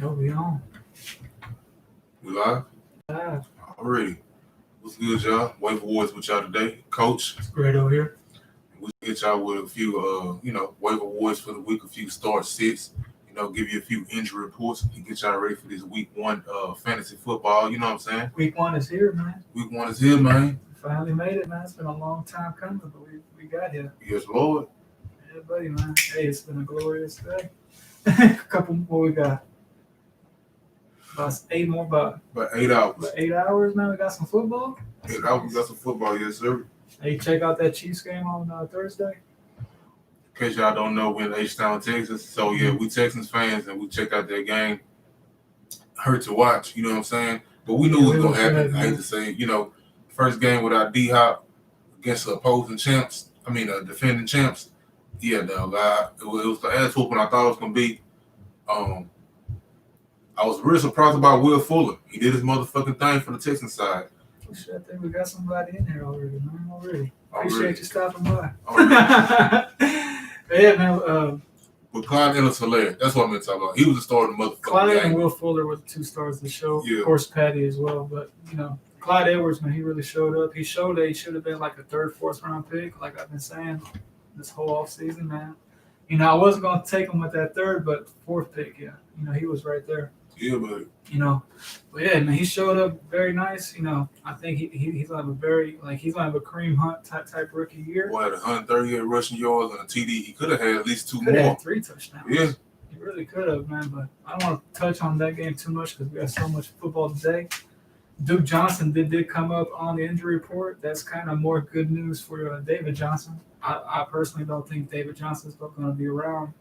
Yo, we on. We live? Live. Already. What's good, y'all? WaiverWarriorz with y'all today. Coach. It's great over here. We get y'all with a few, WaiverWarriorz for the week, a few start sits, give you a few injury reports and get y'all ready for this week one fantasy football. You know what I'm saying? Week one is here, man. Week one is here, man. We finally made it, man. It's been a long time coming, but we got here. Yes, Lord. Yeah, buddy, man. Hey, it's been a glorious day. A couple more we got. About 8 more, about 8 hours. About 8 hours, man. We got some football. 8 hours, we got some football, yes, sir. Hey, check out that Chiefs game on Thursday. In case y'all don't know, we're in H-Town, Texas. So, yeah, we Texans fans, and we checked out that game. Hurt to watch, you know what I'm saying? But we knew it was going to happen. Good, I hate to say, first game without D-Hop against the opposing champs, defending champs. Yeah, dog. It was the ass whooping I thought it was going to be. I was really surprised about Will Fuller. He did his motherfucking thing for the Texans side. Oh, shit, I think we got somebody in here already, man. Appreciate you stopping by. Yeah, man. But Clyde Edwards-Helaire, that's what I meant to talk about. He was the star of the motherfucking Clyde game. and Will Fuller were the 2 stars of the show. Yeah. Of course, Patty as well. But, Clyde Edwards, man, he really showed up. He showed that he should have been like a 3rd, 4th round pick, like I've been saying this whole offseason, man. I wasn't going to take him with that 3rd, but 4th pick, yeah. He was right there. Yeah, buddy. But yeah, man, he showed up very nice. I think he's gonna have he's gonna have a Kareem Hunt type rookie year. Boy, had 138 rushing yards and a TD. He could have had at least 2 Could more. have had 3 touchdowns. Yeah. He really could have, man. But I don't want to touch on that game too much because we got so much football today. Duke Johnson did come up on the injury report. That's kind of more good news for David Johnson. I personally don't think David Johnson's going to be around,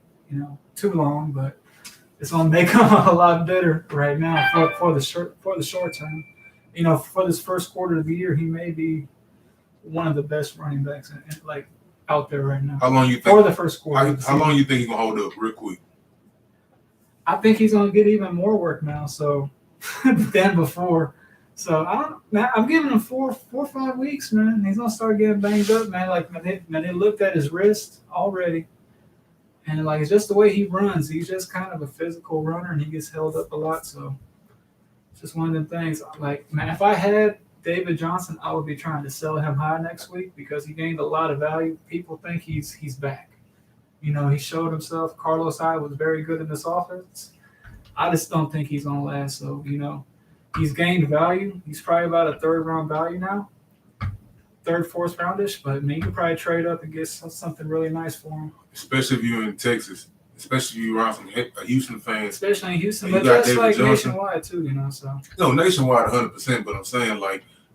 too long, but it's going to make him a lot better right now for the short term. For this first quarter of the year, he may be one of the best running backs out there right now. How long you think? For the first quarter. How long you think he's gonna hold up, real quick? I think he's going to get even more work now, than before. So I'm giving him 4 or 5 weeks, man. He's gonna start getting banged up, man. They looked at his wrist already, and it's just the way he runs. He's just kind of a physical runner, and he gets held up a lot. So it's just one of them things. Man, if I had David Johnson, I would be trying to sell him high next week because he gained a lot of value. People think he's back. He showed himself. Carlos Hyde was very good in this offense. I just don't think he's gonna last. So he's gained value. He's probably about a 3rd round value now. 3rd, 4th roundish, but you could probably trade up and get something really nice for him. Especially if you're in Texas. Especially if you're around some Houston fans. Especially in Houston, but that's David Johnson. Nationwide too, so. No, nationwide 100%, but I'm saying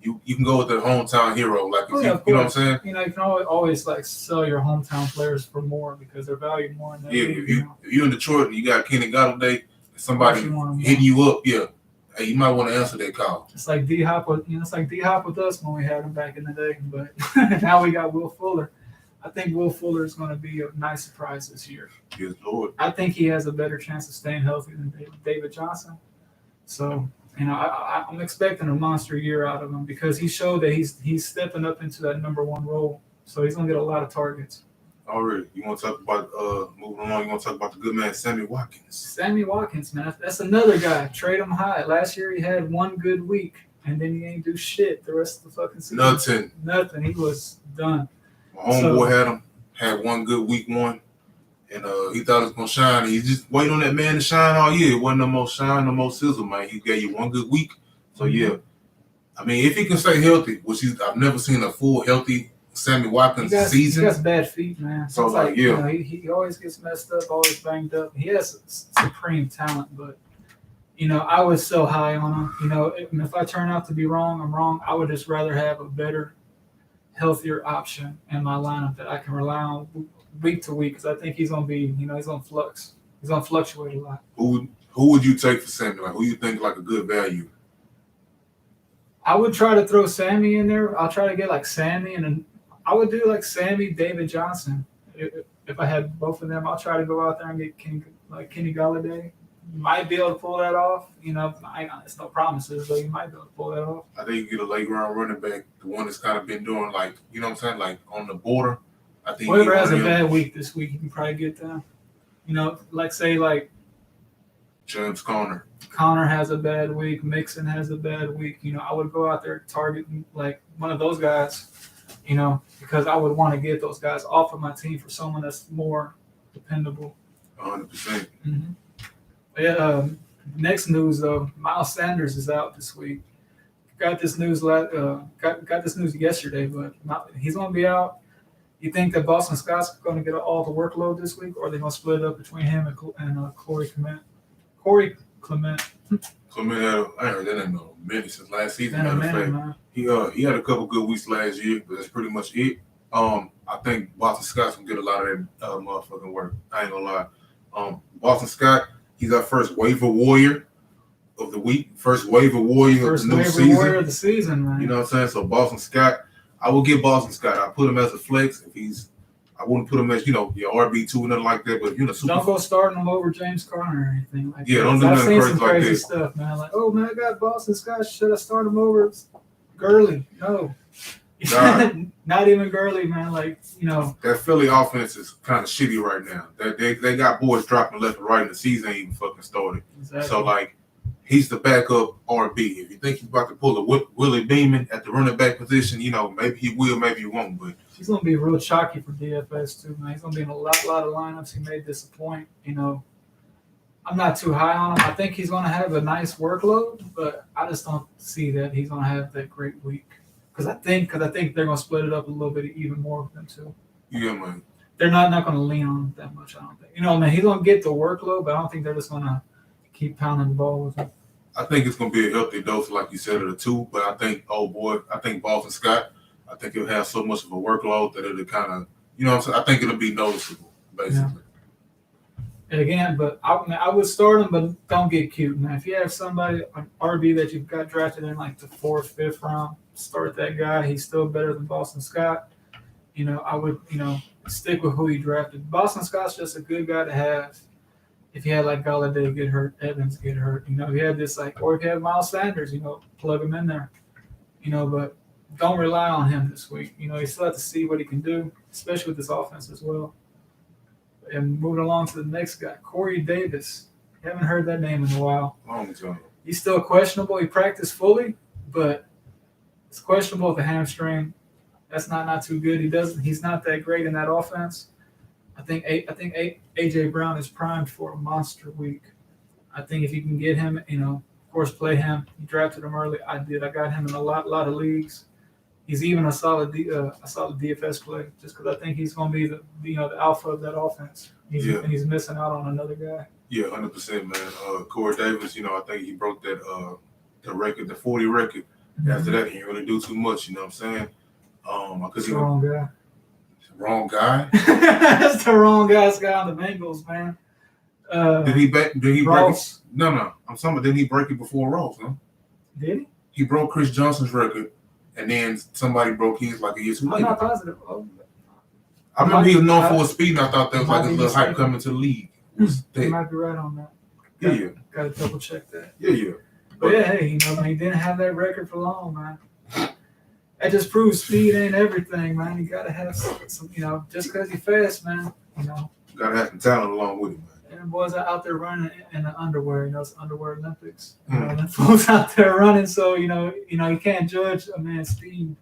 you can go with the hometown hero. You know what I'm saying? You can always sell your hometown players for more because they're valued more. Yeah, if you're in Detroit and you got Kenny Galladay, somebody hitting you up, yeah. Hey, you might want to answer that call. It's like D-Hop with us when we had him back in the day, but now we got Will Fuller. I think Will Fuller is going to be a nice surprise this year. Yes, Lord. I think he has a better chance of staying healthy than David Johnson. So, I'm expecting a monster year out of him because he showed that he's stepping up into that number 1 role. So he's going to get a lot of targets. Already. You want to talk about moving along? You want to talk about the good man Sammy Watkins? Sammy Watkins, man, that's another guy. Trade him high. Last year he had 1 good week, and then he ain't do shit the rest of the fucking season. Nothing. He was done. My homeboy had 1 good week 1, and he thought it was gonna shine. He just waiting on that man to shine all year. It wasn't no more shine, no more sizzle, man. He gave you 1 good week. So yeah, if he can stay healthy, which I've never seen a full healthy Sammy Watkins season. He got bad feet, man. So he always gets messed up, always banged up. He has supreme talent, but I was so high on him. If I turn out to be wrong, I'm wrong. I would just rather have a better, healthier option in my lineup that I can rely on week to week because I think he's gonna be, he's gonna flux. He's gonna fluctuate a lot. Who would you take for Sammy? Who you think a good value? I would try to throw Sammy in there. I'll try to get Sammy and I would do Sammy, David Johnson. If I had both of them, I'll try to go out there and get Kenny Galladay. You might be able to pull that off. It's no promises, but you might be able to pull that off. I think you get a late round running back, the one that's kind of been doing on the border. I think whoever has a bad week this week, you can probably get them. James Conner. Connor has a bad week. Mixon has a bad week. I would go out there targeting like one of those guys, because I would want to get those guys off of my team for someone that's more dependable. 100%. Mm-hmm. Yeah. Next news though, Miles Sanders is out this week. Got this news got this news yesterday, but he's going to be out. You think that Boston Scott's going to get all the workload this week, or are they going to split it up between him and Corey Clement? Clement I ain't heard that in a minute since last season. Man. He had a couple good weeks last year, but that's pretty much it. I think Boston Scott's gonna get a lot of that motherfucking work. I ain't gonna lie. Boston Scott, he's our first waiver warrior of the week, first waiver warrior of the new season. First warrior of the season, man. You know what I'm saying? So Boston Scott, I will give Boston Scott. I put him as a flex I wouldn't put him as your RB2 or nothing like that, but don't go starting him over James Conner or anything like that. Yeah, don't do nothing crazy like that. I've seen some crazy stuff, man. Like, oh man, I got Boston Scott. Should I start him over Gurley? No. Not even Gurley, man. Like, that Philly offense is kind of shitty right now. They got boys dropping left and right, and the season ain't even fucking started. Exactly. So, like, he's the backup RB. If you think he's about to pull a Willie Beeman at the running back position, maybe he will, maybe he won't. But he's going to be real chalky for DFS, too, man. He's going to be in a lot of lineups. He may disappoint, I'm not too high on him. I think he's going to have a nice workload, but I just don't see that he's going to have that great week. Because I think they're going to split it up a little bit even more with them, too. Yeah, man. They're not going to lean on him that much, I don't think. Man, he's going to get the workload, but I don't think they're just going to keep pounding the ball with him. I think it's going to be a healthy dose, like you said, of the two. But I think Boston Scott, I think he'll have so much of a workload that it'll kind of, what I'm saying? I think it'll be noticeable, basically. Yeah. And again, but I would start him, but don't get cute. Now, if you have somebody, an RB that you've got drafted in like the 4th, 5th round, start that guy. He's still better than Boston Scott. I would, stick with who you drafted. Boston Scott's just a good guy to have. If you had like Galladay get hurt, Evans get hurt, if you had this or if you have Miles Sanders, plug him in there, but don't rely on him this week. You still have to see what he can do, especially with this offense as well. And moving along to the next guy, Corey Davis. Haven't heard that name in a while. Long time. He's still questionable. He practiced fully, but it's questionable with a hamstring. That's not too good. He's not that great in that offense. I think AJ Brown is primed for a monster week. I think if you can get him, of course, play him. You drafted him early. I did. I got him in a lot of leagues. He's even a solid DFS play, just because I think he's going to be the alpha of that offense. And he's missing out on another guy. Yeah, 100%, man. Corey Davis, I think he broke that the record, the 40 record. Mm-hmm. After that, he didn't really do too much. You know what I'm saying? That's the wrong guy. Wrong guy. That's the wrong guy's guy on the Bengals, man. Did he break it? No. I'm talking about, didn't he break it before Ross? Huh? Did he? He broke Chris Johnson's record, and then somebody broke his like a year too late. I'm not positive. I remember he was known for his speed, and I thought that was like a little hype coming to the league. You might be right on that. Yeah. Got to double check that. Yeah. But yeah, hey, he didn't have that record for long, man. That just proves speed ain't everything, man. You gotta have some, just because you're fast, man. Gotta have some talent along with it, man. And boys are out there running in the underwear. It's underwear Olympics. And folks out there running, so you can't judge a man's speed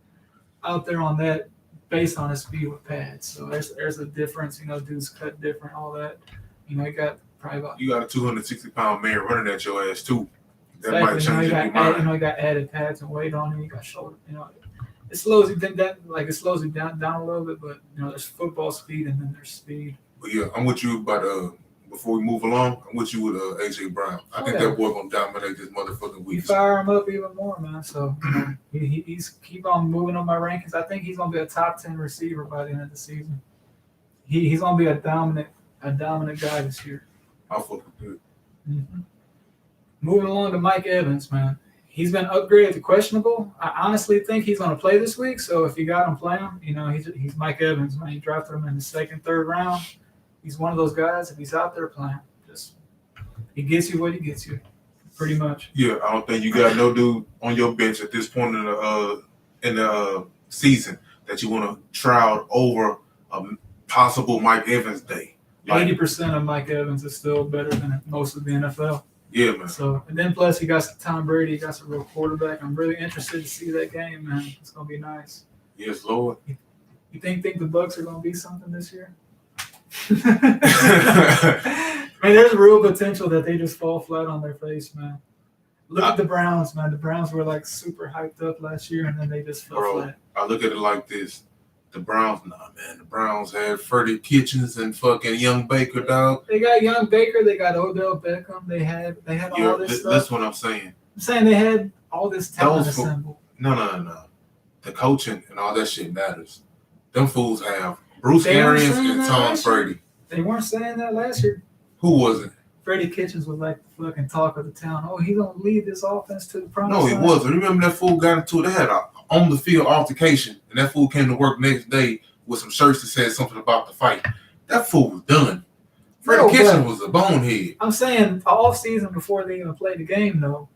out there on that based on his speed with pads. So there's a difference. Dudes cut different, all that. You got probably about. You got a 260-pound man running at your ass too. That exactly. might change your mind. You got added pads and weight on him. You got shoulder. It slows you down a little bit, but there's football speed and then there's speed. But yeah, I'm with you about before we move along, I'm with you with AJ Brown. I think that boy gonna dominate this motherfucking week. You fire him up even more, man. So he's keep on moving on my rankings. I think he's gonna be a top 10 receiver by the end of the season. He's gonna be a dominant guy this year. I'll fucking do it. Mm-hmm. Moving along to Mike Evans, man. He's been upgraded to questionable. I honestly think he's going to play this week. So if you got him, play him. He's Mike Evans, man. You drafted him in the 2nd, 3rd round. He's one of those guys. If he's out there playing, he gets you what he gets you, pretty much. Yeah, I don't think you got no dude on your bench at this point in the season that you want to try out over a possible Mike Evans day. 80% of Mike Evans is still better than most of the NFL. Yeah, man. So, and then plus he got some Tom Brady, he got some real quarterback. I'm really interested to see that game, man. It's gonna be nice. Yes, Lord. You think the Bucks are gonna be something this year? Man, there's real potential that they just fall flat on their face, man. Look at the Browns, man. The Browns were like super hyped up last year, and then they just fell flat. I look at it like this. The Browns, man. The Browns had Freddie Kitchens and fucking Young Baker, dog. They got Young Baker. They got Odell Beckham. They had all this stuff. That's what I'm saying. I'm saying they had all this talent assembled. No. The coaching and all that shit matters. Them fools have Bruce Arians and Tom Brady. They weren't saying that last year. Who wasn't? Freddie Kitchens was like the fucking talk of the town. Oh, he's gonna lead this offense to the promised No, he land. wasn't. Remember that fool got into it? They had a on the field altercation, and that fool came to work next day with some shirts that said something about the fight. That fool was done. Freddie Kitchens was a bonehead. I'm saying off season before they even played the game, though.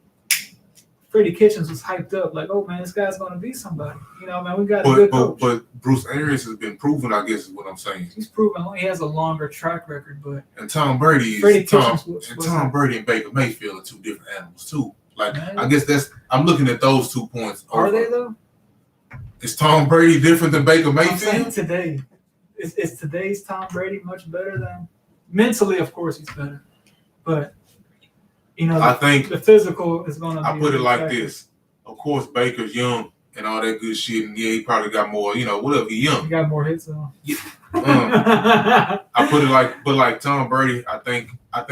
Freddie Kitchens was hyped up, like, oh man, this guy's gonna be somebody. You know, man, we got a good coach. But Bruce Arians has been proven, I guess, is what I'm saying. He's proven he has a longer track record, but and Tom Brady Tom Brady and Baker Mayfield are two different animals too. Like, man, I guess I'm looking at those 2 points. Are they though? Is Tom Brady different than Baker Mayfield? I'm saying today. Is today's Tom Brady much better than mentally? Of course, he's better, but. You know, I think the physical is going to be. I put it like this. Of course, Baker's young and all that good shit. And yeah, he probably got more, whatever, he's young. He got more hits on. Yeah. I put it like Tom Brady, I think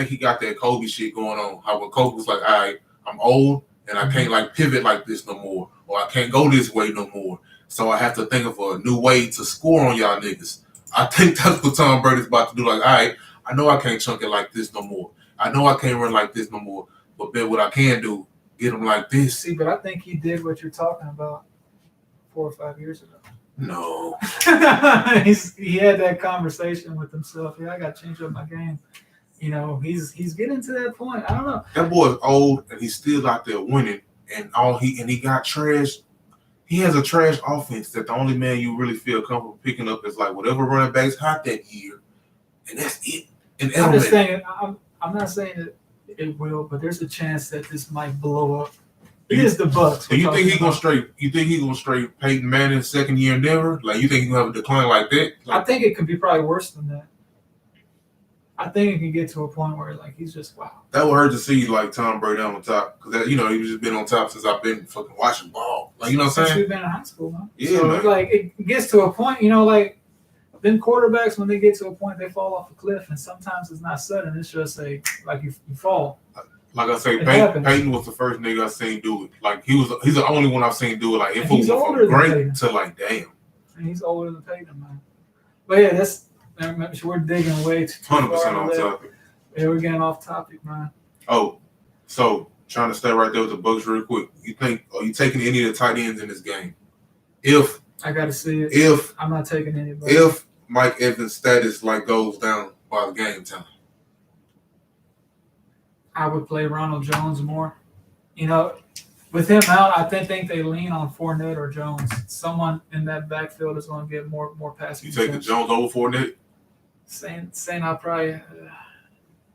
he got that Kobe shit going on. How when Kobe was like, all right, I'm old and I can't like pivot like this no more. Or I can't go this way no more. So I have to think of a new way to score on y'all niggas. I think that's what Tom Brady's about to do. Like, all right, I know I can't chunk it like this no more. I know I can't run like this no more, but bet what I can do, get him like this. See, but I think he did what you're talking about 4 or 5 years ago. No. He had that conversation with himself. Yeah, I got to change up my game. You know, he's getting to that point. I don't know. That boy's old, and he's still out there winning, and he got trash. He has a trash offense that the only man you really feel comfortable picking up is like whatever running back's hot that year, and that's it. And I'm just saying, I'm not saying that it will, but there's a chance that this might blow up. It is the Bucks. Do you think he's gonna straight? You think he's gonna straight Peyton Manning's second year in Denver? Like, you think he's gonna have a decline like that? Like, I think it could be probably worse than that. I think it can get to a point where like he's just wow. That would hurt to see like Tom Brady on top because he's just been on top since I've been fucking watching ball. Like, you know what I'm saying? Since we've been in high school, man. Yeah, so man. Like it gets to a point, like then quarterbacks when they get to a point they fall off a cliff, and sometimes it's not sudden. It's just you fall. Like I say, Peyton was the first nigga I seen do it. Like he's the only one I've seen do it. Like it was from great to like damn. And he's older than Peyton, man. But yeah, we're digging way too 100% on topic. Yeah, we're getting off topic, man. Oh, so trying to stay right there with the Bucks real quick. Are you taking any of the tight ends in this game? If I gotta see it. I'm not taking anybody. If Mike Evans' status goes down by the game time, I would play Ronald Jones more. With him out, I think they lean on Fournette or Jones. Someone in that backfield is going to get more passing. You taking Jones over Fournette? Saying I probably.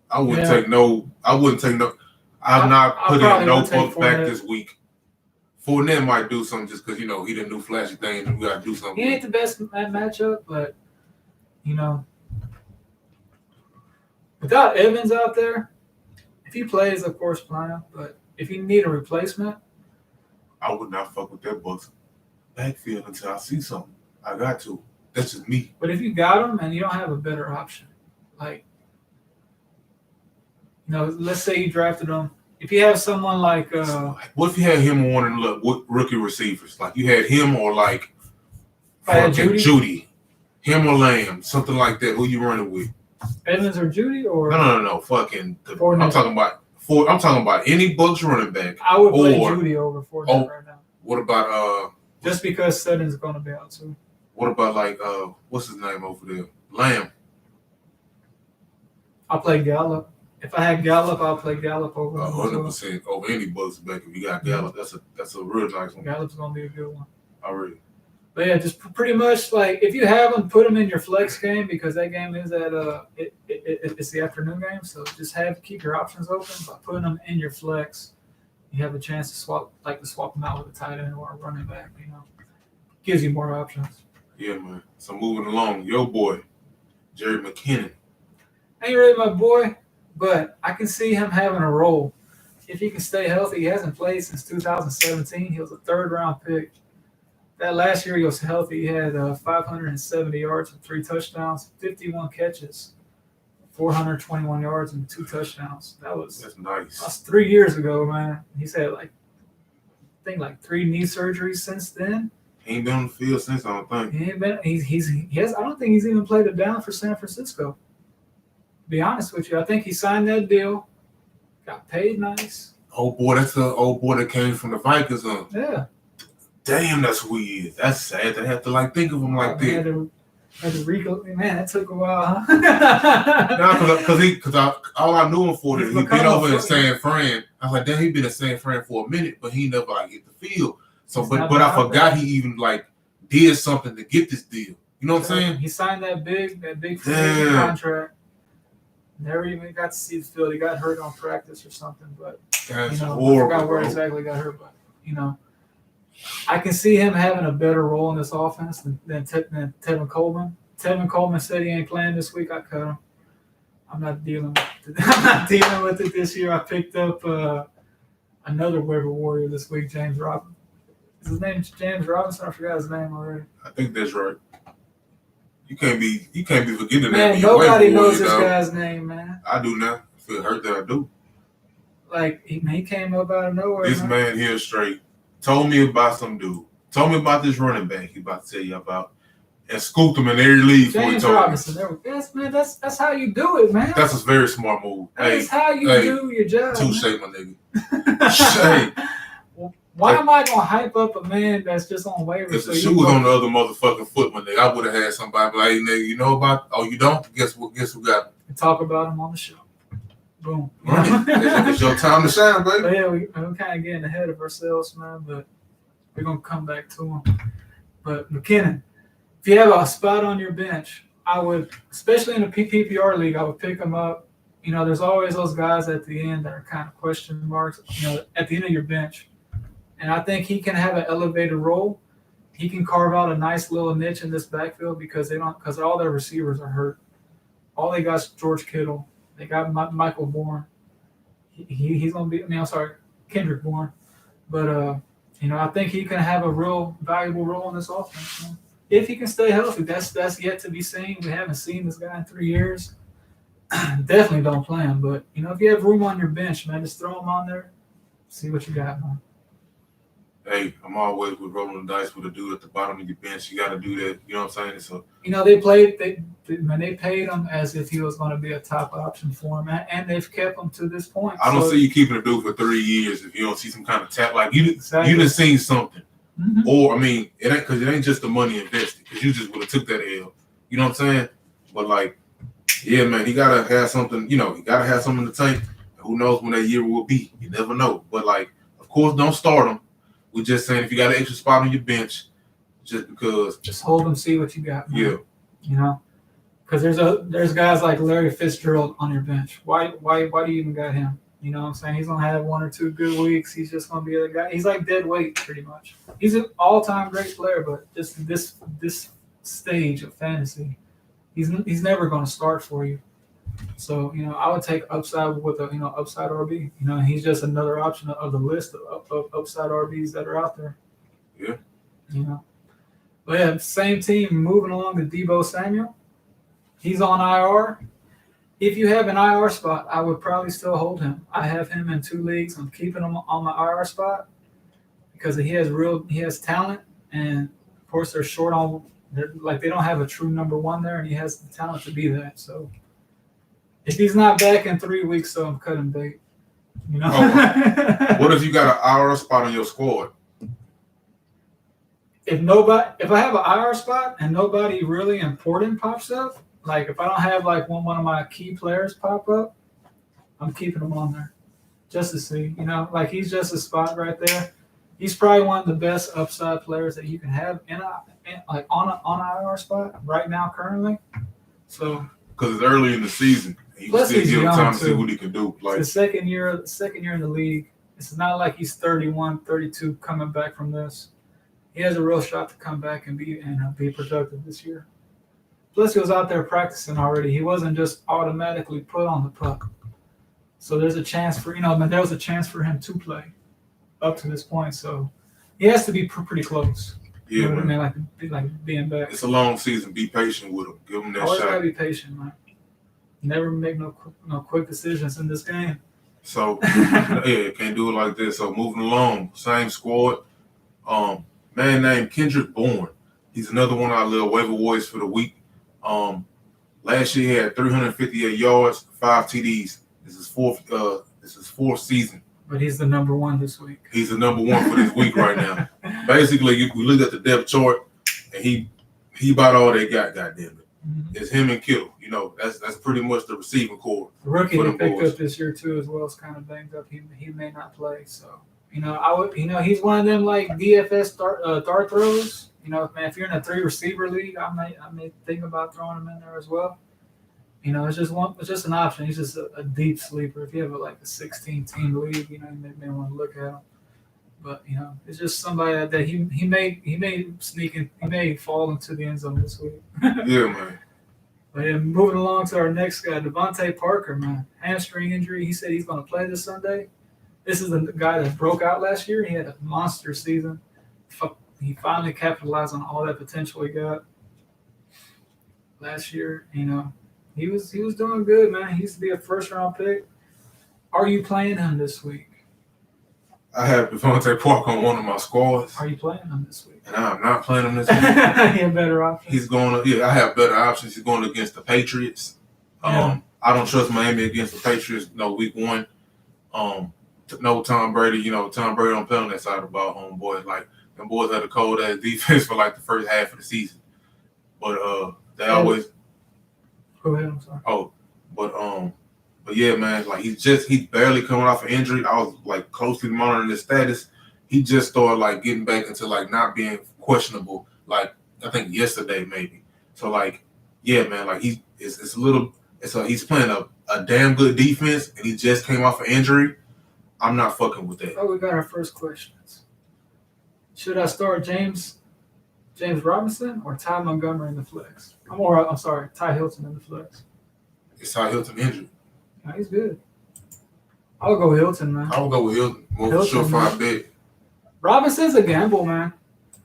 I wouldn't take no. I'm not putting no bucks back this week. Fournette might do something just because he didn't do flashy things and we got to do something. He ain't the best matchup, but without Evans out there, if he plays, of course, play him. But if you need a replacement, I would not fuck with that Bucks backfield until I see something. I got to. That's just me. But if you got him and you don't have a better option, let's say you drafted him. If you have someone like what if you had him on one of the rookie receivers? Like you had him or like Judy, him or Lamb, something like that. Who you running with? Evans or Judy or no. Fucking. I'm talking about any Bucks running back. I would play Judy over Fournette right now. What about just because Sutton's going to be out too. What about what's his name over there? Lamb. I'll play Gallup. If I had Gallup, I'll play Gallup over 100% over any Bucks back. If you got Gallup, that's a real nice one. Gallup's gonna be a good one. Already. But yeah, just pretty much like if you have them, put them in your flex game because that game is at it's the afternoon game. So just keep your options open by putting them in your flex. You have a chance to swap them out with a tight end or a running back. Gives you more options. Yeah, man. So moving along, your boy, Jerry McKinnon. Ain't really my boy, but I can see him having a role. If he can stay healthy, he hasn't played since 2017. He was a third-round pick. That last year he was healthy. He had 570 yards and 3 touchdowns, 51 catches, 421 yards and 2 touchdowns. That's nice. That's 3 years ago, man. He's had I think 3 knee surgeries since then. He ain't been on the field since, I don't think. He ain't been. I don't think he's even played a down for San Francisco. To be honest with you, I think he signed that deal, got paid nice. Oh boy, that's the old boy that came from the Vikings. Yeah. Damn, that's who he is. That's sad to have to think of him like that. Had to man, that took a while, huh? Because all I knew him for that he'd been over in San Fran. I was like, damn, he'd been in San Fran for a minute, but he never hit the field. So, but I forgot he even did something to get this deal. You know what I'm saying? He signed that big contract. Never even got to see the field. He got hurt on practice or something, but that's horrible. I forgot where exactly he got hurt, but I can see him having a better role in this offense than Tevin Coleman. Tevin Coleman said he ain't playing this week. I cut him. I'm not dealing with it this year. I picked up another waiver warrior this week, James Robinson. Is his name James Robinson? I forgot his name already. I think that's right. You can't be forgetting that. Man, nobody knows this guy's name, man. I do now. I feel hurt that I do. He came up out of nowhere. This man here straight told me about some dude. Told me about this running back he about to tell you about. And scooped him in every league before he told Robinson. Yes, man. That's how you do it, man. That's a very smart move. That's how you do your job. Touche, my nigga. Why am I gonna hype up a man that's just on waivers? If the shoe was on the other motherfucking foot, my nigga, I would have had somebody like, hey, nigga, you know about? Oh, you don't? Guess what? Guess who got it? Talk about him on the show. Boom. It's your time to shine, baby. But yeah, we're kind of getting ahead of ourselves, man. But we're gonna come back to him. But McKinnon, if you have a spot on your bench, I would, especially in a PPR league, I would pick him up. There's always those guys at the end that are kind of question marks. At the end of your bench. And I think he can have an elevated role. He can carve out a nice little niche in this backfield because all their receivers are hurt. All they got is George Kittle. They got Michael Bourne. He's gonna be. Kendrick Bourne. But I think he can have a real valuable role in this offense. Man. If he can stay healthy, that's yet to be seen. We haven't seen this guy in 3 years. Definitely don't play him. But if you have room on your bench, man, just throw him on there. See what you got, man. Hey, I'm always with rolling the dice with a dude at the bottom of your bench. You got to do that. You know what I'm saying? So they paid him as if he was going to be a top option for him, and they've kept him to this point. I don't see you keeping a dude for 3 years if you don't see some kind of tap. You done seen something, or it ain't just the money invested because you just would have took that L. You know what I'm saying? But yeah, man, he gotta have something. He gotta have something in the tank. Who knows when that year will be? You never know. But of course, don't start him. We're just saying if you got an extra spot on your bench, just hold them, see what you got. Man. Yeah. Because there's guys like Larry Fitzgerald on your bench. Why do you even got him? You know what I'm saying? He's gonna have 1 or 2 good weeks. He's just gonna be a guy. He's like dead weight pretty much. He's an all-time great player, but just this stage of fantasy, he's never gonna start for you. So, I would take upside with upside RB. He's just another option of the list of upside RBs that are out there. Yeah. But yeah, same team moving along to Deebo Samuel. He's on IR. If you have an IR spot, I would probably still hold him. I have him in 2 leagues. I'm keeping him on my IR spot because he has talent, and of course they're short on. They don't have a true number 1 there, and he has the talent to be that. So. If he's not back in 3 weeks, so I'm cutting bait. What if you got an IR spot on your squad? If I have an IR spot and nobody really important pops up, if I don't have one of my key players pop up, I'm keeping him on there just to see. He's just a spot right there. He's probably one of the best upside players that you can have on an IR spot right now currently. So because it's early in the season, you can plus still he's give him young time to see too. what he can do. Like It's the second year in the league. It's not like he's 31, 32 coming back from this. He has a real shot to come back and be productive this year. Plus, he was out there practicing already. He wasn't just automatically put on the puck. So there's a chance for there was a chance for him to play up to this point. So he has to be pretty close. yeah, You know what I man. mean? Like being back. It's a long season. Be patient with him. Give him that Always shot. gotta be patient, man. Never make no quick decisions in this game. So yeah, can't do it like this. So moving along, same squad. Man named Kendrick Bourne. He's another one of our little waiver warriors for the week. Last year he had 358 yards, 5 TDs. This is fourth season. But he's the number one this week. He's the number one for this week right now. Basically, we look at the depth chart, and he about all they got. Goddamn it, it's him and Kittle. You know, that's pretty much the receiving core. The rookie for they them picked boys. up this year too, as well, is kind of banged up. He may not play, so he's one of them like DFS dart throws. You know, man, if you're in a 3 receiver league, I may think about throwing him in there as well. You know, it's just an option. He's just a deep sleeper. If you have a 16 team league, you know, you may want to look at him. But you know, it's just somebody that he may sneak in, he may fall into the end zone this week. Yeah, man. But yeah, moving along to our next guy, Devontae Parker, man, hamstring injury. He said he's going to play this Sunday. This is the guy that broke out last year. He had a monster season. He finally capitalized on all that potential he got last year. You know, he was doing good, man. He used to be a first-round pick. Are you playing him this week? I have Devontae Parker on one of my squads. Are you playing him this week? And I'm not playing him this week. He had better options. He's going to, I have better options. He's going against the Patriots. Yeah. I don't trust Miami against the Patriots. No, week 1. No Tom Brady. You know, Tom Brady don't play on that side of the ball, homeboy. Like, them boys had a cold-ass defense for like the first half of the season. But they always. Go ahead, I'm sorry. But yeah, man, like he's barely coming off an injury. I was like closely monitoring his status. He just started like getting back into like not being questionable. Like I think yesterday maybe. So like, yeah, man, like he's playing a damn good defense and he just came off an injury. I'm not fucking with that. Oh, we got our first questions. Should I start James Robinson or Ty Montgomery in the flex? I'm sorry, Ty Hilton in the flex. It's Ty Hilton injured. No, he's good. I'll go Hilton, man. I would go with Hilton. More surefire bet. Robinson's a gamble, man.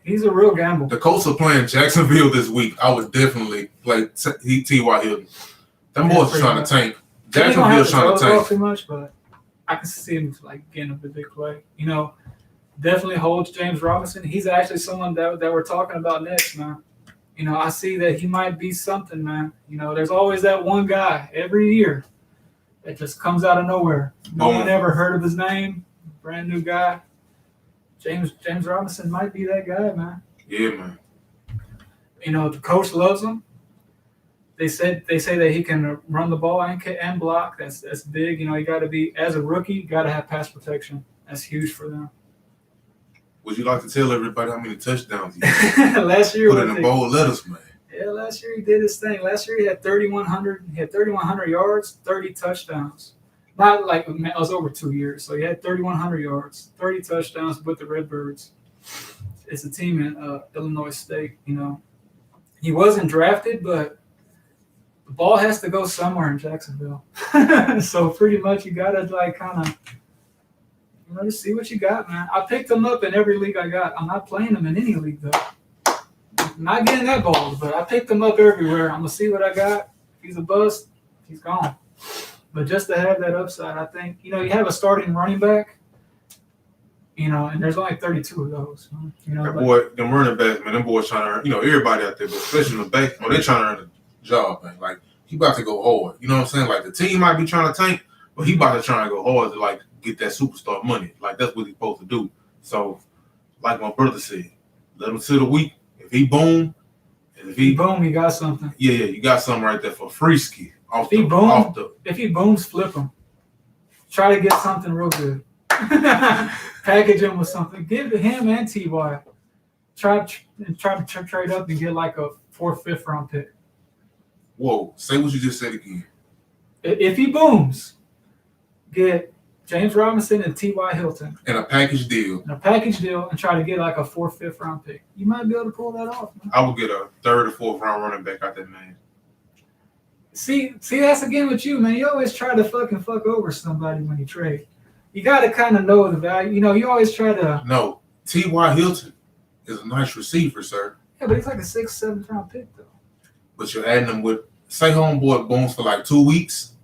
He's a real gamble. The Colts are playing Jacksonville this week. I would definitely play T.Y. Hilton. Them boys are trying to tank. Jacksonville's trying to tank. Too much, but I can see him like getting a big play. You know, definitely holds James Robinson. He's actually someone that we're talking about next, man. You know, I see that he might be something, man. You know, there's always that one guy every year that just comes out of nowhere. No one ever heard of his name. Brand new guy. James Robinson might be that guy, man. Yeah, man. You know, the coach loves him. They say that he can run the ball and block. That's big. You know, you got to be, as a rookie, you got to have pass protection. That's huge for them. Would you like to tell everybody how many touchdowns he had? Last year, put in bold letters, man. Yeah, last year he did his thing. Last year he had 3,100. He had 3,100 yards, 30 touchdowns. Not like it was over 2 years. So he had 3,100 yards, 30 touchdowns with the Redbirds. It's a team in Illinois State. You know, he wasn't drafted, but the ball has to go somewhere in Jacksonville. So pretty much you gotta like kind of, you know, just see what you got, man. I picked him up in every league I got. I'm not playing him in any league though. I'm not getting that ball, but I picked him up everywhere. I'm gonna see what I got. If he's a bust, he's gone. But just to have that upside, I think, you know, you have a starting running back, you know, and there's only 32 of those. You know, them running backs, man, them boys trying to earn, you know, everybody out there, but especially the back, they're trying to earn a job, man. Like, he about to go hard. You know what I'm saying? Like, the team might be trying to tank, but he about to try and go hard to, like, get that superstar money. Like, that's what he's supposed to do. So, like my brother said, let him sit a week. If he boom, he got something. Yeah, you got something right there for free ski. If he booms, flip him. Try to get something real good. Package him with something. Give to him and Ty. Try to trade up and get like a 4th, 5th round pick. Whoa, say what you just said again. If he booms, get James Robinson and T.Y. Hilton. And a package deal. And try to get like a 4th, 5th round pick. You might be able to pull that off, man. I would get a 3rd or 4th round running back out that man. See, that's again with you, man. You always try to fuck over somebody when you trade. You got to kind of know the value. You know, you always try to. No, T.Y. Hilton is a nice receiver, sir. Yeah, but he's like a 6th, 7th round pick, though. But you're adding him with, say, homeboy booms for like 2 weeks.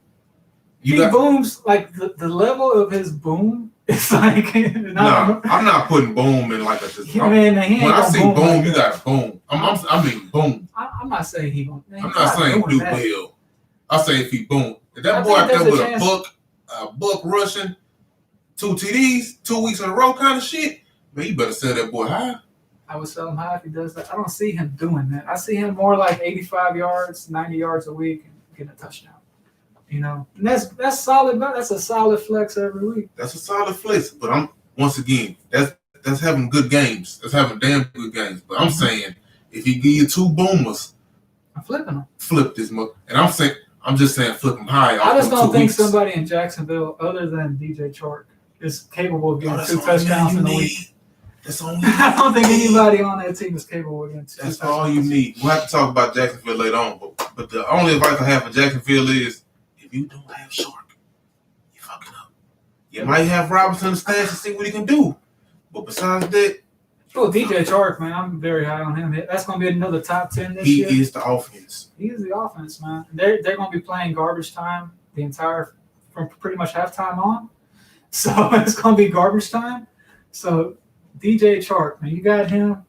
Booms, like the level of his boom, it's like. I'm not putting boom in like a. When I see boom, like you got boom. I mean boom. I'm not saying he won't. I'm not saying do well. I say if he boom. If that boy out there with a buck rushing, 2 TDs, 2 weeks in a row kind of shit, man, you better sell that boy high. I would sell him high if he does that. I don't see him doing that. I see him more like 85 yards, 90 yards a week, and getting a touchdown. You know, and that's solid. That's a solid flex every week. That's a solid flex. But that's having good games. That's having damn good games. But I'm saying if he give you 2 boomers, I'm flipping them. Flip this mother. And I'm just saying flip them high. I just don't think somebody in Jacksonville other than DJ Chark is capable of getting 2 touchdowns in a week. That's all I don't think anybody on that team is capable of getting 2 touchdowns. That's all you need. We'll have to talk about Jacksonville later on. But the only advice I have for Jacksonville is if you don't have Shark, you're fucking up. You might have Robinson in the stats to see what he can do. But besides that, DJ Chark, man, I'm very high on him. That's going to be another top 10 this year. He is the offense. He is the offense, man. They're going to be playing garbage time from pretty much halftime on. So it's going to be garbage time. So DJ Chark, man, you got him,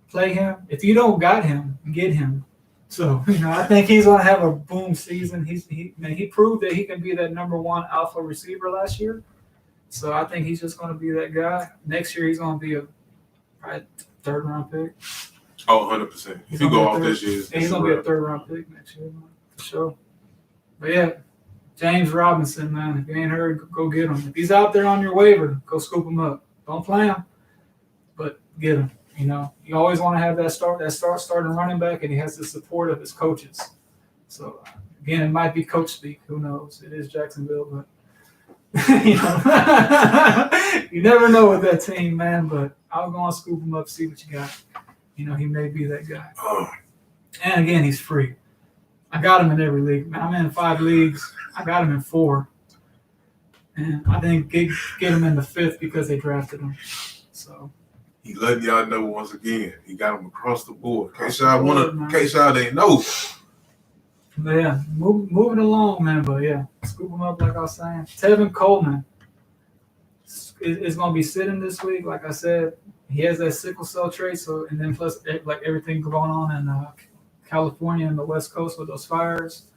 play him. If you don't got him, get him. So, I think he's going to have a boom season. He proved that he can be that number 1 alpha receiver last year. So I think he's just going to be that guy. Next year, he's going to be probably 3rd round pick. Oh, 100%. If you go off this year, he's going to be a 3rd round pick next year, for sure. But yeah, James Robinson, man, if you ain't heard, go get him. If he's out there on your waiver, go scoop him up. Don't play him, but get him. You always want to have that starting running back, and he has the support of his coaches. So again, it might be coach speak. Who knows? It is Jacksonville, but you never know with that team, man. But I'll go and scoop him up, see what you got. He may be that guy. And again, he's free. I got him in every league. Man, I'm in 5 leagues. I got him in 4. And I didn't get him in the 5th because they drafted him. So he letting y'all know once again. He got him across the board. In case y'all didn't know. But yeah, moving along, man. But yeah, scoop him up like I was saying. Tevin Coleman is going to be sitting this week. Like I said, he has that sickle cell trait. So, and then plus like everything going on in California and the West Coast with those fires.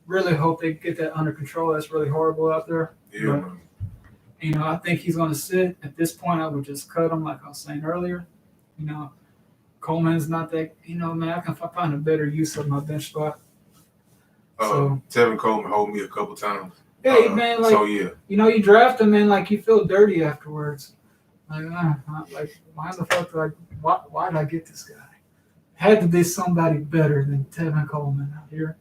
Really hope they get that under control. That's really horrible out there. Yeah. But, I think he's going to sit. At this point, I would just cut him, like I was saying earlier. Coleman's not that. Man, I can find a better use of my bench spot. Tevin Coleman hold me a couple times. Yeah, man. Like, so yeah. You draft him, and like you feel dirty afterwards. Like, why the fuck why did I get this guy? Had to be somebody better than Tevin Coleman out here.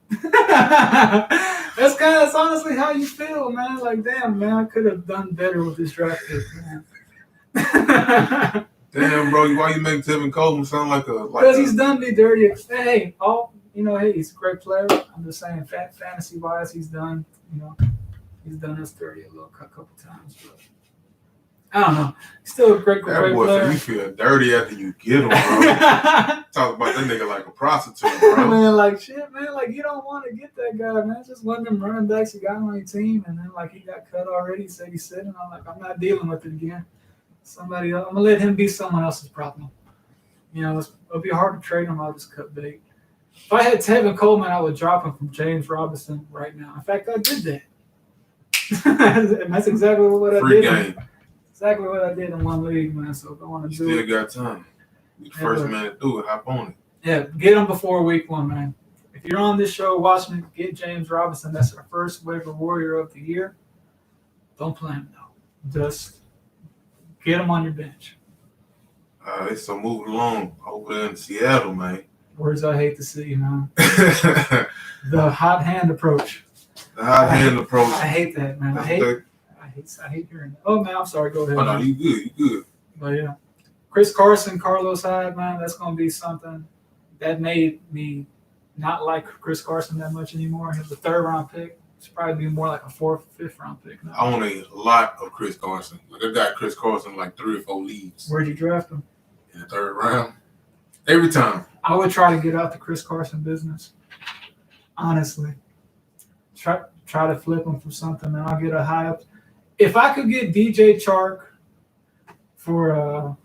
That's honestly how you feel, man. Like, damn, man, I could have done better with this draft pick, man. Damn, bro, why you make Tevin Coleman sound like a? Because he's done me dirty. Hey, hey, he's a great player. I'm just saying, fantasy wise, he's done. He's done us dirty a couple times, but I don't know. He's still a great player. You feel dirty after you get him, bro. Talk about that nigga like a prostitute, bro. Man, like shit, man. Like you don't want to get that guy, man. It's just one of them running backs you got on your team, and then like he got cut already. He said he's sitting. I'm not dealing with it again. Somebody else. I'm gonna let him be someone else's problem. It'll be hard to trade him. I'll just cut bait. If I had Tevin Coleman, I would drop him from James Robinson right now. In fact, I did that. That's exactly what I Free did. game. Exactly what I did in one league, man. So if I want to do still it. Got time. You're the first man to do it. Hop on it. Yeah, get him before week 1, man. If you're on this show watching it, get James Robinson. That's our first waiver warrior of the year. Don't play him, though. Just get him on your bench. All right, so moving along over there in Seattle, man. Words I hate to see, man. The The hot hand approach. hot hand approach. I hate that, man. I hate hearing that. Oh man, I'm sorry. Go ahead. Oh no, you good. But yeah, Chris Carson, Carlos Hyde, man, that's gonna be something that made me not like Chris Carson that much anymore. He was a 3rd round pick. It's probably be more like a 4th, 5th round pick now. I want a lot of Chris Carson. Like I got Chris Carson like 3 or 4 leagues. Where'd you draft him? In the 3rd round. Every time. I would try to get out the Chris Carson business. Honestly. Try to flip him for something, and I'll get a high up. If I could get DJ Chark for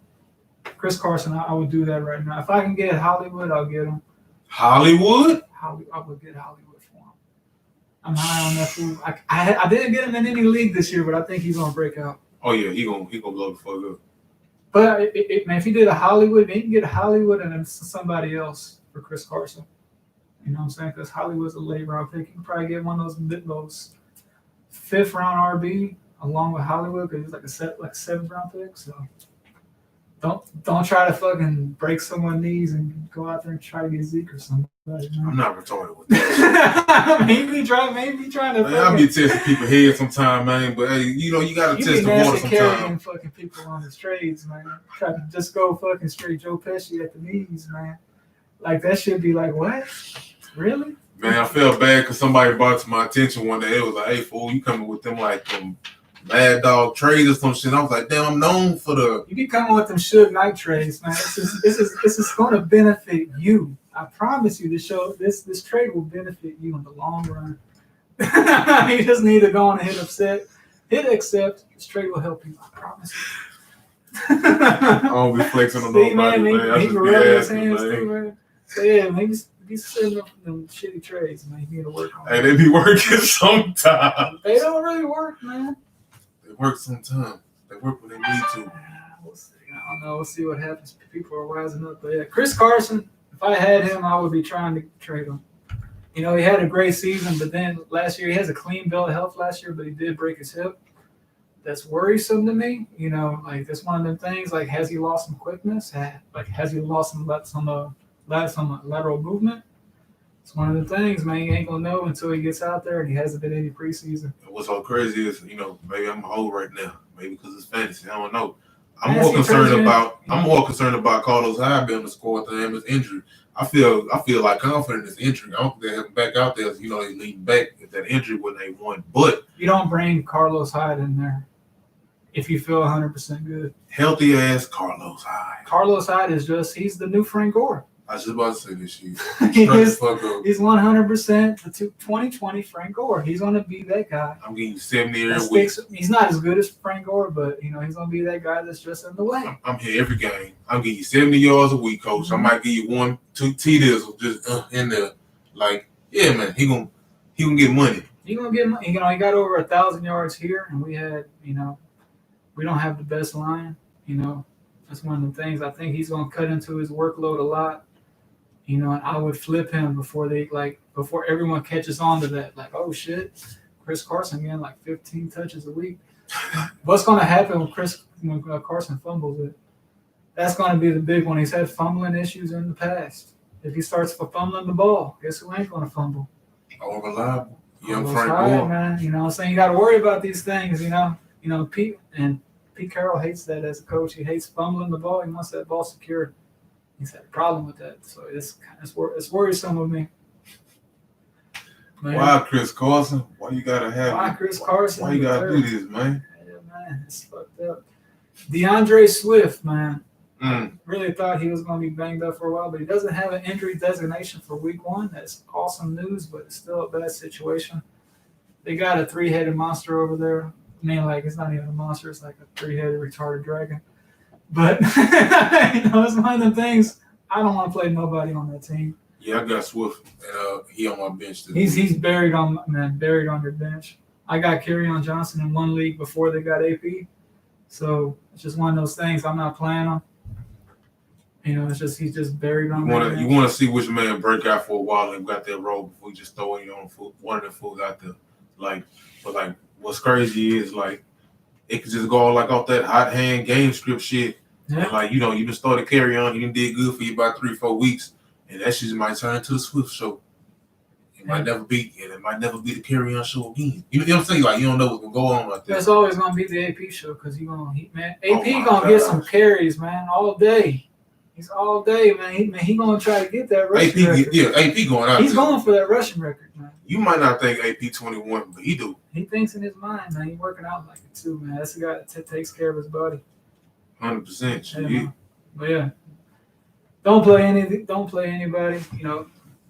Chris Carson, I would do that right now. If I can get Hollywood, I'll get him. Hollywood? I would get Hollywood for him. I'm high on that fool. I didn't get him in any league this year, but I think he's gonna break out. Oh yeah, he gonna blow the fuck up. But man, if he did a Hollywood, he can get Hollywood and then somebody else for Chris Carson. You know what I'm saying? Because Hollywood's a late round pick. You can probably get one of those 5th round RB along with Hollywood because he's like a 7th round pick. So don't try to fucking break someone's knees and go out there and try to get Zeke or somebody. Man. I'm not retarded with that. maybe trying to. Man, I'll be testing people's heads sometime, man. But hey, you gotta test the water sometime. Carrying fucking people on the trades, man. Try to just go fucking straight Joe Pesci at the knees, man. Like that should be like what? Really? Man, I felt bad because somebody brought it to my attention one day. It was like, hey, fool, you coming with them like them Mad Dog trades or some shit. I was like, damn, I'm known for the. You be coming with them Suge Knight trades, man. This is going to benefit you. I promise you, this trade will benefit you in the long run. You just need to go on and hit accept. This trade will help you. I promise you. I don't be flexing on nobody, man. I just be asking, man. So yeah, maybe be setting up them shitty trades, man. You need to work on. Hey, they be working sometimes. They don't really work, man. They work sometimes. They work when they need to. We'll see. I don't know. We'll see what happens. People are wising up. But yeah, Chris Carson, if I had him, I would be trying to trade him. You know, he had a great season, but then last year, he has a clean bill of health last year, but he did break his hip. That's worrisome to me. You know, like that's one of them things. Like, has he lost some quickness? Has he lost some lateral movement? It's one of the things, man. You ain't gonna know until he gets out there and he hasn't been any preseason. What's so crazy is, maybe I'm a hoe right now. Maybe because it's fantasy. I don't know. I'm more concerned about Carlos Hyde being on the squad than him his injury. I feel like confident in his injury. I don't think they have him back out there. He's leading back. If that injury wouldn't have won, but you don't bring Carlos Hyde in there if you feel 100% good. Healthy ass Carlos Hyde. Carlos Hyde he's the new Frank Gore. I was just about to say this shit. He's 100% the 2020 Frank Gore. He's going to be that guy. I'm getting 70 every week. He's not as good as Frank Gore, but he's going to be that guy that's just in the way. I'm here every game. I'm getting you 70 yards a week, coach. Mm-hmm. I might give you 1-2 T-Dizzle just in there. Like, yeah, man, he gonna get money. He gonna get money. He got over 1,000 yards here, and we had, we don't have the best line. That's one of the things. I think he's gonna cut into his workload a lot. And I would flip him before everyone catches on to that. Like, oh shit, Chris Carson getting like 15 touches a week. What's gonna happen when Carson fumbles it? That's gonna be the big one. He's had fumbling issues in the past. If he starts fumbling the ball, guess who ain't gonna fumble? Unreliable. Young Frank Gore, man. I'm saying you got to worry about these things. Pete Carroll hates that as a coach. He hates fumbling the ball. He wants that ball secured. He's had a problem with that, so it's worrisome with me. Man. Why Chris Carson? Why you gotta have? Why Chris Carson? Why you gotta do this, man? Yeah, man, it's fucked up. DeAndre Swift, man. Really thought he was going to be banged up for a while, but he doesn't have an injury designation for week 1. That's awesome news, but it's still a bad situation. They got a 3-headed monster over there. I mean, like, it's not even a monster. It's like a 3-headed retarded dragon. But, it's one of the things. I don't want to play nobody on that team. Yeah, I got Swift, and he on my bench too. He's buried on your bench. I got Kerryon Johnson in one league before they got AP. So, it's just one of those things. I'm not playing him. It's just he's just buried on. You want to see which man break out for a while and got that role before you just throw in your own foot. One of them fools out there, but what's crazy is it could just go like off that hot hand game script shit. Yeah. And like, you been started carry on, you done did good for you about 3-4 weeks, and that shit might turn into a Swift show. It might never be, and it might never be the carry on show again. You know what I'm saying? Like, you don't know what's gonna go on like that. It's always gonna be the AP show because AP gonna get some carries, man, all day. He's all day, man. He gonna try to get that rushing record. AP going out. He's going for that rushing record, man. You might not think AP 21, but he do. He thinks in his mind, man. He's working out like it too, man. That's the guy that takes care of his body. 100%. Yeah. But yeah, don't play anybody.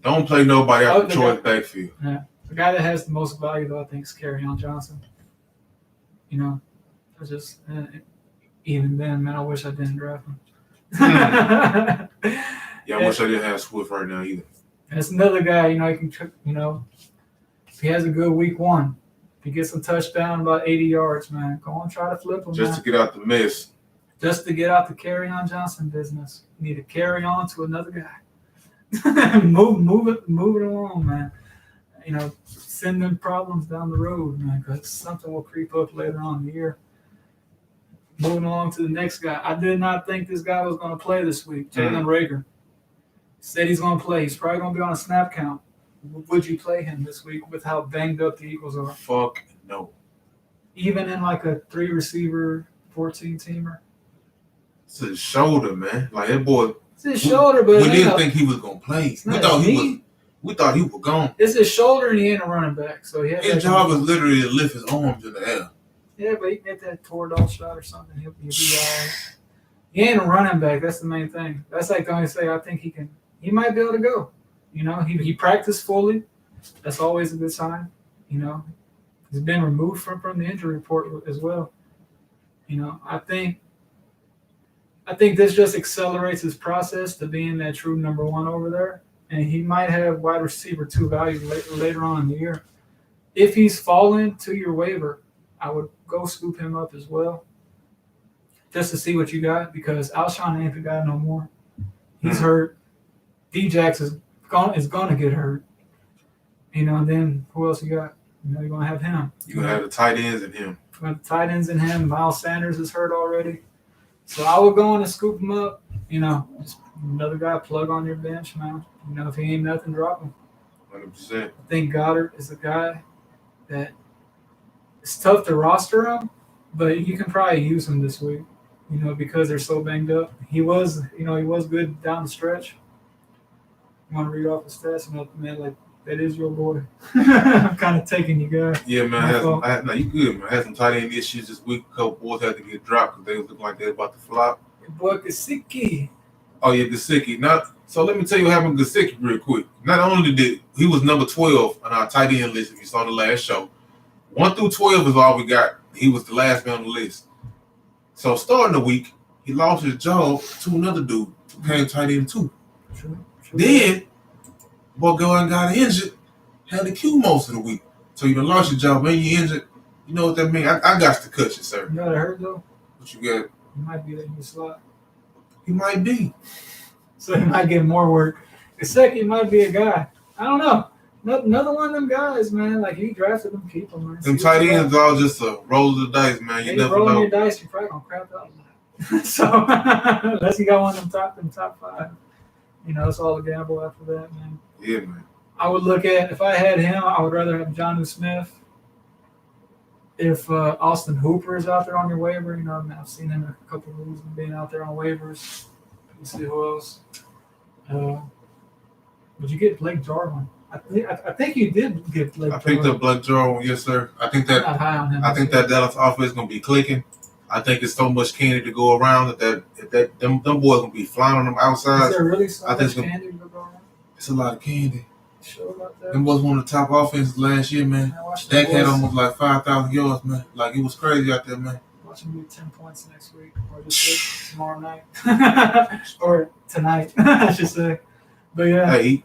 Don't play nobody out the Detroit backfield. Yeah, the guy that has the most value, though, I think, is Kerryon Johnson. I just even then, man, I wish I didn't draft him. I wish I didn't have Swift right now either. And it's another guy, he can, if he has a good week one, if he gets a touchdown about 80 yards, man, go on, try to flip him. Just to get out the mess. Just to get out the Kerryon Johnson business. You need to carry on to another guy. move it along, man. Send them problems down the road, man, because something will creep up later on in the year. Moving along to the next guy. I did not think this guy was going to play this week. Jalen Reagor said he's going to play. He's probably going to be on a snap count. Would you play him this week with how banged up the Eagles are? Fuck no. Even in like a 3-receiver, 14-teamer? It's his shoulder, man. Like that boy. It's his shoulder, but we didn't think he was going to play. We thought he was gone. It's his shoulder and he ain't a running back. So his job is literally to lift his arms in the air. Yeah, but he can get that Toradol shot or something. He'll be all right. He ain't a running back. That's the main thing. That's like going to say, I think he might be able to go. He practiced fully. That's always a good sign. He's been removed from the injury report as well. I think this just accelerates his process to being that true number one over there. And he might have wide receiver 2 value later on in the year. If he's fallen to your waiver, I would go scoop him up as well, just to see what you got, because Alshon ain't the guy no more. He's hurt. D-Jax is going to get hurt. And then who else you got? You're going to have him. You're going to have the tight ends in him. The tight ends in him. Miles Sanders is hurt already. So I would go in and scoop him up. Just another guy plug on your bench, man. If he ain't nothing, drop him. 100%. I think Goddard is a guy that it's tough to roster him, but you can probably use him this week, because they're so banged up. He was good down the stretch. You want to read off the stats? Man, like, that is your boy. I'm kind of taking you guys. Yeah, man. You good, man. I had some tight end issues this week. A couple boys had to get dropped because they was looking like they were about to flop. Your boy Gesicki. Oh, yeah, Gesicki. So let me tell you what happened to Gesicki real quick. Not only did he was number 12 on our tight end list, if you saw the last show. 1 through 12 is all we got. He was the last man on the list. So starting the week, he lost his job to another dude who came tight end too. True. Then, boy, go and got injured, had the Q most of the week. So you done lost your job, man, you injured. You know what that means? I got to cut you, sir. You know what I heard, though? What you got? He might be in your slot. He might be. So he might get more work. Gesicki might be a guy. I don't know. Another one of them guys, man. Like, you drafted them, keep them, man. Them tight ends all just a roll of the dice, man. You never rolling know. Your dice, you're probably gonna crap out a lot. So unless you got one of them top 5, it's all a gamble after that, man. Yeah, man. I would look at, if I had him, I would rather have Jonnu Smith. If Austin Hooper is out there on your waiver, I've seen him a couple of weeks being out there on waivers. Let me see who else. Would you get Blake Jarwin? I think you did get Blake Jarwin. I picked up Blake Jarwin, yes, sir. I think that I'm not high on him. I think that Dallas offense is gonna be clicking. I think it's so much candy to go around that them boys gonna be flying on them outside. Is there really so much candy to go around? It's a lot of candy. Sure about that? Them boys one of the top offenses last year, man. Dak had almost like 5,000 yards, man. Like, it was crazy out there, man. Watch him get 10 points next week, or just tomorrow night, or tonight, I should say. But yeah, he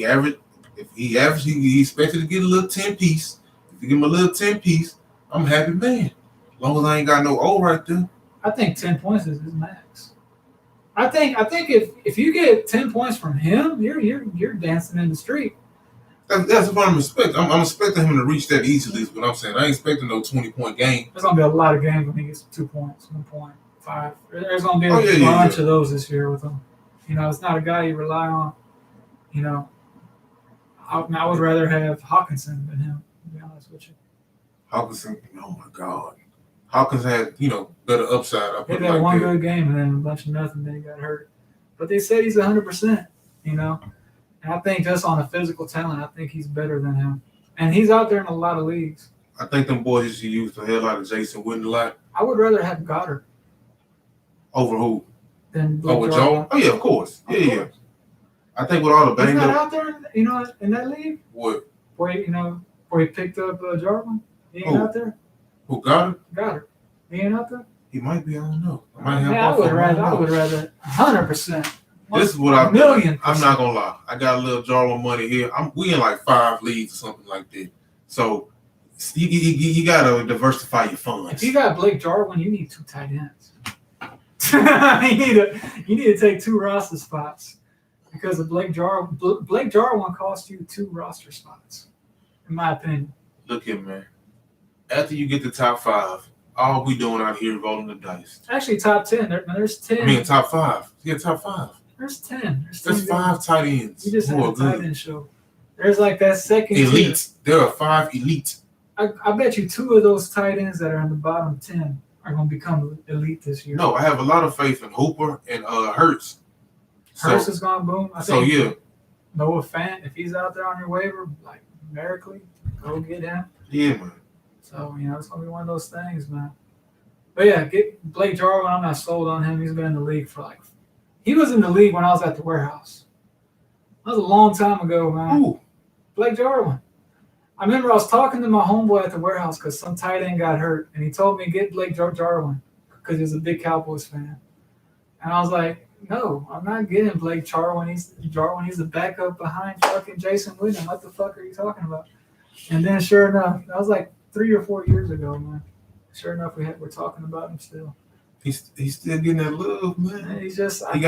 averaged. If he averaged, he expected to get a little 10 piece. If you give him a little 10 piece, I'm happy, man. As long as I ain't got no O right there. I think 10 points is his max. I think if you get 10 points from him, you're dancing in the street. That's what I'm expecting. I'm expecting him to reach that easily. Is what I'm saying. I ain't expecting no 20-point game. There's gonna be a lot of games when he gets 2 points, 1.5. There's gonna be a bunch of those this year with him. You know, it's not a guy you rely on. You know, I would rather have Hawkinson than him. To be honest with you. Hawkinson, oh my God. Hawkins had, better upside. He had one good game and then a bunch of nothing. Then he got hurt. But they said he's 100%. You know, and I think just on a physical talent, I think he's better than him. And he's out there in a lot of leagues. I think them boys used to use the hell out of Jason Witten a lot. I would rather have Goddard. Over who? Over Joe? Oh, yeah, of course. Yeah. I think with all the banged up. He's not out there, in that league? What? Where he picked up Jarwin? He ain't out there? Who, Goddard? Goddard. He ain't out there? He might be, I don't know. I would rather 100%. This is what I'm not gonna lie. I got a little Jarwin money here. We in like 5 leagues or something like that. So you gotta diversify your funds. If you got Blake Jarwin, you need 2 tight ends. you need to take 2 roster spots because of Blake Jarwin. Blake Jarwin cost you 2 roster spots, in my opinion. Look here, man. After you get the top 5, all we doing out here is rolling the dice. Actually, top 10. There's 10. I mean, top 5. Yeah, top 5. There's 10. There's 5 tight ends. You just had a tight end show. There's like that second elite. There are 5 elite. I bet you 2 of those tight ends that are in the bottom 10 are going to become elite this year. No, I have a lot of faith in Hooper and Hurts. Hurts is going to boom. I think Noah Fant, if he's out there on your waiver, like numerically, go get him. Yeah, man. So, it's going to be one of those things, man. But yeah, get Blake Jarwin. I'm not sold on him. He's been in the league for he was in the league when I was at the warehouse. That was a long time ago, man. Ooh. Blake Jarwin. I remember I was talking to my homeboy at the warehouse because some tight end got hurt, and he told me get Blake Jarwin because he was a big Cowboys fan. And I was like, no, I'm not getting Blake Jarwin. He's the backup behind fucking Jason Witten. What the fuck are you talking about? And then sure enough, that was like 3 or 4 years ago, man. Sure enough, we're talking about him still. He's still getting that love, man. He's just I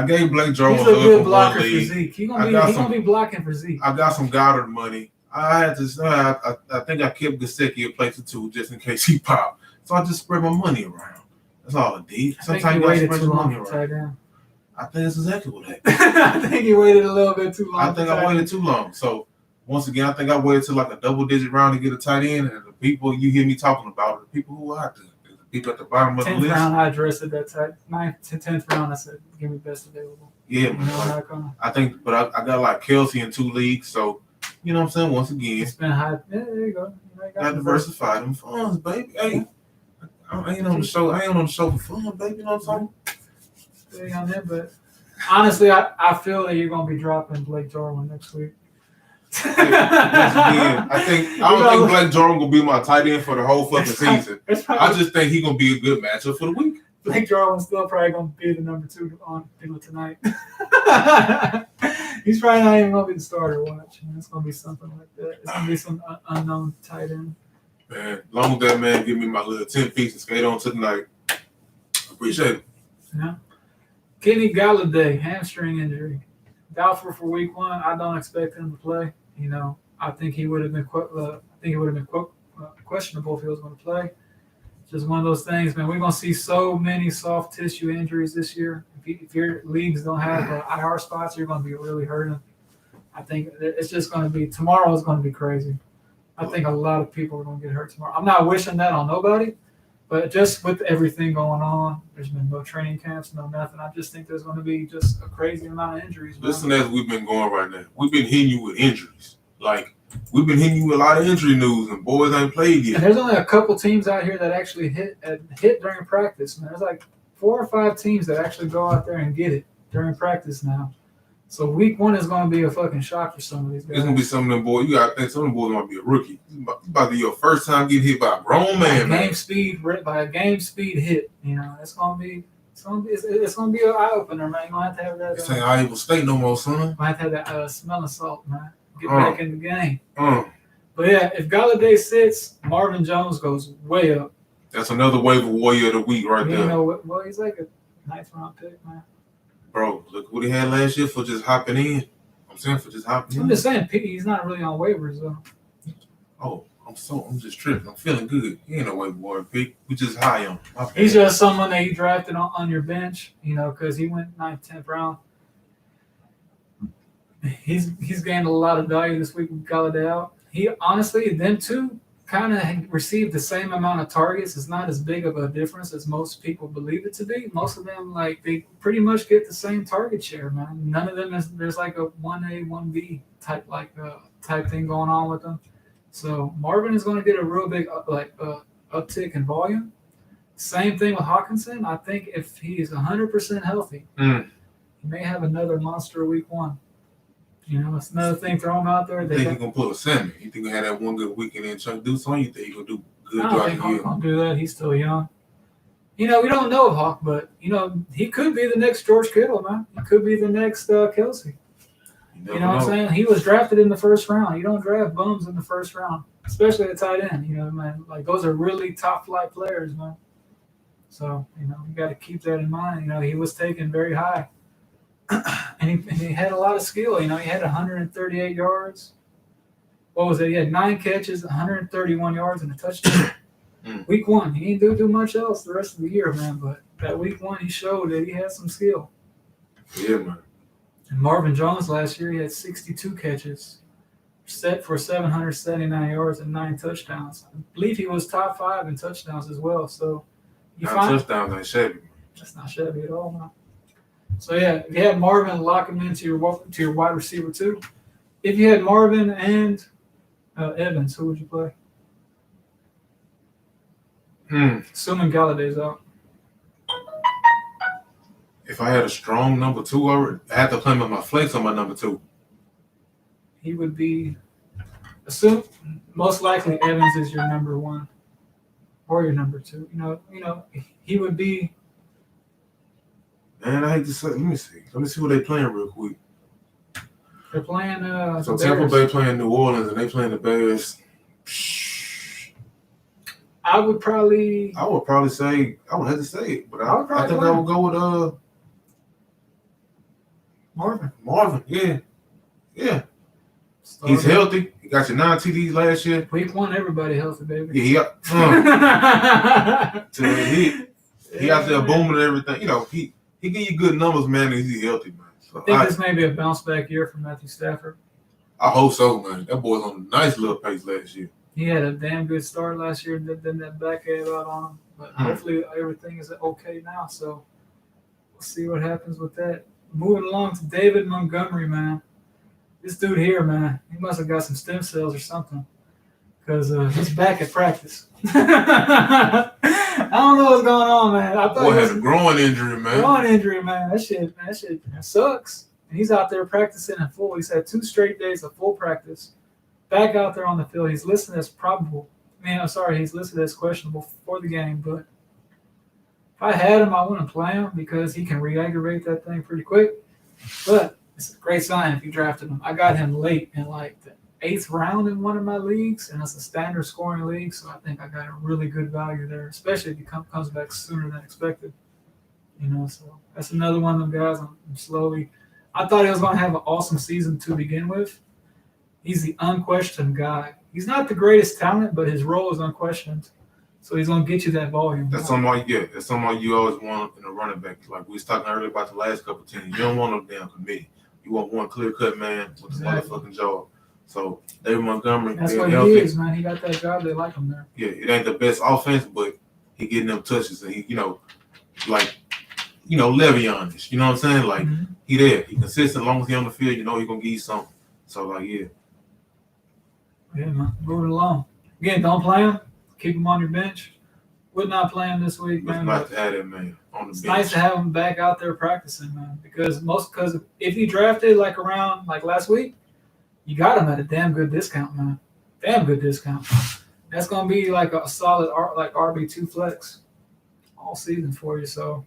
gave Blake Jarwin he's a good blocker for Zeke. He's gonna be blocking for Zeke. I got some Goddard money. I had to. I think I kept Gesicki a place or 2 just in case he popped. So I just spread my money around. That's all I did. Sometimes you waited too long to tie down. I think that's exactly what happened. I think you waited a little bit too long. I think I waited too long. So once again, I think I waited till like a double-digit round to get a tight end. And the people you hear me talking about are the people who are out there. The people at the bottom of the list. 10th round, I addressed it that time. 9th to 10th round, I said, give me best available. Yeah, man. I think, but I got like Kelsey in 2 leagues, so you know what I'm saying. Once again, it's been high. Yeah, there you go. Got diversify them funds, baby. Hey, I ain't on the show. I ain't on the show for fun, baby. You know what I'm saying? On there, but honestly, I feel that you're gonna be dropping Blake Jarwin next week. I don't think Blake Jarwin gonna be my tight end for the whole fucking season. I just think he's gonna be a good matchup for the week. Blake Jarwin's still probably gonna be the number 2 on tonight. He's probably not even gonna be the starter. Watch, it's gonna be something like that. It's gonna be some unknown tight end. Man, long as that man give me my little 10 feet and skate on tonight, I appreciate it. Yeah. Kenny Galladay, hamstring injury. Doubtful for week 1. I don't expect him to play. I think he would have been questionable if he was going to play. Just one of those things, man. We're going to see so many soft tissue injuries this year. If your leagues don't have IR spots, you're going to be really hurting. I think it's just going to be – tomorrow is going to be crazy. I think a lot of people are going to get hurt tomorrow. I'm not wishing that on nobody, but just with everything going on, there's been no training camps, no nothing. I just think there's going to be just a crazy amount of injuries. Listen, as we've been going right now, we've been hitting you with injuries. Like, we've been hitting you with a lot of injury news, and boys ain't played yet. And there's only a couple teams out here that actually hit during practice, man. There's like 4 or 5 teams that actually go out there and get it during practice now. So week 1 is going to be a fucking shock for some of these guys. It's going to be some of them boys. You got to think some of them boys might be a rookie. It's about to be your first time getting hit by a grown man. By a game speed hit. It's going to be an eye opener, man. You don't have to have that. This ain't Iowa State no more, son. Might have to have that smelling salt, man. Get back in the game. But yeah, if Galladay sits, Marvin Jones goes way up. That's another waiver warrior of the week right there. Well, he's like a 9th round pick, man. Bro, look what he had last year for just hopping in. I'm saying for just hopping. I'm just saying, he's not really on waivers though. Oh, I'm just tripping. I'm feeling good. He ain't no waiver wire pick. We just high on him. He's just someone that you drafted on your bench, because he went 9th, 10th round. He's gained a lot of value this week with Galladay out. He honestly, them two kind of received the same amount of targets. It's not as big of a difference as most people believe it to be. Most of them, they pretty much get the same target share, man. None of them there's like a 1A, 1B type thing going on with them. So Marvin is going to get a real big uptick in volume. Same thing with Hawkinson. I think if he is 100% healthy, he may have another monster week 1. It's another thing. Throw him out there. You think he's going to pull a Sammy? You think he'll have that one good weekend and Chuck do something? You think he's going to do good? I don't think Hawk going to do that. He's still young. We don't know Hawk, but, he could be the next George Kittle, man. He could be the next Kelsey. You know what I'm saying? He was drafted in the first round. You don't draft bums in the first round, especially at tight end. Man, those are really top flight players, man. So, you got to keep that in mind. He was taken very high. And he had a lot of skill. He had 138 yards. What was it? He had 9 catches, 131 yards, and a touchdown. Week 1, he didn't do much else the rest of the year, man. But that week 1, he showed that he had some skill. Yeah, man. And Marvin Jones last year, he had 62 catches, set for 779 yards and 9 touchdowns. I believe he was top 5 in touchdowns as well. So touchdowns ain't shabby. That's not shabby at all, man. So yeah, if you had Marvin, lock him into your wide receiver too. If you had Marvin and Evans, who would you play? Assuming Galladay's out. If I had a strong number 2, I had to play him with my flex on my number 2. He would be, most likely Evans is your number 1 or your number 2. He would be. Man, I hate to say. Let me see what they playing real quick. They're playing. So Tampa Bay playing New Orleans, and they playing the Bears. I would probably say I would have to say it, but I think I would go with Marvin. Marvin, yeah. He's healthy. He got your 9 TDs last year. Week 1, everybody healthy, baby. Yeah, he out there booming and everything. He give you good numbers, man, and he's healthy, man. So I think this may be a bounce back year for Matthew Stafford. I hope so, man. That boy's on a nice little pace last year. He had a damn good start last year, then that back gave out on him. But hopefully everything is okay now. So we'll see what happens with that. Moving along to David Montgomery, man. This dude here, man, he must have got some stem cells or something. Because he's back at practice. I don't know what's going on, man. I thought boy had a growing injury, man. That shit sucks. And he's out there practicing in full. He's had 2 straight days of full practice. Back out there on the field. He's listed as probable. He's listed as questionable for the game. But if I had him, I wouldn't play him because he can re-aggravate that thing pretty quick. But it's a great sign if you drafted him. I got him late in the 8th round in one of my leagues, and it's a standard scoring league, so I think I got a really good value there, especially if he comes back sooner than expected. So that's another one of them guys I'm slowly. I thought he was going to have an awesome season to begin with. He's the unquestioned guy. He's not the greatest talent, but his role is unquestioned. So he's going to get you that volume. That's somebody you always want in a running back. Like we was talking earlier about the last couple of teams. You don't want no damn committee. You want one clear-cut man with a motherfucking job. So David Montgomery, that's what healthy. He is, man. He got that job. They like him there. Yeah, it ain't the best offense, but he getting them touches, and he, Le'Veon-ish. You know what I'm saying? Like he there, he consistent. As long as he on the field, he gonna give you something. So yeah. Yeah, man. Moving along. Again, don't play him. Keep him on your bench. Would not play him this week, man. It's nice to have that man on the bench. It's nice to have him back out there practicing, man. Because if you drafted around last week, you got him at a damn good discount, man. Damn good discount. That's gonna be a solid RB2 flex all season for you. So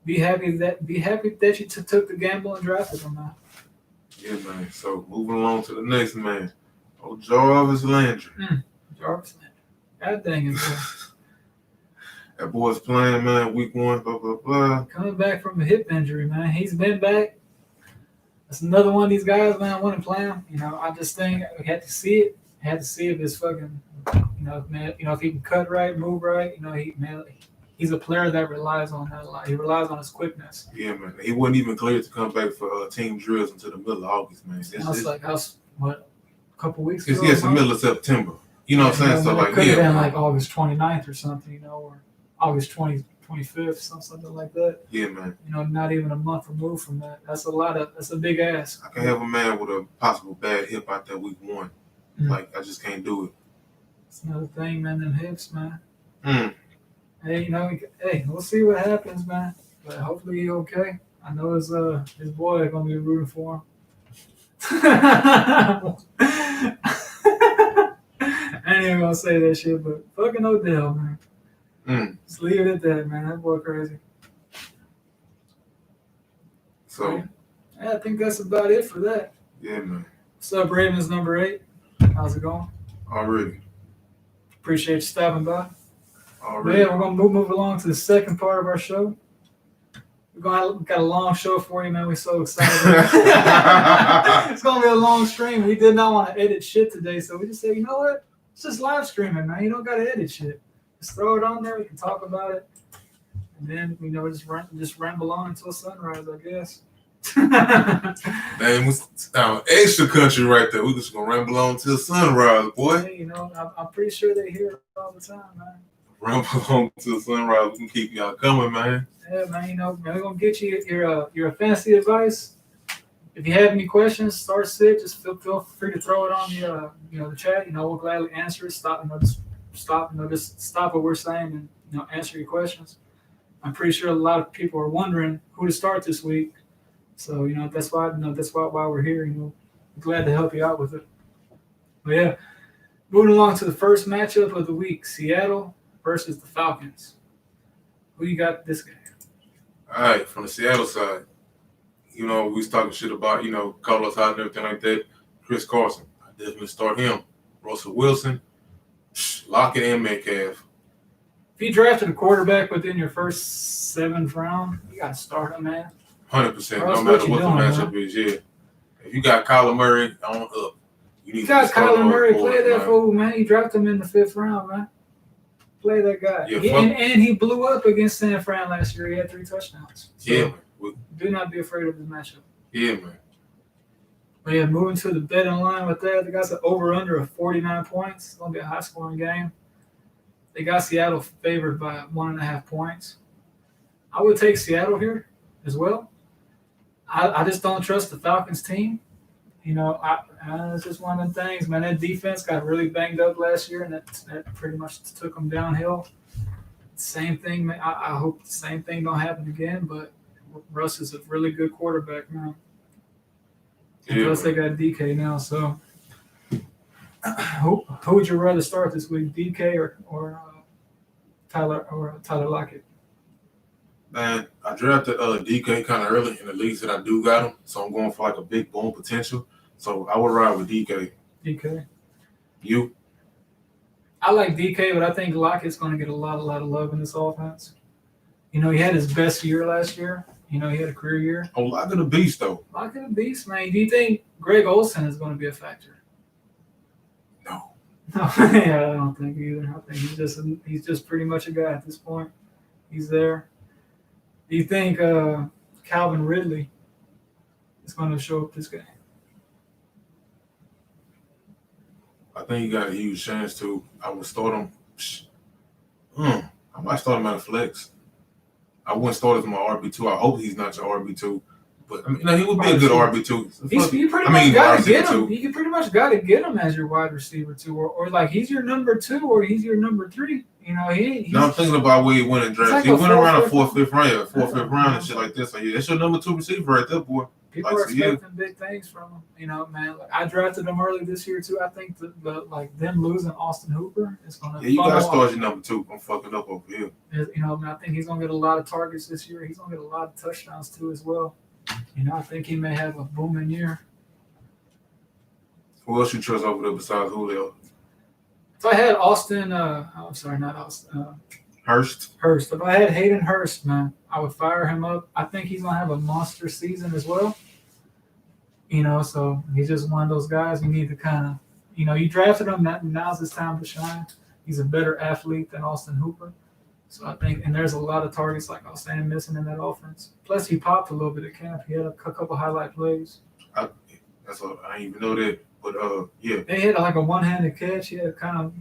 be happy that you took the gamble and drafted him, man. Yeah, man. So moving along to the next man. Oh, Jarvis Landry. Jarvis Landry. God dang it, boy. That boy's playing, man, week 1, blah, blah, blah. Coming back from a hip injury, man. He's been back. That's another one of these guys, man. I wouldn't play him. I just think we had to see it. Had to see if it's fucking, man. If he can cut right, move right. He's a player that relies on that a lot. He relies on his quickness. Yeah, man. He wasn't even cleared to come back for team drills until the middle of August, man. A couple weeks ago? It's the middle of September. You know what I'm saying? So, it could have been like August 29th or something, or August 25th, something like that. Yeah, man. Not even a month removed from that. That's a big ask. I can have a man with a possible bad hip out there week 1. Like, I just can't do it. It's another thing, man, them hips, man. Mm. Hey, we'll see what happens, man. But hopefully he's okay. I know his boy is going to be rooting for him. I ain't even going to say that shit, but fucking Odell, man. Just leave it at that, man. That boy crazy. So, I think that's about it for that. Yeah, man. What's up, Ravens number 8? How's it going? Already. Appreciate you stopping by. Already. Yeah, we're going to move along to the second part of our show. We got a long show for you, man. We're so excited. It's going to be a long stream. We did not want to edit shit today, so we just said, you know what? It's just live streaming, man. You don't got to edit shit. Just throw it on there. We can talk about it. And then, just ramble on until sunrise, I guess. Damn, extra country right there. We just gonna ramble on till sunrise, boy. Hey, I'm pretty sure they hear it all the time, man. Ramble on till sunrise. We can keep y'all coming, man. Yeah, man. We're gonna get you your fantasy advice. If you have any questions, start sit. Just feel free to throw it on the chat. We'll gladly answer it. Just stop what we're saying and answer your questions. I'm pretty sure a lot of people are wondering who to start this week. So, that's why we're here. I'm glad to help you out with it. But yeah, moving along to the first matchup of the week, Seattle versus the Falcons. Who you got this game? All right, from the Seattle side, we was talking shit about, Carlos Hyde and everything like that. Chris Carson, I definitely start him. Russell Wilson, Lockett and Metcalf. If you drafted a quarterback within your first 7th round, you got to start him, man. 100%, no matter what the matchup is, yeah. If you got Kyler Murray on up, you got Kyler Murray, play that fool, man. You dropped him in the 5th round, man. Play that guy. Yeah, and he blew up against San Fran last year. He had 3 touchdowns. So yeah, man. Do not be afraid of this matchup. Yeah, man. But yeah, moving to the betting line with that, they got the over-under of 49 points. It's going to be a high-scoring game. They got Seattle favored by 1.5 points. I would take Seattle here as well. I just don't trust the Falcons team. It's just one of them things, man. That defense got really banged up last year, and that pretty much took them downhill. Same thing, man. I hope the same thing don't happen again, but Russ is a really good quarterback, man. Yeah, plus, they got DK now, so who would you rather start this week, DK or Tyler Lockett? Man, I drafted DK kind of early in the leagues that I do got him, so I'm going for like a big boom potential. So I would ride with DK. DK. You? I like DK, but I think Lockett's going to get a lot of love in this offense. He had his best year last year. He had a career year. Oh, Lockett the beast, though. Lockett the beast, man. Do you think Greg Olsen is going to be a factor? No. Yeah, I don't think either. I think he's just pretty much a guy at this point. He's there. Do you think Calvin Ridley is going to show up this game? I think he got a huge chance to. I would start him. I might start him at a flex. I wouldn't start him as my RB2. I hope he's not your RB2. But he would be a good RB2. You pretty much got to get him. You pretty much got to get him as your wide receiver too, or like he's your number 2 or he's your number 3. I'm thinking about where he went in drafts. He went around a 4th, 5th round, 4th, 5th round and shit like this. So yeah, that's your number 2 receiver right there, boy. People are expecting big things from him. Man. Like, I drafted him early this year too. I think them losing Austin Hooper is going to. Yeah, you got to start your number 2. I'm fucking up over here. I think he's going to get a lot of targets this year. He's going to get a lot of touchdowns too as well. I think he may have a booming year. Who else you trust over there besides Julio? If I had Austin, I'm sorry, not Austin. Hurst. If I had Hayden Hurst, man, I would fire him up. I think he's going to have a monster season as well. So he's just one of those guys you need to kind of, you drafted him. Now's his time to shine. He's a better athlete than Austin Hooper. So I think, and there's a lot of targets, like I was saying, missing in that offense. Plus, he popped a little bit at camp. He had a couple highlight plays. I didn't even know that. But, yeah. They had like a one-handed catch. He had to kind of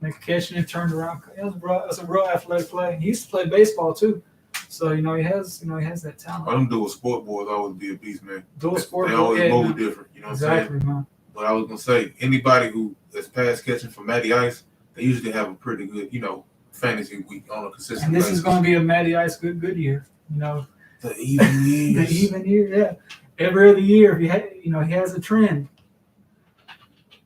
make a catch and then turned around. It was a real athletic play. He used to play baseball, too. So, he has that talent. All them dual sport boys always be a beast, man. Dual sport They always move different. You know what I'm saying? Man. But I was going to say, anybody who is pass catching for Matty Ice, they usually have a pretty good, fantasy week on a consistent And this basis. is going to be a Matty Ice good year. The even years. The even year, yeah. Every other year, he has a trend.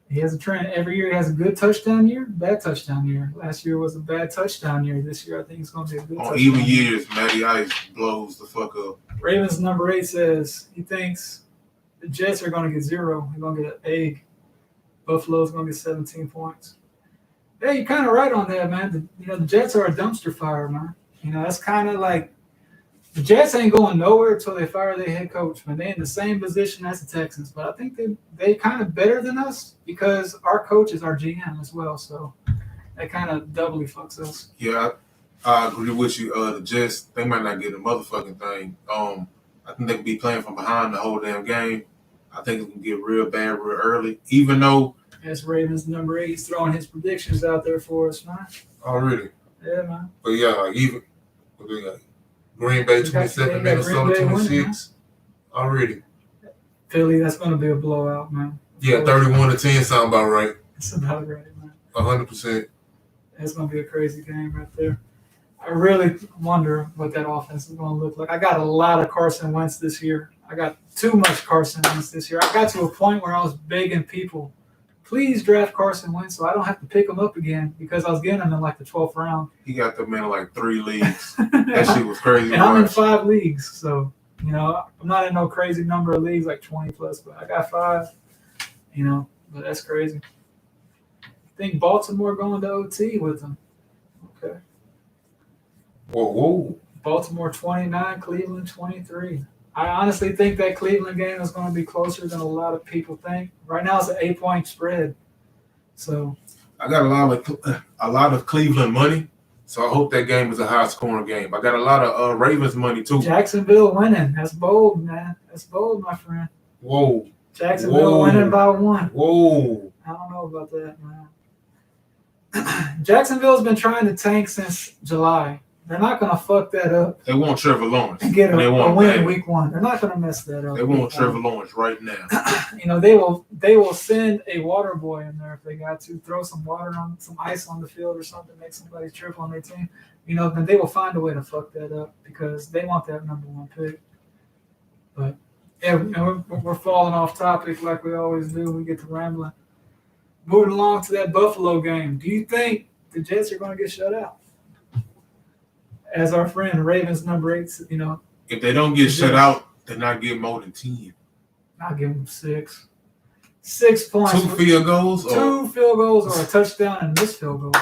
He has a trend. Every year he has a good touchdown year, bad touchdown year. Last year was a bad touchdown year. This year I think it's going to be a good touchdown On even year. years, Matty Ice blows the fuck up. Ravens number 8 says he thinks the Jets are going to get 0. They're going to get an egg. Buffalo's going to get 17 points. Yeah, you're kind of right on that, man. The Jets are a dumpster fire, man. That's kind of like the Jets ain't going nowhere until they fire their head coach, man. They're in the same position as the Texans, but I think they kind of better than us because our coach is our GM as well, so that kind of doubly fucks us. Yeah, I agree with you. The Jets, they might not get a motherfucking thing. I think they could be playing from behind the whole damn game. I think it's going to get real bad real early, even though As Ravens number 8 is throwing his predictions out there for us, man. already. Yeah, man. But yeah, like even what they got? Green Bay 27, Minnesota 26. Already. Philly, that's going to be a blowout, man. Yeah, 31-10 sound about right. It's about right, man. 100%. It's going to be a crazy game right there. I really wonder what that offense is going to look like. I got a lot of Carson Wentz this year. I got too much Carson Wentz this year. I got to a point where I was begging people, please draft Carson Wentz so I don't have to pick him up again because I was getting him in like the 12th round. He got them in like 3 leagues. That shit was crazy. And I'm in 5 leagues. So, I'm not in no crazy number of leagues like 20 plus, but I got 5, but that's crazy. I think Baltimore going to OT with him. Okay. Whoa. Baltimore 29, Cleveland 23. I honestly think that Cleveland game is going to be closer than a lot of people think. Right now it's an 8-point spread. So I got a lot of Cleveland money, so I hope that game is a high-scoring game. I got a lot of Ravens money too. Jacksonville winning. That's bold, man. That's bold, my friend. Whoa. Jacksonville winning by 1. Whoa. I don't know about that, man. Jacksonville's been trying to tank since July. They're not going to fuck that up. They want Trevor Lawrence. And get a win in Bad. week 1. They're not going to mess that up. They want Trevor Lawrence right now. They will send a water boy in there if they got to throw some ice on the field or something, make somebody triple on their team. Then they will find a way to fuck that up because they want that number 1 pick. But yeah, we're falling off topic like we always do. We get to rambling. Moving along to that Buffalo game. Do you think the Jets are going to get shut out? As our friend Ravens number 8, If they don't get shut out, they're not getting more than 10. I'll give them 6. 6 points. 2 field goals? 2 field goals or a touchdown and missed field goal.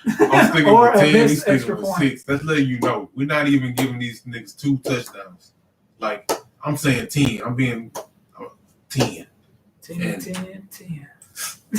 I'm sticking Or with a 10. missed He's sticking extra with point. 6. That's letting you know. We're not even giving these niggas 2 touchdowns. Like, I'm saying 10. I'm being 10. 10.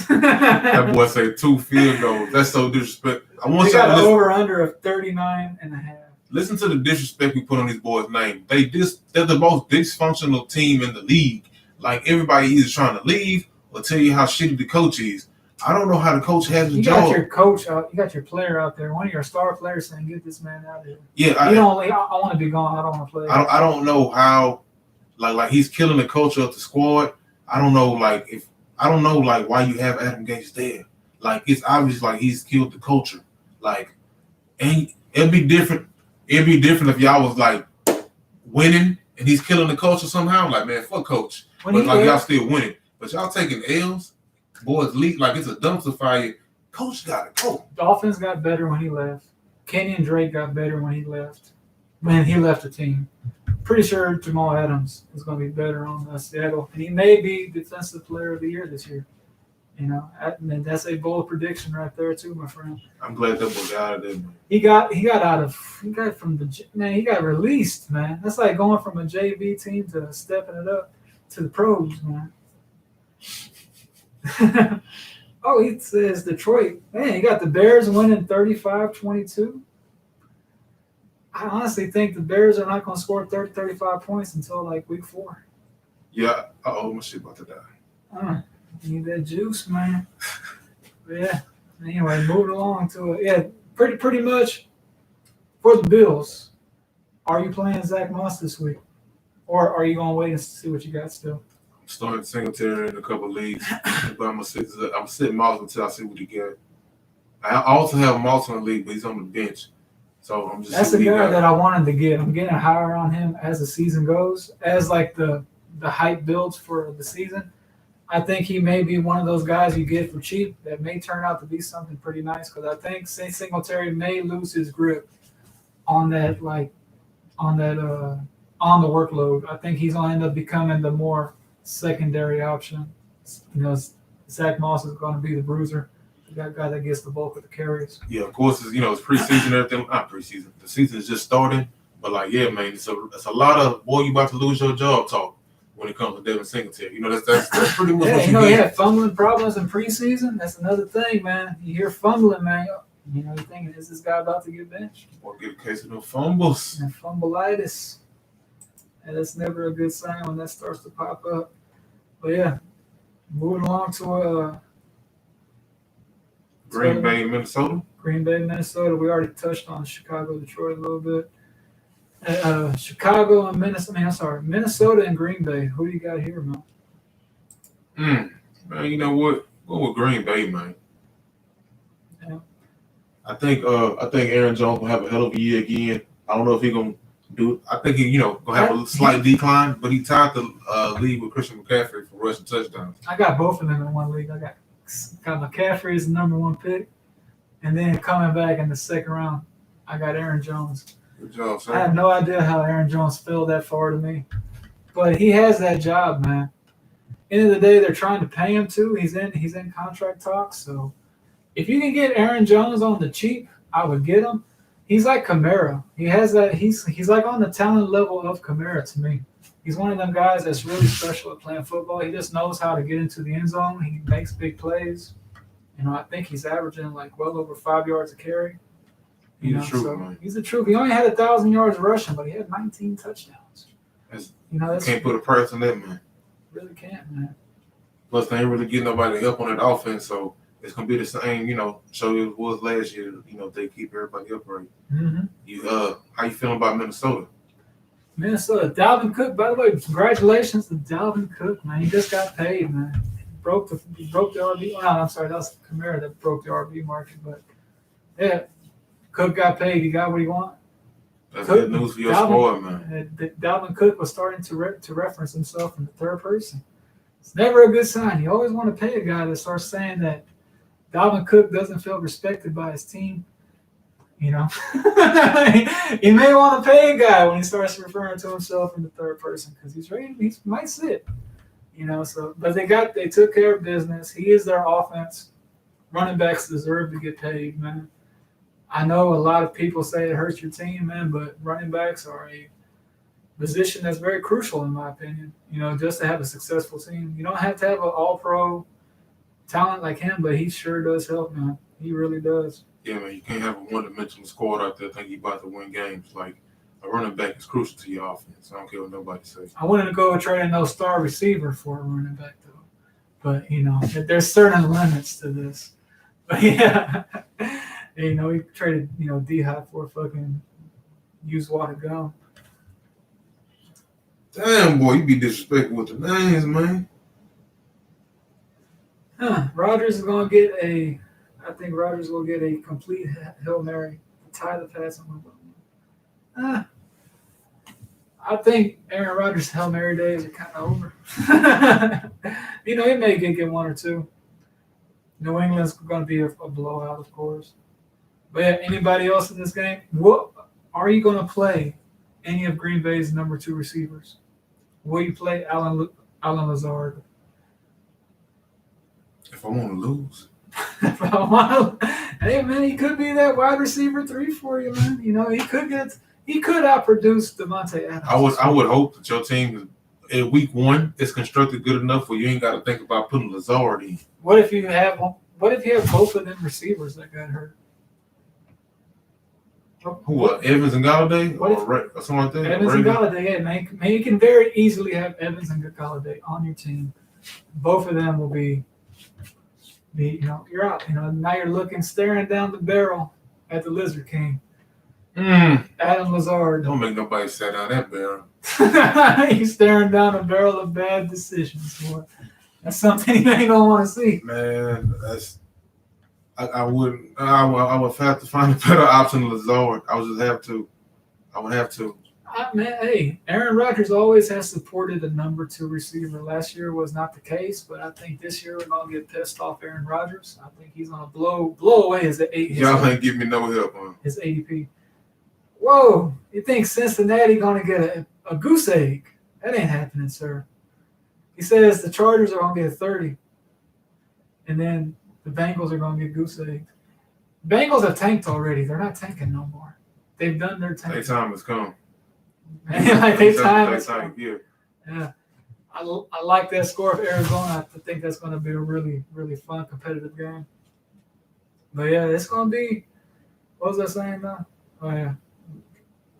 That boy said 2 field goals. That's so disrespectful. I want They y'all got to an listen. over-under of 39.5. Listen to the disrespect we put on these boys' name. They're the most dysfunctional team in the league. Like, everybody either trying to leave or tell you how shitty the coach is. I don't know how the coach has the You job. got your coach out. You got your player out there. One of your star players saying, "Get this man out of here." Yeah, I want to be gone. I don't want to play. I don't know how, like he's killing the culture of the squad. I don't know, why you have Adam Gates there. Like, it's obvious, like, he's killed the culture. Like, and it'd be different. It'd be different if y'all was like winning and he's killing the culture somehow. Like, man, fuck coach. But like, y'all still winning. But y'all taking L's. Boys leak like it's a dumpster fire. Coach got to go. Dolphins got better when he left. Kenyon Drake got better when he left. When he left the team. Pretty sure Jamal Adams is going to be better on Seattle. And he may be Defensive Player of the Year this year. And that's a bold prediction right there too, my friend. I'm glad that boy got out of there, man. He got released, man. That's like going from a JV team to stepping it up. to the pros, man. Oh, he says Detroit. Man, you got the Bears winning 35-22. I honestly think the Bears are not going to score 30, 35 points until like week 4. Yeah. My shit about to die. Need that juice, man. Yeah. Anyway, moving along to it. Yeah, pretty much for the Bills. Are you playing Zach Moss this week, or are you going to wait and see what you got still? I'm starting Singletary in a couple leagues, but I'm sitting Moss until I see what he got. I also have Moss in the league, but he's on the bench, so I'm just. That's the guy that I wanted to get. I'm getting higher on him as the season goes, as like the hype builds for the season. I think he may be one of those guys you get for cheap that may turn out to be something pretty nice, because I think Singletary may lose his grip on that on the workload. I think he's going to end up becoming the more secondary option. Zach Moss is going to be the bruiser, the guy that gets the bulk of the carries. Yeah, of course, it's preseason and everything. Not preseason. The season is just starting, but yeah, man, it's a lot of boy, you about to lose your job talk when it comes to Devin Singletary. That's pretty much what you get. He had fumbling problems in preseason. That's another thing, man. You hear fumbling, man. You're thinking, is this guy about to get benched? Or get a case of no fumbles. And fumbleitis. And that's never a good sign when that starts to pop up. But yeah, moving along to Green Bay, Minnesota. Green Bay, Minnesota. We already touched on Chicago, Detroit a little bit. Chicago and Minnesota and Green Bay. Who do you got here, man? Man, you know what? Go with Green Bay, man. Yeah. I think Aaron Jones will have a hell of a year again. I don't know if he's gonna do it. I think he gonna have a slight decline, but he tied the lead with Christian McCaffrey for rushing touchdowns. I got both of them in one league. I got McCaffrey as the number 1 pick, and then coming back in the second round, I got Aaron Jones. Good job, sir. I have no idea how Aaron Jones fell that far to me, but he has that job, man. End of the day, they're trying to pay him too. He's in contract talks, so if you can get Aaron Jones on the cheap, I would get him. He's like Kamara. He has that. He's like on the talent level of Kamara to me. He's one of them guys that's really special at playing football. He just knows how to get into the end zone. He makes big plays. I think he's averaging like well over 5 yards a carry. He's the truth, man. He's the truth. He only had 1,000 yards rushing, but he had 19 touchdowns. Can't put a price on that, man. Really can't, man. Plus, they ain't really getting nobody help on that offense, so it's gonna be the same, show it was last year. They keep everybody upright. Mm-hmm. How you feeling about Minnesota? Minnesota, Dalvin Cook. By the way, congratulations to Dalvin Cook, man. He just got paid, man. He broke the RB. Oh, no, I'm sorry, that was Kamara that broke the RB market, but yeah. Cook got paid. He got what he wanted. That's good news for your squad, man. Dalvin Cook was starting to reference himself in the third person. It's never a good sign. You always want to pay a guy that starts saying that Dalvin Cook doesn't feel respected by his team. You may want to pay a guy when he starts referring to himself in the third person because he's ready. He might sit. But they took care of business. He is their offense. Running backs deserve to get paid, man. I know a lot of people say it hurts your team, man, but running backs are a position that's very crucial in my opinion, just to have a successful team. You don't have to have an all-pro talent like him, but he sure does help, man. He really does. Yeah, man, you can't have a one-dimensional squad out there think you're about to win games. Like, a running back is crucial to your offense. I don't care what nobody says. I wanted to go trade no star receiver for a running back, though. But, there's certain limits to this. But, yeah. He traded, D-Hop for fucking used water gum. Damn, boy, you be disrespectful with the names, man. Rodgers is going to get I think Rodgers will get a complete Hail Mary to tie the passing line. I think Aaron Rodgers' Hail Mary days are kind of over. He may get one or two. New England's going to be a blowout, of course. But yeah, anybody else in this game? What are you going to play? Any of Green Bay's number 2 receivers? Will you play Alan Lazard? If I want to lose. Hey man, he could be that wide receiver 3 for you, man. He could outproduce Devontae Adams. I would hope that your team in week 1, it's constructed good enough where you ain't got to think about putting Lazard in. What if you have both of them receivers that got hurt? Who? Evans and Galladay, What if- or something like that. Evans and Galladay, yeah, man. You can very easily have Evans and Galladay on your team. Both of them will be you're out. Now you're staring down the barrel at the Lizard King, Adam Lazard. Don't make nobody sit down that barrel. He's staring down a barrel of bad decisions. Boy. That's something you ain't gonna want to see. Man, I would have to find a better option than Lazard. I would have to. Hey, Aaron Rodgers always has supported a number 2 receiver. Last year was not the case, but I think this year we're gonna get pissed off Aaron Rodgers. I think he's gonna blow away his Y'all ain't give me no help, huh? His ADP. Whoa! You think Cincinnati gonna get a goose egg? That ain't happening, sir. He says the Chargers are gonna get 30, and then the Bengals are gonna get goose egg. Bengals have tanked already. They're not tanking no more. They've done their tank. Their time has come. Yeah. I like that score of Arizona. I think that's going to be a really, really fun, competitive game. But yeah, it's going to be. What was I saying now? Oh yeah,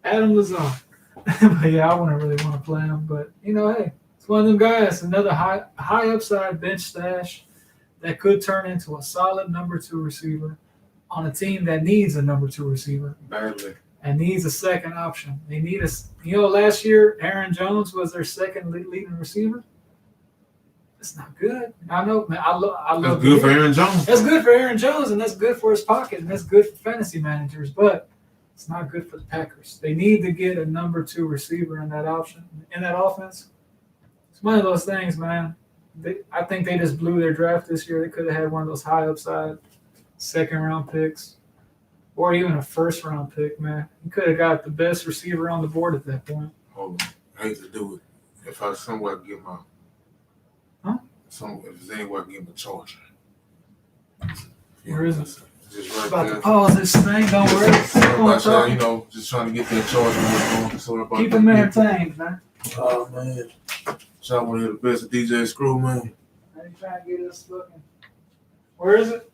Adam Lazard. But yeah, I wouldn't really want to play him. But hey, it's one of them guys. Another high upside bench stash that could turn into a solid number 2 receiver on a team that needs a number 2 receiver badly. And needs a second option. They need last year, Aaron Jones was their second leading receiver. That's not good. I know, man. I love That's good for Aaron Jones. That's good for Aaron Jones, and that's good for his pocket, and that's good for fantasy managers, but it's not good for the Packers. They need to get a number 2 receiver in that offense. It's one of those things, man. I think they just blew their draft this year. They could have had one of those high upside second-round picks. Or even a first-round pick, man. You could have got the best receiver on the board at that point. Hold on. I hate to do it. If I somewhere get my... if there's any way I can get my charger. Where is it? Just right about there. to pause this thing. Don't worry. Sorry about y'all, just trying to get that charger. Sorry about Keep them entertained, man. Oh, man. Y'all want to hear the best of DJ Screw, man. I ain't trying to get us looking. Where is it?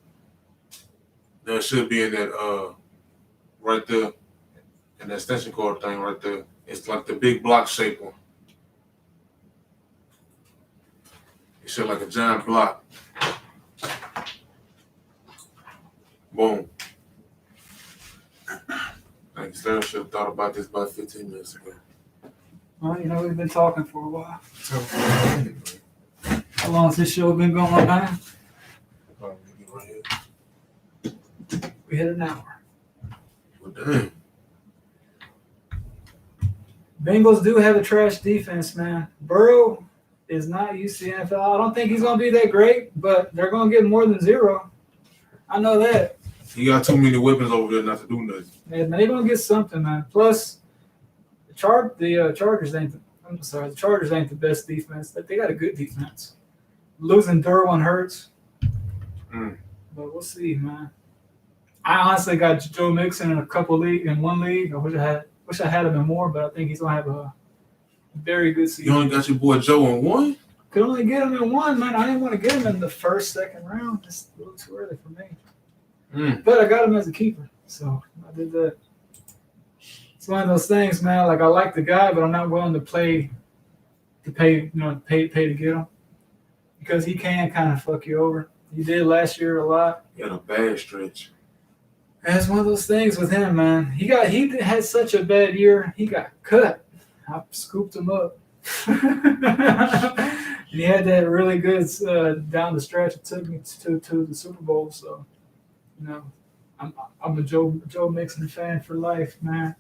There should be in that right there, in that extension cord thing right there. It's like the big block shape one. It's shaped like a giant block. Boom. Thank you, sir. Should have thought about this about 15 minutes ago. Well, we've been talking for a while. How long has this show been going on? We hit an hour. Well, damn. Bengals do have a trash defense, man. Burrow is not used to the NFL. I don't think he's going to be that great, but they're going to get more than 0. I know that. He got too many weapons over there not to do nothing. Man, they're going to get something, man. Plus, the Chargers ain't the best defense. They got a good defense. Losing Derwin hurts. But we'll see, man. I honestly got Joe Mixon in one league. I wish I had him in more, but I think he's gonna have a very good season. You only got your boy Joe in one? Could only get him in one, man. I didn't want to get him in the second round. It's a little too early for me. But I got him as a keeper, so I did that. It's one of those things, man. Like I like the guy, but I'm not willing to pay to get him because he can kind of fuck you over. He did last year a lot. He had a bad stretch. And it's one of those things with him, man. He had such a bad year. He got cut. I scooped him up. And he had that really good down the stretch. It took me to the Super Bowl. So, I'm a Joe Mixon fan for life, man.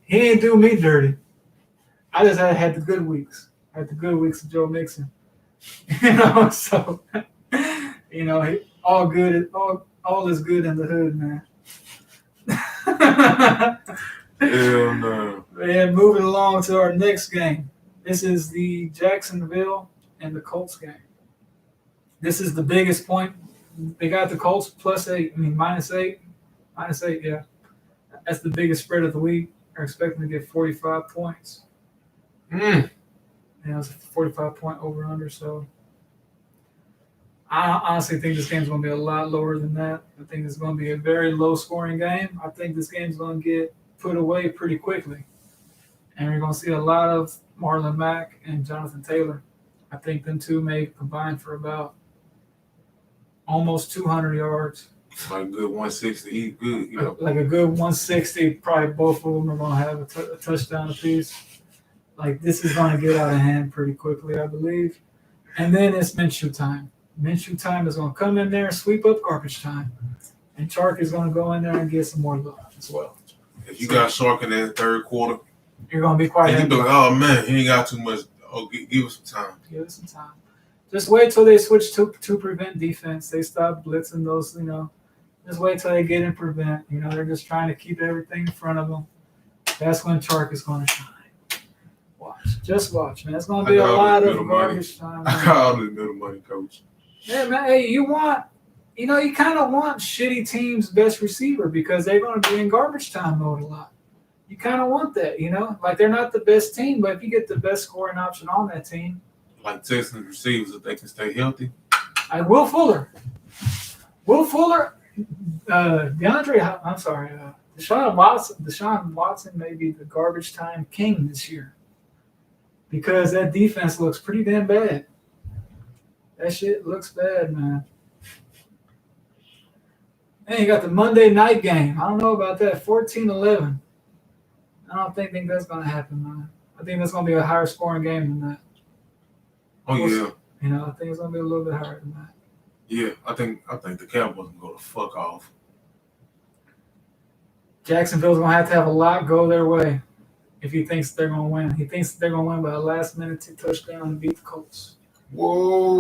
He ain't do me dirty. I just had the good weeks. I had the good weeks of Joe Mixon. So all good. All is good in the hood, man. Hell no. And moving along to our next game. This is the Jacksonville and the Colts game. This is the biggest point. They got the Colts minus 8. Minus 8, yeah. That's the biggest spread of the week. They're expecting to get 45 points. And it was a 45-point over/under. So I honestly think this game's going to be a lot lower than that. I think it's going to be a very low-scoring game. I think this game's going to get put away pretty quickly. And you're going to see a lot of Marlon Mack and Jonathan Taylor. I think them two may combine for about almost 200 yards. Like a good 160. He's good. You know. Like a good 160. Probably both of them are going to have a touchdown apiece. Like, this is going to get out of hand pretty quickly, I believe. And then it's Minshew time. Minshew time is going to come in there and sweep up garbage time. And Chark is going to go in there and get some more love as well. If you got Shark in that third quarter, you're going to be quite and happy. you be like, oh, man, he ain't got too much. Oh, give us some time. Give us some time. Just wait till they switch to prevent defense. They stop blitzing those, Just wait till they get in prevent. They're just trying to keep everything in front of them. That's when Chark is going to shine. Watch. Just watch, man. It's going to be a lot of garbage time. I call it middle money, coach. Yeah, man. Hey, you kind of want shitty team's best receiver because they're going to be in garbage time mode a lot. You kind of want that, Like, they're not the best team, but if you get the best scoring option on that team. Like Texans receivers, if they can stay healthy. Will Fuller. Deshaun Watson may be the garbage time king this year because that defense looks pretty damn bad. That shit looks bad, man. And you got the Monday night game. I don't know about that. 14-11. I don't think that's going to happen, man. I think that's going to be a higher scoring game than that. Oh, yeah. I think it's going to be a little bit higher than that. Yeah, I think the Cowboys can go the fuck off. Jacksonville's going to have a lot go their way if he thinks they're going to win. He thinks they're going to win by a last-minute touchdown and beat the Colts. Whoa.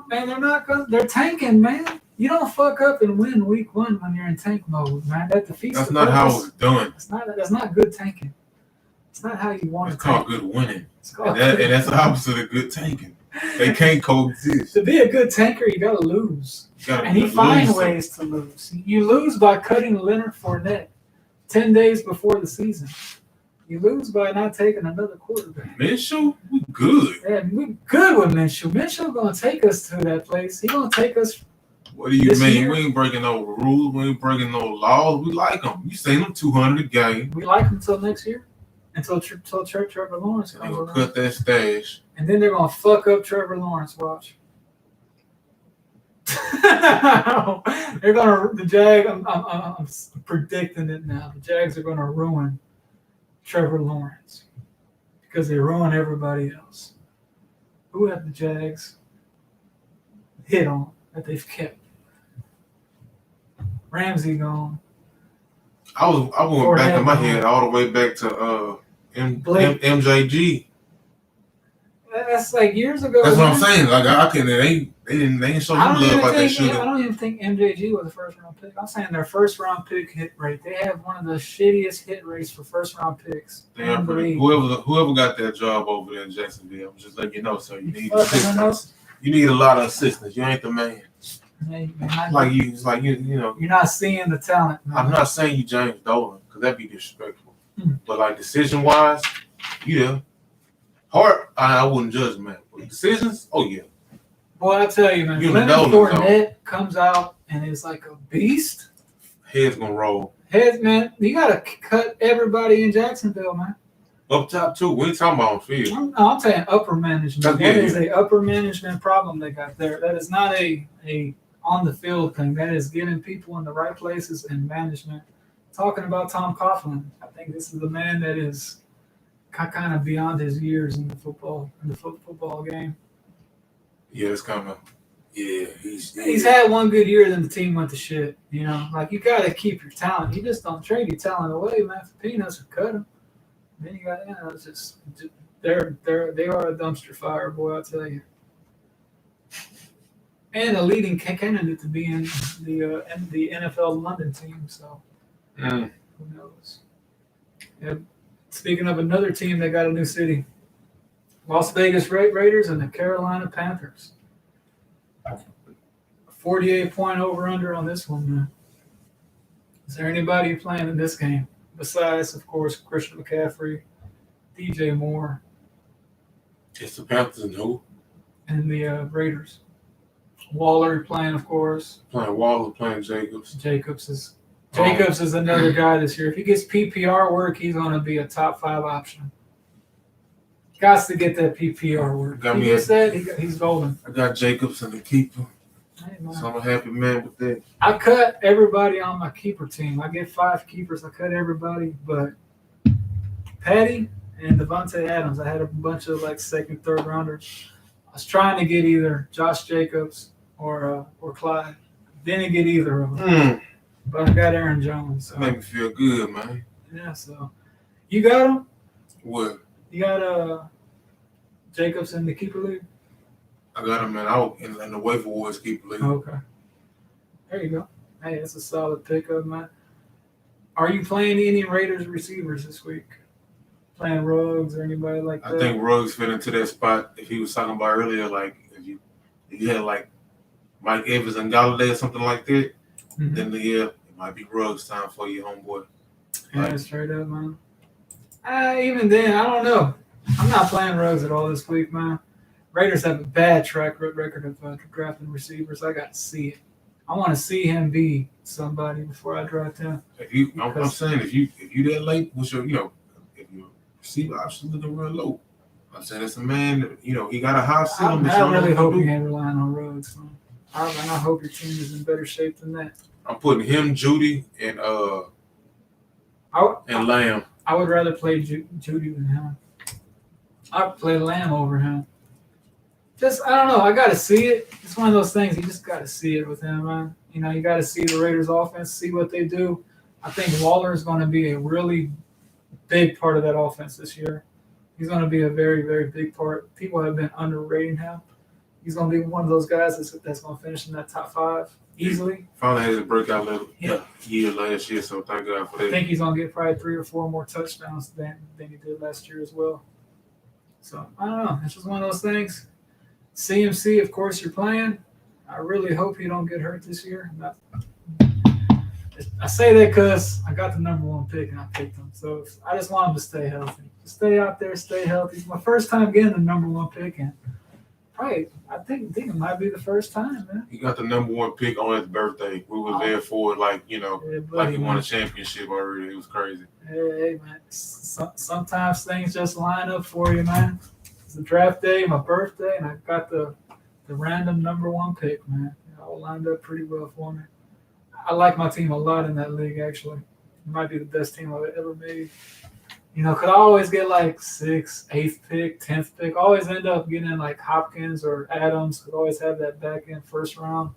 Man, they're not going to – they're tanking, man. You don't fuck up and win week one when you're in tank mode, man. That defeats That's the not purpose. how it's done. That's not good tanking. It's not how you want to It's called tank. good winning. And that's the opposite of good tanking. They can't coexist. To be a good tanker, you got to lose. And he finds ways to lose. You lose by cutting Leonard Fournette 10 days before the season. You lose by not taking another quarterback. Minshew, we good. Yeah, we good with Minshew. Minshew going to take us to that place. He going to take us. What do you mean? Year. We ain't breaking no rules. We ain't breaking no laws. We like them. You seen them 200 a game. We like them until next year. Until Trevor Lawrence comes around. Cut that stash. And then they're going to fuck up Trevor Lawrence. Watch. They're going to – the Jag – I'm predicting it now. The Jags are going to ruin Trevor Lawrence because they ruin everybody else. Who have the Jags hit on that they've kept? Ramsey gone. I went back in my head all the way back to MJG. That's like years ago. That's what I'm saying. Like I can't. They didn't show you love like they should. I don't even think MJG was a first round pick. I'm saying their first round pick hit rate. They have one of the shittiest hit rates for first round picks. Whoever got that job over there in Jacksonville, I'm just letting you know. So you need assistance. You need a lot of assistance. You ain't the man. You're not seeing the talent. Man. I'm not saying you James Dolan because that'd be disrespectful. But like decision wise, heart I wouldn't judge, man. But decisions, oh yeah. Boy, I tell you, man, Leonard Fournette comes out and is like a beast. Head's gonna roll. Heads, man, you gotta cut everybody in Jacksonville, man. Up top too. We ain't talking about on field. I'm saying upper management. That is a upper management problem they got there. That is not a on the field thing. That is getting people in the right places and management. Talking about Tom Coughlin, I think this is the man that is kind of beyond his years in the football game. Yeah, it's kind of. Yeah, he's had one good year, then the team went to shit. Like you got to keep your talent. You just don't trade your talent away, man. For peanuts or cut them. Then you got it's just they are a dumpster fire, boy. I tell you. And a leading candidate to be in the NFL London team. So who knows? Yeah. Speaking of another team that got a new city, Las Vegas Raiders and the Carolina Panthers. 48-point over/under on this one, man. Is there anybody playing in this game besides, of course, Christian McCaffrey, DJ Moore, It's the Panthers and who? And the Raiders. Waller playing, of course. Playing Waller, playing Jacobs. Jacobs is another guy this year. If he gets PPR work, he's going to be a top 5 option. Got to get that PPR work. He gets that, he's golden. I got Jacobs and the keeper. Hey, so I'm a happy man with that. I cut everybody on my keeper team. I get 5 keepers. I cut everybody, but Patty and Devontae Adams. I had a bunch of like second, third rounders. I was trying to get either Josh Jacobs or Clyde. Didn't get either of them. But I got Aaron Jones. So. That made me feel good, man. Yeah, so you got him? What? You got Jacobs in the keeper league? I got him in the WaiverWarriorz keeper league. Okay. There you go. Hey, that's a solid pickup, man. Are you playing any Raiders receivers this week? Playing Ruggs or anybody like that? I think Ruggs fit into that spot. If he was talking about earlier, like if you had like Mike Evans and Galladay or something like that, then it might be Ruggs time for you, homeboy. Yeah, straight up, man. Even then, I don't know. I'm not playing Ruggs at all this week, man. Raiders have a bad track record of drafting receivers. I got to see it. I want to see him be somebody before I draft him. I'm saying if you that late, what's your if your receiver options looking real low. I'm saying it's a man that, he got a high ceiling. I really hope you ain't relying on Ruggs. Man. I hope your team is in better shape than that. I'm putting him, Judy, and Lamb. I would rather play Judy than him. I'd play Lamb over him. I don't know. I got to see it. It's one of those things. You just got to see it with him, man. You got to see the Raiders offense, see what they do. I think Waller is going to be a really big part of that offense this year. He's going to be a very, very big part. People have been underrating him. He's going to be one of those guys that's going to finish in that top 5 easily. Finally had a breakout year last year, so thank God for that. I think he's going to get probably 3 or 4 more touchdowns than he did last year as well. So, I don't know. It's just one of those things. CMC, of course, you're playing. I really hope you don't get hurt this year. I say that because I got the number 1 pick and I picked him. So I just want him to stay healthy. Just stay out there, stay healthy. It's my first time getting the number 1 pick, and probably I think it might be the first time, man. He got the number 1 pick on his birthday. We were there for it, like he won a championship already. It was crazy. Hey, man. Sometimes things just line up for you, man. It's the draft day, my birthday, and I got the random number 1 pick, man. It all lined up pretty well for me. I like my team a lot in that league, actually. It might be the best team I've ever made. Could I always get like 6th, 8th pick, 10th pick. Always end up getting like Hopkins or Adams. Could always have that back end first round.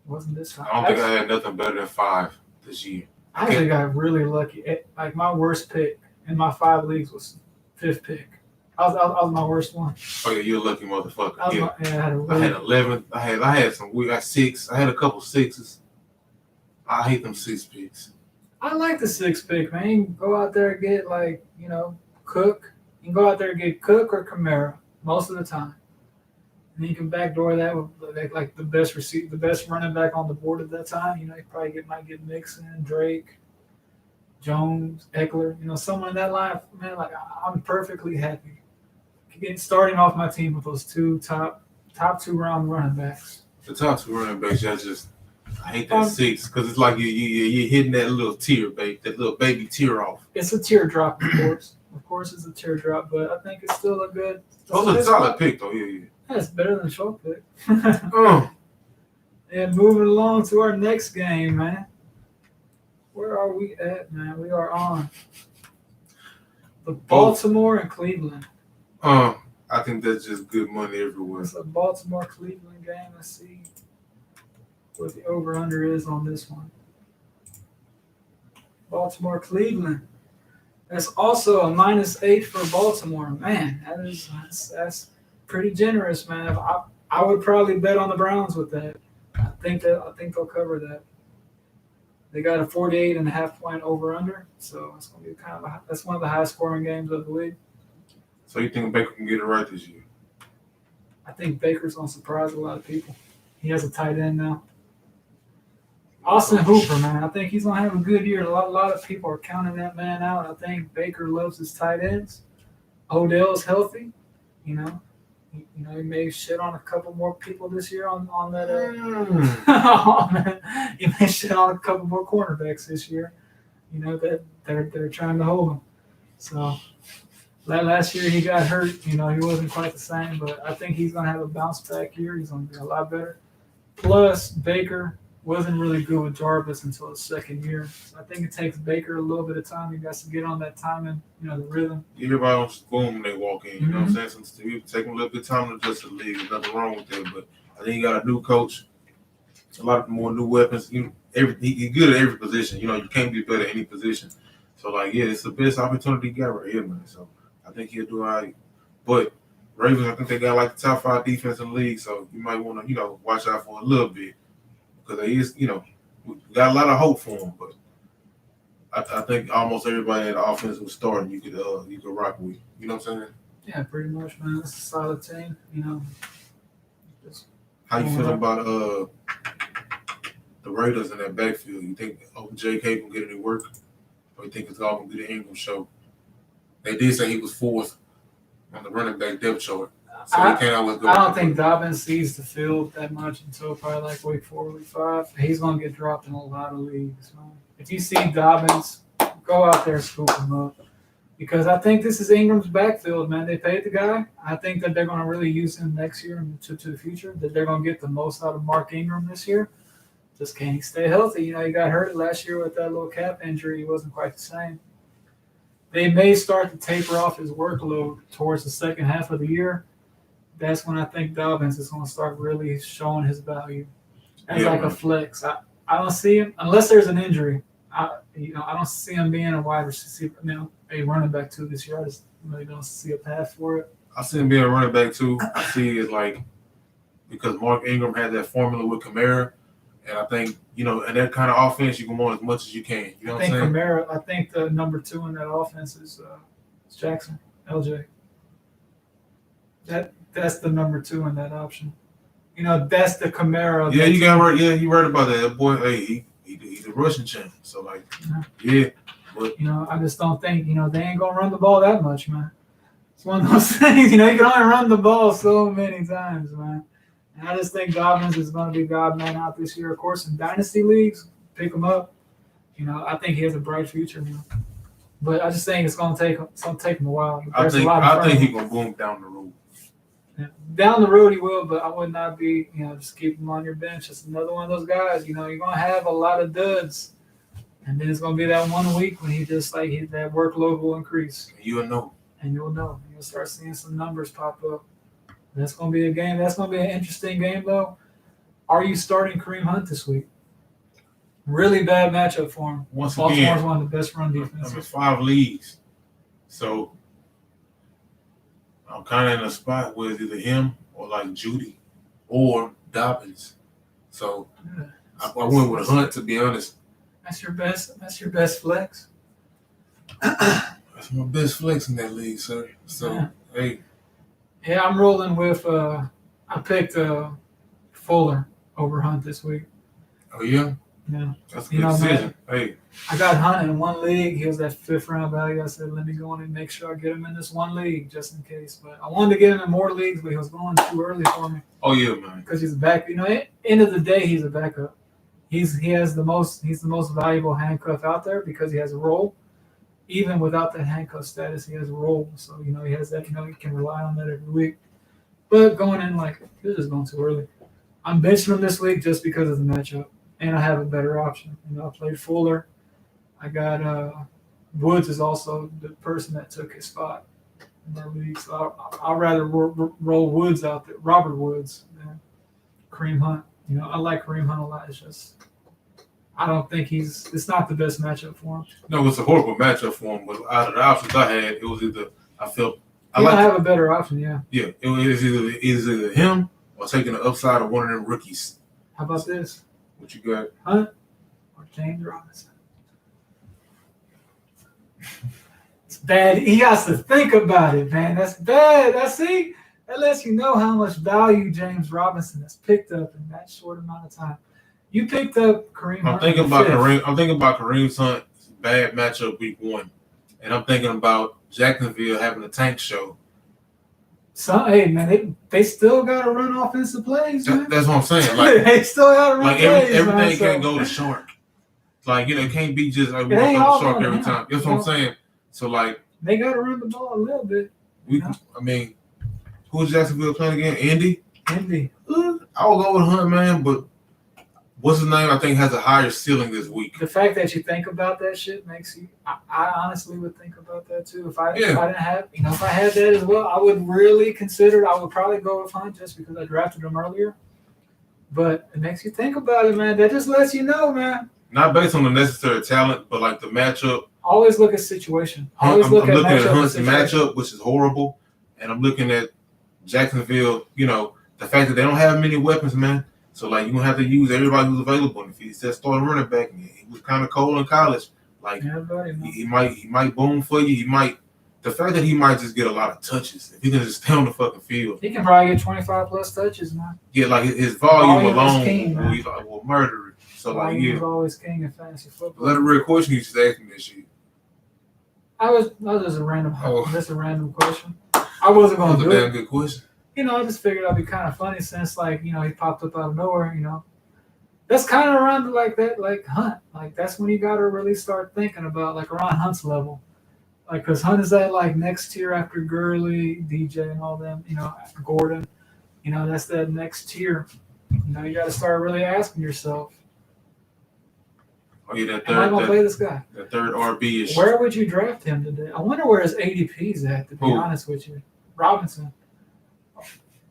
Wasn't this time? I don't think I had nothing better than 5 this year. I think I got really lucky. Like my worst pick in my 5 leagues was 5th pick. I was my worst one. Oh yeah, you're a lucky motherfucker. I had 11. I had some. We got 6. I had a couple 6s. I hate them 6 picks. I like the 6th pick, man. You can go out there and get Cook. You can go out there and get Cook or Kamara most of the time. And then you can backdoor that with like the best running back on the board at that time. You probably might get Mixon, Drake, Jones, Eckler. Someone in that line, man. Like I'm perfectly happy starting off my team with those 2 top 2 round running backs. The top 2 running backs, I hate that 6 because it's like you're hitting that little tear, that little baby tear off. It's a teardrop, of course. Of course, it's a teardrop, but I think it's still a good. It's a solid pick, though. Yeah. It's better than a short pick. And moving along to our next game, man. Where are we at, man? We are on the Baltimore and Cleveland. I think that's just good money everywhere. It's a Baltimore-Cleveland game. Let's see what the over-under is on this one. Baltimore-Cleveland. That's also a -8 for Baltimore. Man, that's pretty generous, man. I would probably bet on the Browns with that. I think they'll cover that. They got a 48.5 point over-under, so it's going to be that's one of the high-scoring games of the league. So you think Baker can get it right this year? I think Baker's going to surprise a lot of people. He has a tight end now. Austin Hooper, man. I think he's going to have a good year. A lot of people are counting that man out. I think Baker loves his tight ends. Odell's healthy. You know, he may shit on a couple more people this year on that. He may shit on a couple more cornerbacks this year. You know that they're trying to hold him. So last year he got hurt. You know, he wasn't quite the same, but I think he's gonna have a bounce back year. He's gonna be a lot better. Plus, Baker wasn't really good with Jarvis until his second year. So I think it takes Baker a little bit of time. He got to get on that timing, you know, the rhythm. Everybody wants to boom when they walk in. You know what I'm saying? Since it take him a little bit of time to adjust to the league. There's nothing wrong with that. But I think he got a new coach, a lot more new weapons. He's good at every position. You know, you can't be better at any position. So, like, yeah, it's the best opportunity he got right here, man. So I think he'll do all right. But Ravens, I think they got like the top 5 defense in the league, so you might want to, you know, watch out for a little bit because they is, you know, we got a lot of hope for them. But I think almost everybody at the offense was starting. You could rock with. You know what I'm saying? Yeah, pretty much, man. It's a solid team. You know. How you feel about the Raiders in that backfield? You think J.K. can get any work, or you think it's all gonna be the Ingram show? They did say he was 4th on the running back depth chart. So he can't always go. I don't think Dobbins sees the field that much until probably like week 4, week 5. He's going to get dropped in a lot of leagues. Man. If you see Dobbins, go out there and scoop him up. Because I think this is Ingram's backfield, man. They paid the guy. I think that they're going to really use him next year and to the future, that they're going to get the most out of Mark Ingram this year. Just can't stay healthy. You know, he got hurt last year with that little calf injury. He wasn't quite the same. They may start to taper off his workload towards the second half of the year. That's when I think Dobbins is going to start really showing his value as like a flex. I don't see him unless there's an injury. I don't see him being a wide receiver, a running back too this year. I just really don't see a path for it. I see him being a running back too. I see it like because Mark Ingram had that formula with Kamara, and I think in that kind of offense you can want as much as you can. You know what I'm saying? Kamara. I think the number 2 in that offense is Jackson, LJ. That's the number 2 in that option. That's the Kamara. Yeah, you got right. Yeah, you right about that. That boy, hey, he's a rushing champ. So like, yeah. But I just don't think they ain't gonna run the ball that much, man. It's one of those things. You can only run the ball so many times, man. And I just think Dobbins is gonna be God man out this year. Of course, in dynasty leagues, pick him up. I think he has a bright future, man. But I just think it's gonna take him a while. I think he's gonna boom down the road. Yeah. Down the road he will, but I would not be, just keep him on your bench. Just another one of those guys. You're gonna have a lot of duds, and then it's gonna be that 1 week when he just that workload will increase. You'll know. And you'll know. You'll start seeing some numbers pop up. That's gonna be a game. That's gonna be an interesting game, though. Are you starting Kareem Hunt this week? Really bad matchup for him. Baltimore's one of the best run defenses. I'm in 5 leagues, so I'm kind of in a spot where it's either him or like Judy or Dobbins. So I went with Hunt, to be honest. That's your best flex. That's my best flex in that league, sir. So hey. Yeah, I'm rolling with. I picked Fuller over Hunt this week. Oh yeah. Yeah. That's a good decision. Hey. I got Hunt in 1 league. He was that 5th round value. I said, let me go in and make sure I get him in this 1 league just in case. But I wanted to get him in more leagues, but he was going too early for me. Oh yeah, man. Because he's a back. End of the day, he's a backup. He's the most valuable handcuff out there because he has a role. Even without that handcuff status, he has a role. So he has that. He can rely on that every week. But going in this is going too early. I'm benching him this week just because of the matchup. And I have a better option. I played Fuller. I got Woods is also the person that took his spot in my league. So I'd rather roll Woods out there, Robert Woods, than Kareem Hunt. I like Kareem Hunt a lot. It's just I don't think it's not the best matchup for him. No, it's a horrible matchup for him. But out of the options I had, it was either I have a better option, yeah. Yeah, it was either him or taking the upside of one of them rookies. How about this? What you got? Hunt or James Robinson? It's bad. He has to think about it, man. That's bad. That lets you know how much value James Robinson has picked up in that short amount of time. You picked up Kareem Hunt. I'm thinking about Kareem Hunt's bad matchup week 1. And I'm thinking about Jacksonville having a tank show. Hey man, they still gotta run offensive plays, man. That's what I'm saying. Like they still gotta run plays, everything man, can't go to Shark. Like it can't be just like we ain't go all to Shark on every him, time. That's what I'm saying. So like they gotta run the ball a little bit. I mean, who's Jacksonville playing again? Indy. I will go with Hunt, man, but. What's his name? I think has a higher ceiling this week. The fact that you think about that shit makes you. I honestly would think about that too. If I didn't have, if I had that as well, I would really consider it. I would probably go with Hunt just because I drafted him earlier. But it makes you think about it, man. That just lets you know, man. Not based on the necessary talent, but like the matchup. Always look at situation. I'm looking at Hunt's matchup, which is horrible, and I'm looking at Jacksonville. The fact that they don't have many weapons, man. So, like, you're going to have to use everybody who's available. And if he says starting running back, he was kind of cold in college. Like, he might boom for you. The fact that he might just get a lot of touches. If he can just stay on the fucking field. He can probably get 25-plus touches, man. Yeah, like, his volume alone will murder it. So, like, He's always king in fantasy football. That's a real question you just asked me this year. That was just a random question. I wasn't going to do it. That was a damn good question. I just figured it'd be kind of funny since, like, he popped up out of nowhere, That's kind of around like that, like Hunt. Like, that's when you got to really start thinking about, like, around Hunt's level. Like, because Hunt is at, like, next tier after Gurley, DJ, and all them, Gordon. That's that next tier. You got to start really asking yourself. Oh, yeah, that third. Am I going to play this guy? That third RB is. Where would you draft him today? I wonder where his ADP's at, to be honest with you. Robinson.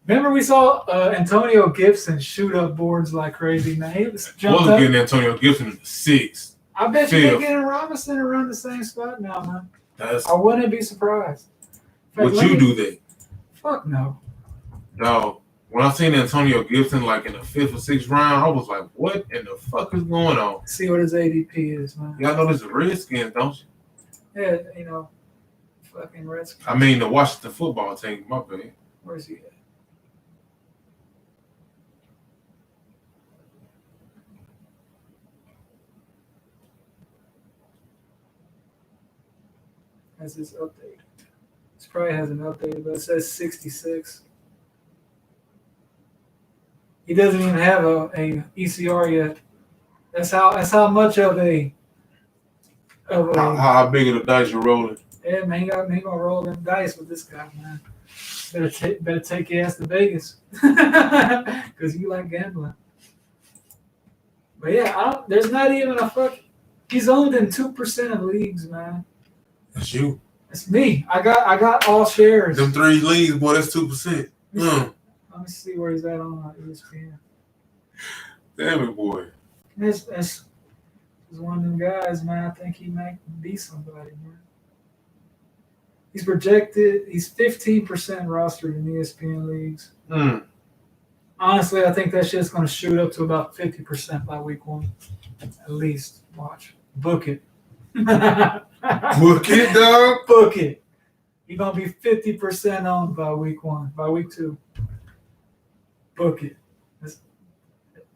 Remember we saw Antonio Gibson shoot up boards like crazy, man. He was getting Antonio Gibson in the 6th. I bet you they're getting Robinson around the same spot now, man. I wouldn't be surprised. Would you do that? Fuck no. No. When I seen Antonio Gibson like in the 5th or 6th round, I was like, what in the fuck is going on? See what his ADP is, man. Y'all know this is Redskins, don't you? Yeah, fucking Redskins. I mean, the Washington football team, my bad. Where's he at? Has this update? This probably hasn't updated, but it says 66. He doesn't even have a ECR yet. That's how much of a how big of the dice you're rolling. Yeah, man, he gonna roll them dice with this guy, man. Better take your ass to Vegas because you like gambling. But yeah, there's not even a fuck. He's owned in 2% of leagues, man. That's you. It's me. I got all shares. Them 3 leagues, boy, that's 2%. Let me see where he's at on ESPN. Damn it, boy. That's one of them guys, man. I think he might be somebody, man. He's projected. He's 15% rostered in ESPN leagues. Honestly, I think that shit's going to shoot up to about 50% by week 1. At least. Watch. Book it. Book it, dog. Book it. You're going to be 50% owned by week 1. By week 2. Book it. It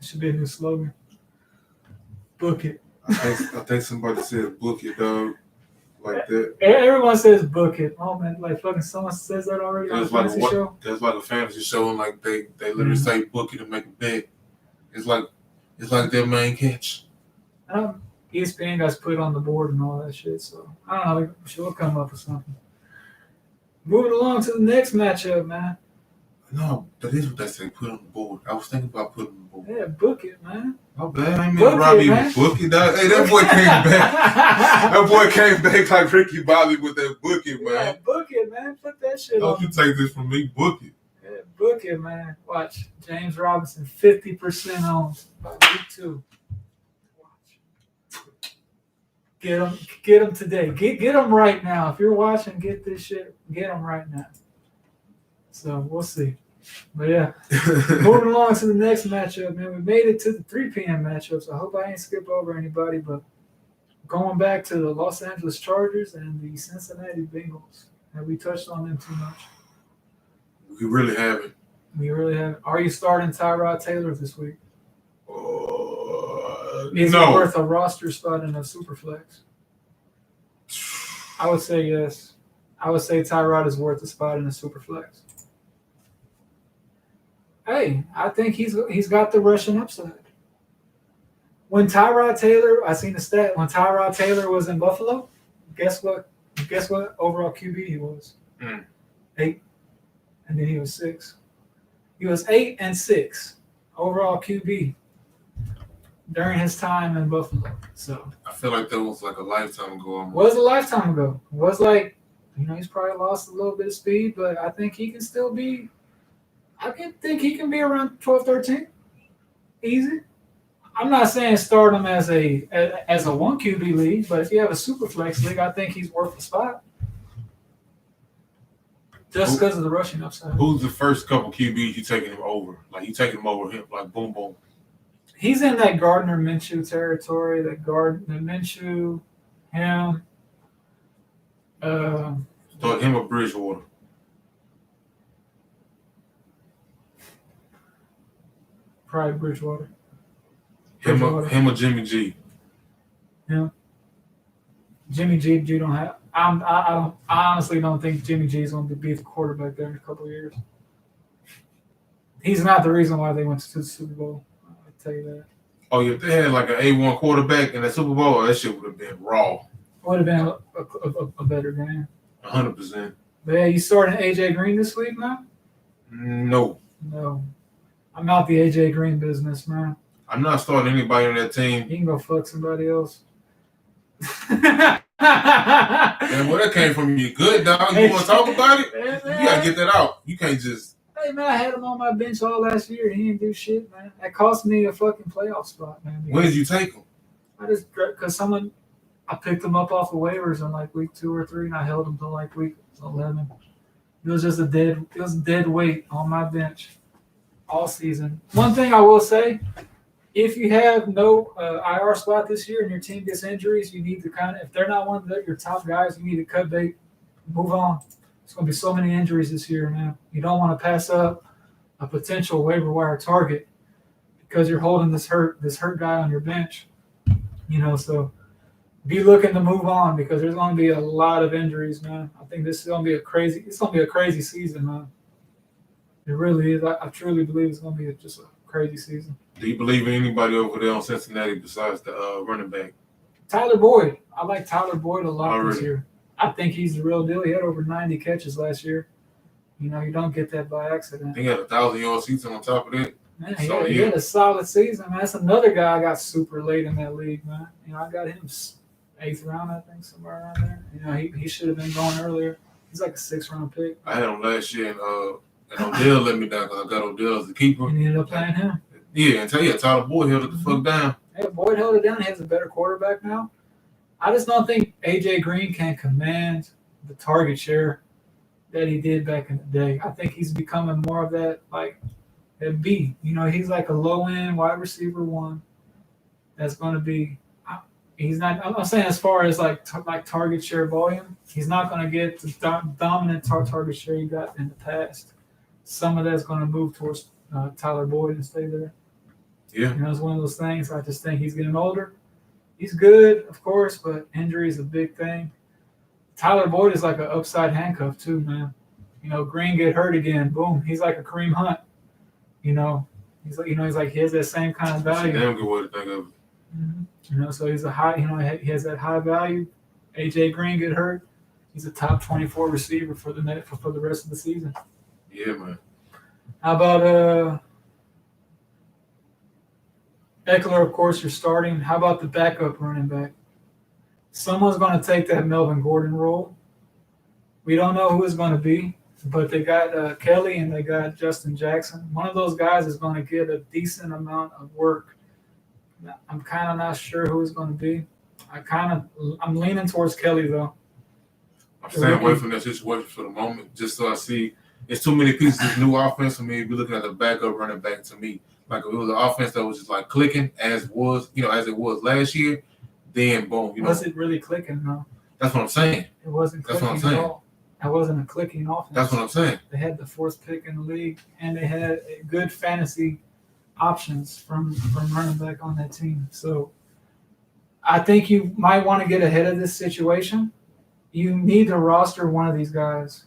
should be a new slogan. Book it. I think somebody said book it, dog. Like that. Everyone says book it. Oh, man. Like fucking someone says that already on a fantasy show? That's like a fantasy show, and like they literally say book it and make a bet. It's like their main catch. ESPN guys put it on the board and all that shit. So I don't know. We'll come up with something. Moving along to the next matchup, man. No, that is what they say. Put on the board. I was thinking about putting on the board. Yeah, book it, man. My bad. I ain't mean to rob you with book it, dog. Hey, that boy came back. That boy came back like Ricky Bobby with that book it, man. Yeah, book it, man. Put that shit on. Don't you take this from me. Book it. Yeah, book it, man. Watch. James Robinson, 50% owned by week 2. Get him today. Get him right now. If you're watching, get this shit. Get him right now. So we'll see. But yeah, moving along to the next matchup, man. We made it to the 3 p.m. matchup, so I hope I ain't skip over anybody. But going back to the Los Angeles Chargers and the Cincinnati Bengals. Have we touched on them too much? We really haven't. We really haven't. Are you starting Tyrod Taylor this week? Is it worth a roster spot in a Superflex? I would say yes. I would say Tyrod is worth a spot in a Superflex. Hey, I think he's got the rushing upside. When Tyrod Taylor, I seen the stat. When Tyrod Taylor was in Buffalo, guess what? Guess what? Overall QB he was 8, and then he was 6. He was 8 and 6 overall QB during his time in Buffalo. So I feel like that was like a lifetime ago. was a lifetime ago. Was like, he's probably lost a little bit of speed, but I think he can still be. I can think he can be around 12, 13. Easy. I'm not saying start him as a 1 QB league, but if you have a super flex league, I think he's worth a spot. Just because of the rushing upside. Who's the first couple QBs you taking him over? Like you taking him over him, like boom boom. He's in that Gardner Minshew territory. That Gardner Minshew, him. Start him or Bridgewater. Probably Bridgewater. Him or Jimmy G. Yeah. Jimmy G, you don't have. I honestly don't think Jimmy G is going to be the quarterback there in a couple of years. He's not the reason why they went to the Super Bowl. I'll tell you that. Oh, yeah, if they had like an A1 quarterback in the Super Bowl, that shit would have been raw. Would have been a better game. 100%. But yeah, you starting AJ Green this week now? No. I'm out the AJ Green business, man. I'm not starting anybody on that team. You can go fuck somebody else. Man, where that came from? You good, dog? You want to talk about it? You got to get that out. You can't just. Hey, man, I had him on my bench all last year. He didn't do shit, man. That cost me a fucking playoff spot, man. When did you take him? Because I picked him up off of waivers in like week 2 or 3, and I held him till like week 11. It was just dead weight on my bench all season. One thing I will say, if you have no IR spot this year and your team gets injuries, you need to if they're not one of your top guys, you need to cut bait, move on. There's going to be so many injuries this year, man. You don't want to pass up a potential waiver wire target because you're holding this hurt guy on your bench. So be looking to move on because there's going to be a lot of injuries, man. I think this is going to be a crazy season, man. It really is. I truly believe it's going to be just a crazy season. Do you believe in anybody over there on Cincinnati besides the running back? Tyler Boyd. I like Tyler Boyd a lot this year. I think he's the real deal. He had over 90 catches last year. You don't get that by accident. He had 1,000-yard season on top of that. Man, he had a solid season, man. That's another guy I got super late in that league, man. I got him 8th round, I think, somewhere around there. He should have been going earlier. He's like a 6th-round pick. I had him last year, and Odell let me down because I got Odell as the keeper. And he ended up playing him. Yeah, and tell you, Tyler Boyd held it the fuck down. Yeah, Boyd held it down. He has a better quarterback now. I just don't think AJ Green can command the target share that he did back in the day. I think he's becoming more of that, like, that B. He's like a low-end wide receiver 1 that's going to be – he's not – I'm not saying as far as, like target share volume. He's not going to get the dominant target share he got in the past. Some of that's going to move towards Tyler Boyd and stay there. Yeah. It's one of those things. I just think he's getting older. He's good, of course, but injury is a big thing. Tyler Boyd is like an upside handcuff too, man. Green get hurt again, boom. He's like a Kareem Hunt. He's like he has that same kind of value. That's a damn good way to think of it. Mm-hmm. So he's a high. He has that high value. AJ Green get hurt. He's a top 24 receiver for the rest of the season. Yeah, man. How about Eckler, of course, you're starting. How about the backup running back? Someone's going to take that Melvin Gordon role. We don't know who it's going to be, but they got Kelly and they got Justin Jackson. One of those guys is going to get a decent amount of work. I'm kind of not sure who it's going to be. I'm leaning towards Kelly, though. I'm staying away from that situation for the moment, just so I see it's too many pieces of new offense for me to be looking at the backup running back to me. Like if it was an offense that was just like clicking as it was last year, then boom, Was it really clicking, though? That's what I'm saying. It wasn't clicking at all. That wasn't a clicking offense. That's what I'm saying. They had the 4th pick in the league, and they had good fantasy options from running back on that team. So I think you might want to get ahead of this situation. You need to roster one of these guys.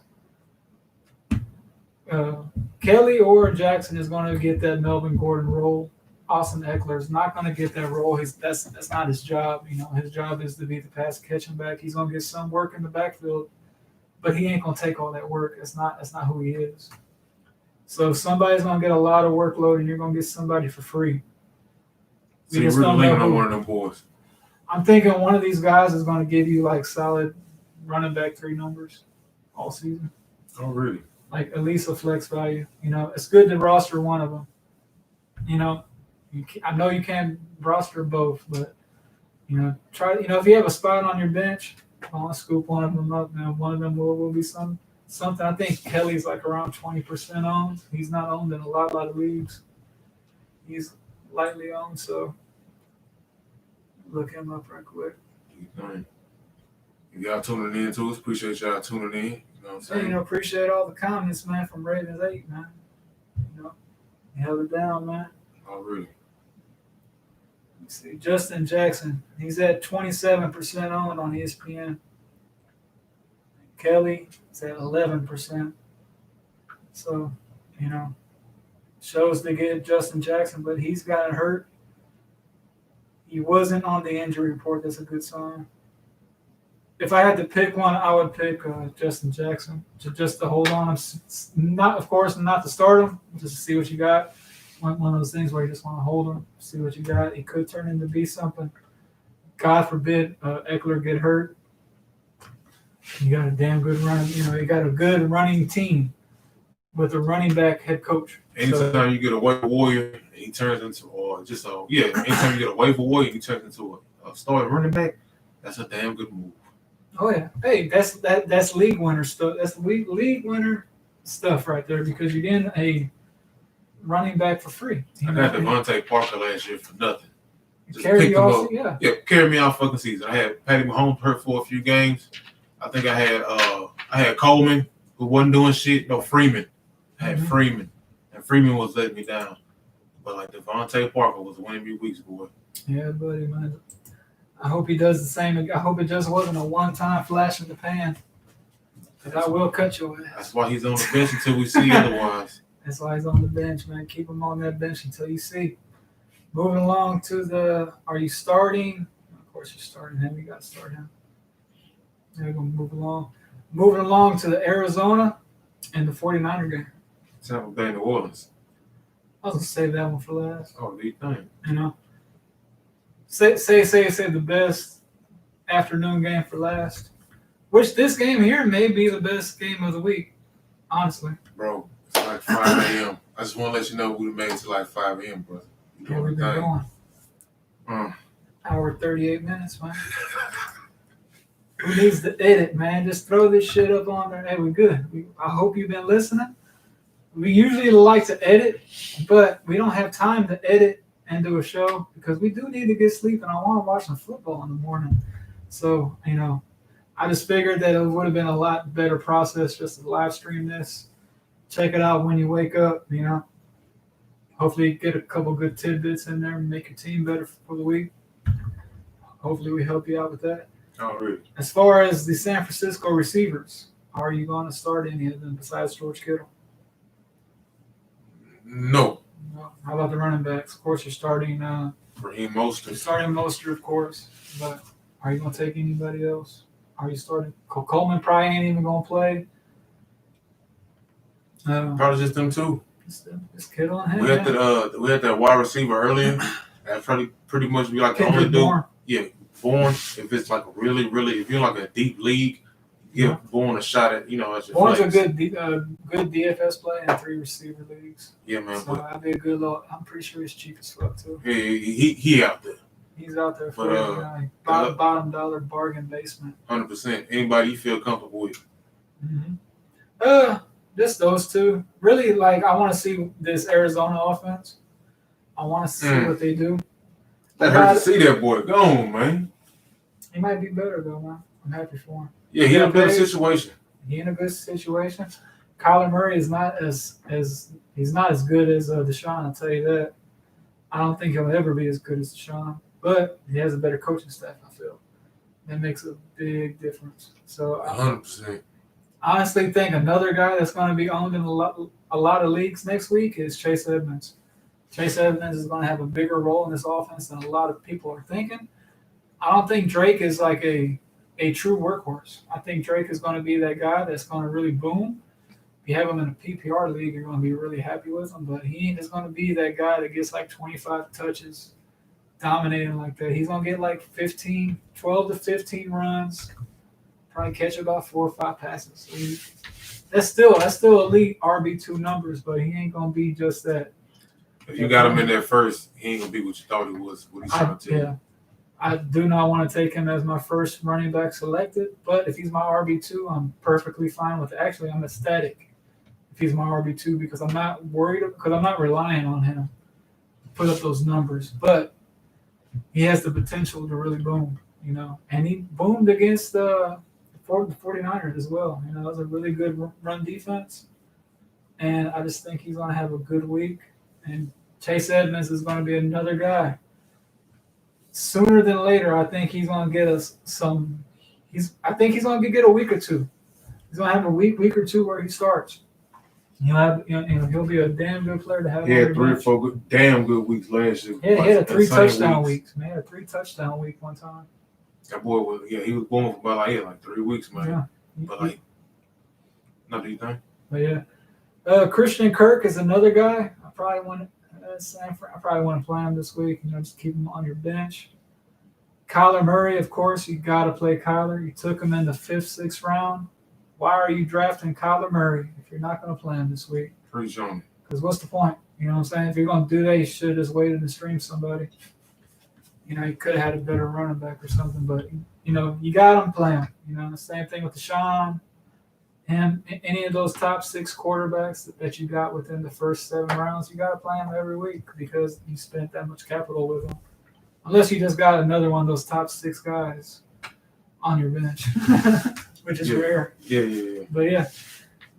Kelly or Jackson is going to get that Melvin Gordon role. Austin Eckler is not going to get that role. That's not his job. His job is to be the pass catching back. He's going to get some work in the backfield, but he ain't going to take all that work. That's not who he is. So somebody's going to get a lot of workload, and you're going to get somebody for free. So you're really leaning on one of them boys. I'm thinking one of these guys is going to give you like solid running back 3 numbers all season. Oh, really? Like at least a flex value. It's good to roster one of them. I know you can't roster both, but try. If you have a spot on your bench, scoop one of them up. Now one of them will be something. I think Kelly's like around 20% owned. He's not owned in a lot of leagues. He's lightly owned, so look him up right quick. Y'all tuning in to us. Appreciate y'all tuning in. You know what I'm saying? Appreciate all the comments, man, from Ravens 8, man. You held it down, man. Oh, really? Let's see. Justin Jackson, he's at 27% owned on ESPN. Kelly is at 11%. So, shows to get Justin Jackson, but he's gotten hurt. He wasn't on the injury report. That's a good sign. If I had to pick one, I would pick Justin Jackson just to hold on. Not to start him, just to see what you got. One of those things where you just want to hold him, see what you got. He could turn into be something. God forbid Eckler get hurt. You got a damn good run. You got a good running team with a running back head coach. Anytime you get a waiver warrior, he turns into, anytime you get a waiver warrior, he turns into a starting running back. That's a damn good move. Oh yeah, hey, that's league winner stuff. That's league winner stuff right there because you're getting a running back for free. I got Devontae Parker last year for nothing. Carry me all fucking season. I had Patty Mahomes hurt for a few games. I think I had Coleman who wasn't doing shit. No, Freeman. I had Freeman, and Freeman was letting me down. But like Devontae Parker was winning me weeks, boy. Yeah, buddy, man. I hope he does the same. I hope it just wasn't a one-time flash in the pan. Because I will cut your ass. That's why he's on the bench until we see otherwise. That's why he's on the bench, man. Keep him on that bench until you see. Moving along to are you starting? Of course, you're starting him. You got to start him. We're going to move along. Moving along to the Arizona and the 49er game. Tampa Bay, New Orleans. I was going to save that one for last. Oh, do you think? Say the best afternoon game for last. Which this game here may be the best game of the week, honestly. Bro, it's like 5 a.m. I just want to let you know we made it to like 5 a.m., brother. Yeah, we've been going. Hour 38 minutes, man. Who needs to edit, man? Just throw this shit up on there. Hey, we're good. I hope you've been listening. We usually like to edit, but we don't have time to edit and do a show because we do need to get sleep, and I want to watch some football in the morning. So, I just figured that it would have been a lot better process just to live stream this. Check it out when you wake up, Hopefully get a couple good tidbits in there and make your team better for the week. Hopefully we help you out with that. Oh, really? As far as the San Francisco receivers, are you going to start any of them besides George Kittle? No. How about the running backs? Of course, you're starting Raheem Mostert. You're starting Mostert, of course. But are you going to take anybody else? Are you starting? Coleman probably ain't even going to play. Probably just them two. Just Kittle and him. We had that wide receiver earlier. That pretty much be like the only dude. Bourne. Yeah, Bourne. If it's like if you're like a deep league, give Bourne a shot at as your Bourne's flex. a good DFS play in 3 receiver leagues. Yeah, man. So that'd be a good little. I'm pretty sure he's cheap as fuck too. Yeah, he out there. He's out there for bottom dollar bargain basement. 100%. Anybody you feel comfortable with? Mm-hmm. Just those two. Really, I want to see this Arizona offense. I want to see what they do. That hurt to see that boy gone, man. He might be better though, man. I'm happy for him. Yeah, he in a better situation. He in a good situation. Kyler Murray is not as he's not as good as Deshaun. I'll tell you that. I don't think he'll ever be as good as Deshaun, but he has a better coaching staff. I feel that makes a big difference. So 100%. I honestly think another guy that's going to be owned in a lot of leagues next week is Chase Edmonds. Chase Edmonds is going to have a bigger role in this offense than a lot of people are thinking. I don't think Drake is like a true workhorse. I think Drake is going to be that guy that's going to really boom. If you have him in a PPR league, you're going to be really happy with him. But he ain't just going to be that guy that gets like 25 touches, dominating like that. He's going to get like 12 to 15 runs, probably catch about 4 or 5 passes. So that's still elite RB2 numbers, but he ain't going to be just that. If you got him in there first, he ain't gonna be what you thought he was. What he's trying to tell you. I do not want to take him as my first running back selected, but if he's my RB2, I'm perfectly fine with it. Actually, I'm ecstatic if he's my RB2 because I'm not worried, because I'm not relying on him to put up those numbers. But he has the potential to really boom, And he boomed against the 49ers as well. It was a really good run defense. And I just think he's going to have a good week. And Chase Edmonds is going to be another guy. Sooner than later, I think he's going to get us some. I think he's going to get a week or two. He's going to have a week or two where he starts. He'll be a damn good player to have. He had 3 or 4 damn good weeks last year. Yeah, he had a 3 touchdown weeks. Man, he had a 3 touchdown week one time. That boy was he was born for about like 3 weeks, man. Yeah. But not do you think? But yeah, Christian Kirk is another guy. I probably want to play him this week. Just keep him on your bench. Kyler Murray, of course, you got to play Kyler. You took him in the 5th, 6th round. Why are you drafting Kyler Murray if you're not going to play him this week? Preach on me. Because what's the point? You know what I'm saying? If you're going to do that, you should have just waited and streamed somebody. You could have had a better running back or something, but you got him playing. The same thing with Deshaun. And any of those top 6 quarterbacks that you got within the first 7 rounds, you got to play them every week because you spent that much capital with them. Unless you just got another one of those top 6 guys on your bench, which is rare. Yeah. But yeah,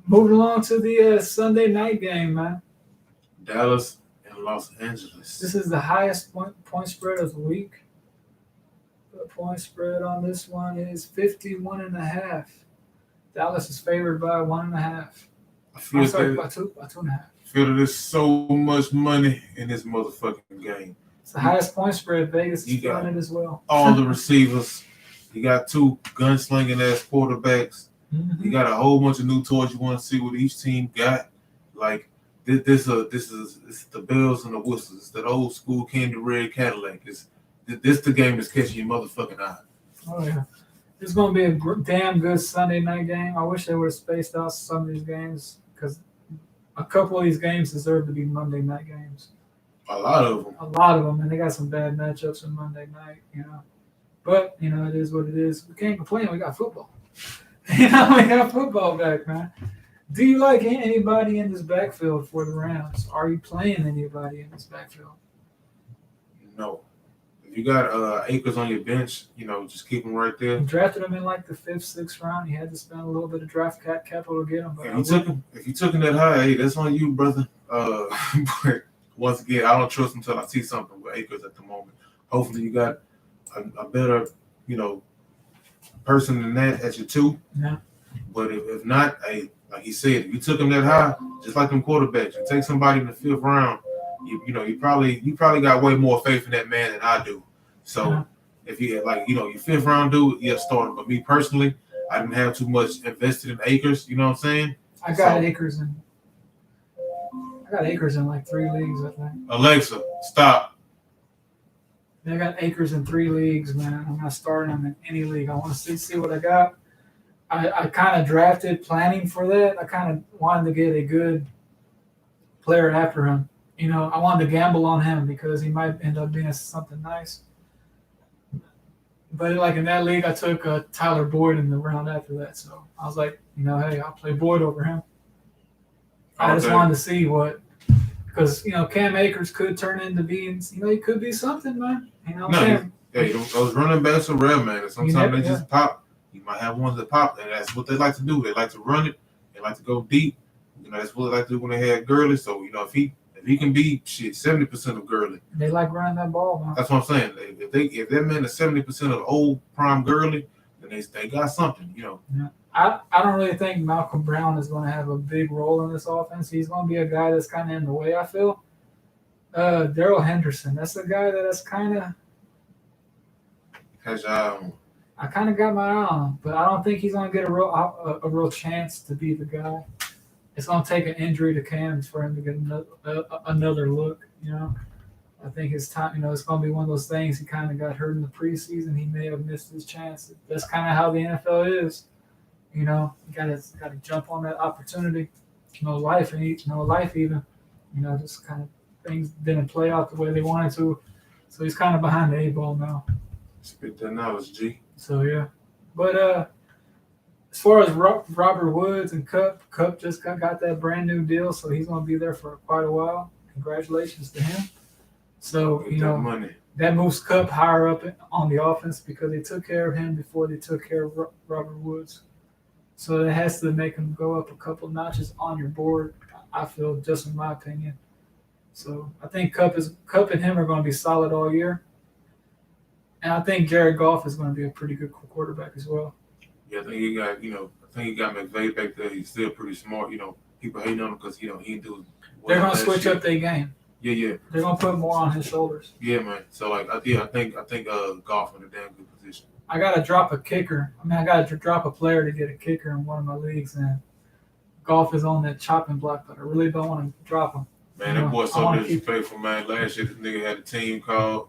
moving along to the Sunday night game, man. Dallas and Los Angeles. This is the highest point spread of the week. The point spread on this one is 51.5. Dallas is favored by 1.5. I feel by 2.5. I feel that there's so much money in this motherfucking game. It's the highest point spread. Vegas is on it as well. All the receivers. You got 2 gunslinging ass quarterbacks. Mm-hmm. You got a whole bunch of new toys you want to see what each team got. Like this is the bells and the whistles. It's that old school candy red Cadillac. This the game that's catching your motherfucking eye. Oh yeah. It's going to be a damn good Sunday night game. I wish they would have spaced out some of these games because a couple of these games deserve to be Monday night games. A lot of them. And they got some bad matchups on Monday night, But, it is what it is. We can't complain. We got football. We got football back, man. Do you like anybody in this backfield for the Rams? Are you playing anybody in this backfield? No. If you got Akers on your bench, just keep him right there. You drafted him in like the 5th, 6th round. You had to spend a little bit of draft capital to get him. But if you took him that high, hey, that's on you, brother. But once again, I don't trust him until I see something with Akers at the moment. Hopefully you got a better, person than that at your 2. Yeah. But if not, hey, like he said, if you took him that high, just like them quarterbacks, you take somebody in the 5th round, you probably got way more faith in that man than I do. So if you your 5th round dude, start him. But me personally, I didn't have too much invested in Akers. You know what I'm saying? I got Akers in like 3 leagues, I think. Alexa, stop. I got Akers in 3 leagues, man. I'm not starting him in any league. I want to see what I got. I kind of drafted planning for that. I kind of wanted to get a good player after him. I wanted to gamble on him because he might end up being something nice. But like in that league, I took Tyler Boyd in the round after that. So I was like, hey, I'll play Boyd over him. I just wanted to see because Cam Akers could turn into being, he could be something, man. Those running backs are rare, man. Sometimes they just pop. You might have ones that pop, and that's what they like to do. They like to run it. They like to go deep. That's what they like to do when they had Gurley. So if he can be 70% of Gurley, they like running that ball, man. That's what I'm saying. If that man is 70% of old prime Gurley, then they got something, you know. Yeah. I don't really think Malcolm Brown is going to have a big role in this offense. He's going to be a guy that's kind of in the way, I feel. Darrell Henderson, that's a guy that's kind of Has I kind of got my eye on him, but I don't think he's going to get a real chance to be the guy. It's going to take an injury to Cam for him to get another look, you know. I think it's time, you know, it's going to be one of those things. He kind of got hurt in the preseason. He may have missed his chance. That's kind of how the NFL is. You know, you got to jump on that opportunity. Life even. You know, just kind of things didn't play out the way they wanted to. So he's kind of behind the 8 ball now. Spit that knowledge, G. So, yeah. But as far as Robert Woods and Cup just got that brand new deal, so he's going to be there for quite a while. Congratulations to him. So, you know, money. That moves Cup higher up on the offense because they took care of him before they took care of Robert Woods. So it has to make him go up a couple notches on your board, I feel, just in my opinion. So I think Cup and him are going to be solid all year. And I think Jared Goff is going to be a pretty good quarterback as well. Yeah, I think he got McVay back there. He's still pretty smart. You know, people hating on him because, he do. They're going to switch up their game. Yeah. They're going to put more on his shoulders. Yeah, man. So, I think Goff in a damn good position. I got to drop a kicker. I got to drop a player to get a kicker in one of my leagues, and Goff is on that chopping block, but I really don't want to drop him. Man, that boy's so disrespectful, man. Last year, this nigga had a team called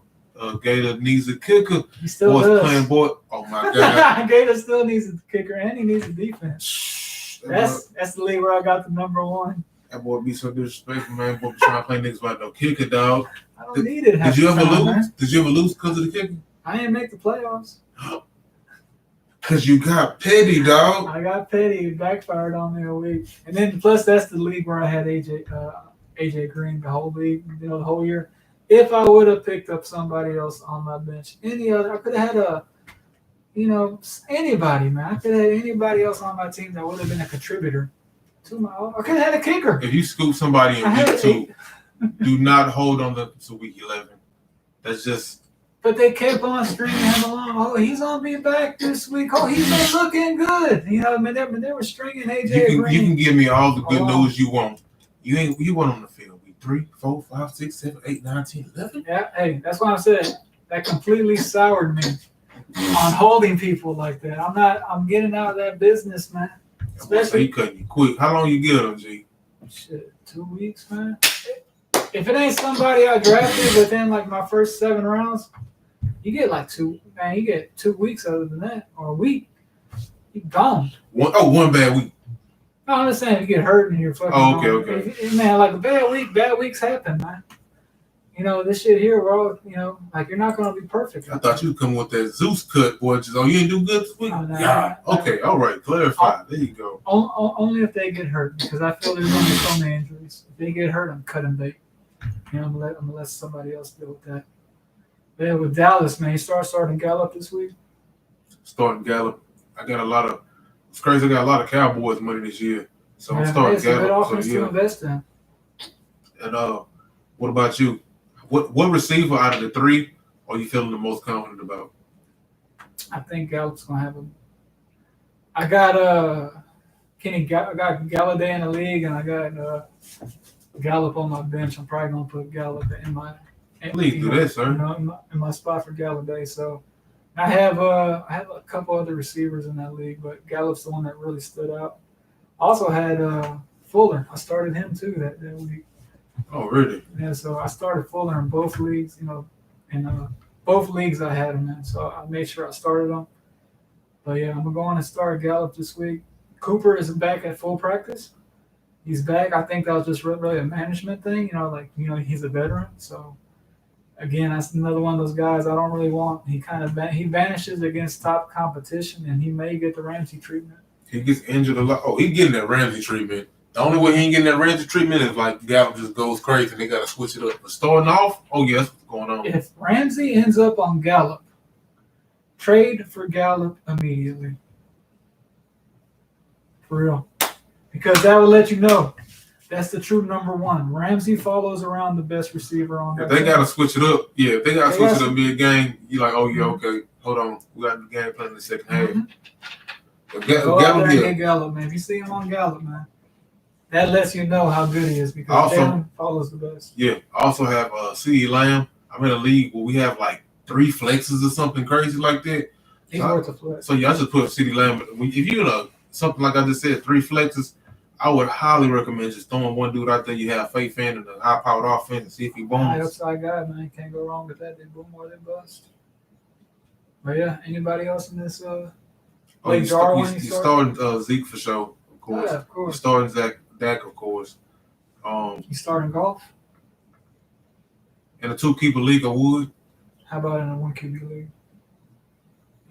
Gator Needs a Kicker. He still does. Playing boy. Oh, my God. Gator still needs a kicker, and he needs a defense. That's the league where I got the number 1. That boy be so disrespectful, man. Boy be trying to play niggas like no kicker, dog. I don't need it. Did you ever lose? Man. Did you ever lose because of the kicker? I didn't make the playoffs. Because you got petty, dog. I got petty. It backfired on me a week. And then plus that's the league where I had AJ Green the whole league, the whole year. If I would have picked up somebody else on my bench, I could have had anybody, man. I could have had anybody else on my team that would have been a contributor to I could have had a kicker. If you scoop somebody in week 2, do not hold on to week 11. That's just. But they kept on stringing him along. Oh, he's gonna be back this week. Oh, he's been looking good. You know, they were stringing AJ Green. You can give me all the good news you want. You want on the field week 3, 4, 5, 6, 7, 8, 9, 10, 11. Yeah, hey, that's what I said. That completely soured me on holding people like that. I'm getting out of that business, man. Especially he cutting you quick. How long you get him, G? Shit, 2 weeks, man. If it ain't somebody I drafted within like my first 7 rounds, you get like 2. Man, you get 2 weeks other than that, or a week. You gone. One bad week. No, I'm just saying you get hurt and you're fucking. Oh, okay. Man, like a bad weeks happen, man. You know, this shit here, bro, like you're not going to be perfect. I thought you would come with that Zeus cut, boy. Just, you ain't do good this week? No, yeah. Okay, all right. Clarify. There you go. Only if they get hurt, because I feel there's going to be so many injuries. If they get hurt, I'm cutting bait. I'm going to let somebody else deal with that. But yeah, with Dallas, man, you starting Gallup this week? Starting Gallup. It's crazy. I got a lot of Cowboys money this year. So I'm starting Gallup. It's a good offense to invest in. And what about you? What receiver out of the 3 are you feeling the most confident about? I think Gallup's gonna have him. I got I got Galladay in the league, and I got Gallup on my bench. I'm probably gonna put Gallup in my. Please do that, sir. In my spot for Galladay. So I have a couple other receivers in that league, but Gallup's the one that really stood out. Also had Fuller. I started him too that week. Oh, really? Yeah, so I started Fuller in both leagues, in both leagues I had him in. So I made sure I started him. But yeah, I'm going to go on and start Gallup this week. Cooper is back at full practice. He's back. I think that was just really a management thing, he's a veteran. So again, that's another one of those guys I don't really want. He he vanishes against top competition, and he may get the Ramsey treatment. He gets injured a lot. Oh, he's getting that Ramsey treatment. The only way he ain't getting that Ramsey treatment is like Gallup just goes crazy and they got to switch it up. But starting off, oh, yeah, that's what's going on. If Ramsey ends up on Gallup, trade for Gallup immediately. For real. Because that will let you know that's the true number 1. Ramsey follows around the best receiver on that. If they got to switch it up, if they got to switch it up mid-game, you're like, oh, yeah, okay. Hold on, we got the game plan in the second half. Mm-hmm. Go out there and get Gallup, man. If you see him on Gallup, man, that lets you know how good he is because Jalen follows the best. Yeah. Also have CeeDee Lamb. I'm in a league where we have like 3 flexes or something crazy like that. He's worth a flex. So yeah, I just put CeeDee Lamb. If you're in something like I just said, 3 flexes, I would highly recommend just throwing one dude out there you have faith in and a high-powered offense and see if he booms. High upside guy, man. Can't go wrong with that. They boom or they bust. But yeah, anybody else in this? He's starting Zeke for sure, of course. Yeah, of course. He's starting Dak, of course. He's starting golf. In a 2-keeper league, I would. How about in a 1-QB league?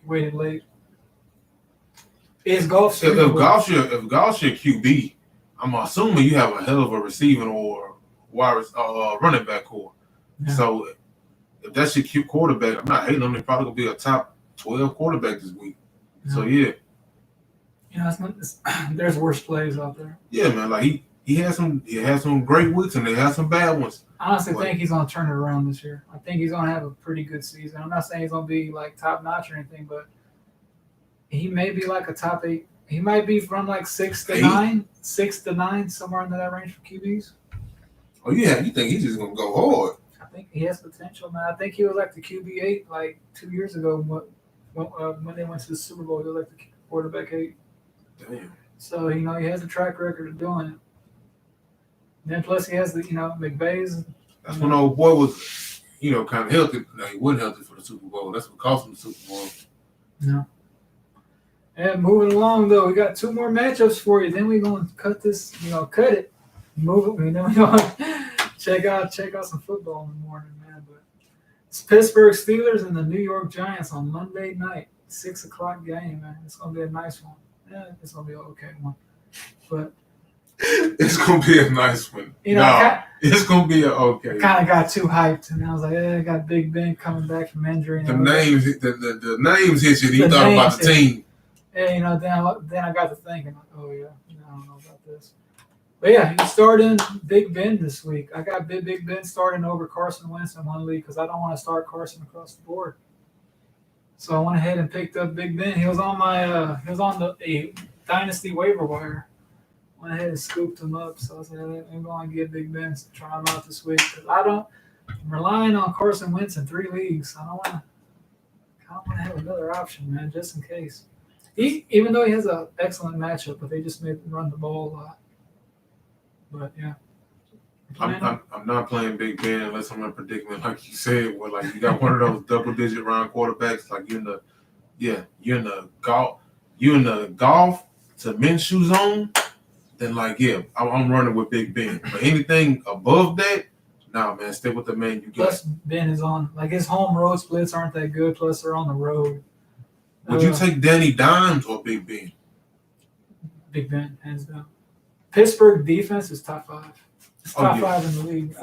He waited late. Is golf? If golf's your QB, I'm assuming you have a hell of a receiving or running back core. Yeah. So if that's your cute quarterback, I'm not hating on him. He's probably gonna be a top 12 quarterback this week. Yeah. So yeah. There's worse plays out there. Yeah, man. Like he has some great weeks and he has some bad ones. I honestly think he's gonna turn it around this year. I think he's gonna have a pretty good season. I'm not saying he's gonna be like top notch or anything, but he may be like a top 8. He might be from like 6 to 9, somewhere in that range for QBs. Oh yeah, you think he's just gonna go hard? I think he has potential, man. I think he was like the QB 8 like 2 years ago when they went to the Super Bowl. He was like the quarterback 8. Damn. So he has a track record of doing it. Then plus he has the McVay's. That's when old boy was kind of healthy. No, he wasn't healthy for the Super Bowl. That's what cost him the Super Bowl. No. And moving along though, we got 2 more matchups for you. Then we're gonna cut this, cut it, move it, and then we're gonna check out some football in the morning, man. But it's Pittsburgh Steelers and the New York Giants on Monday night, 6:00 game, man. It's gonna be a nice one. Yeah, it's gonna be an okay one, but it's gonna be a nice one. It's gonna be okay. Kind of got too hyped, and I was like, I got Big Ben coming back from injury. The names hit you. And you thought about the team. Yeah, then I got to thinking, like, oh yeah, I don't know about this. But yeah, he's starting Big Ben this week. I got Big Ben starting over Carson Wentz in one league because I don't want to start Carson across the board. So I went ahead and picked up Big Ben. He was on the Dynasty waiver wire. Went ahead and scooped him up. So I said, I'm going to get Big Ben to try him out this week because I'm relying on Carson Wentz in 3 leagues. I don't want to have another option, man, just in case. Even though he has an excellent matchup, but they just made him run the ball a lot. But yeah, I'm not playing Big Ben unless I'm in a predicament like you said, where like you got one of those double-digit round quarterbacks, like you're in the golf to Minshew zone. Then like I'm running with Big Ben. But anything above that, nah, man, stay with the man you got. Plus Ben is on his home road splits aren't that good. Plus they're on the road. Would you take Danny Dimes or Big Ben? Big Ben, hands down. Pittsburgh defense is top 5. It's top 5 in the league.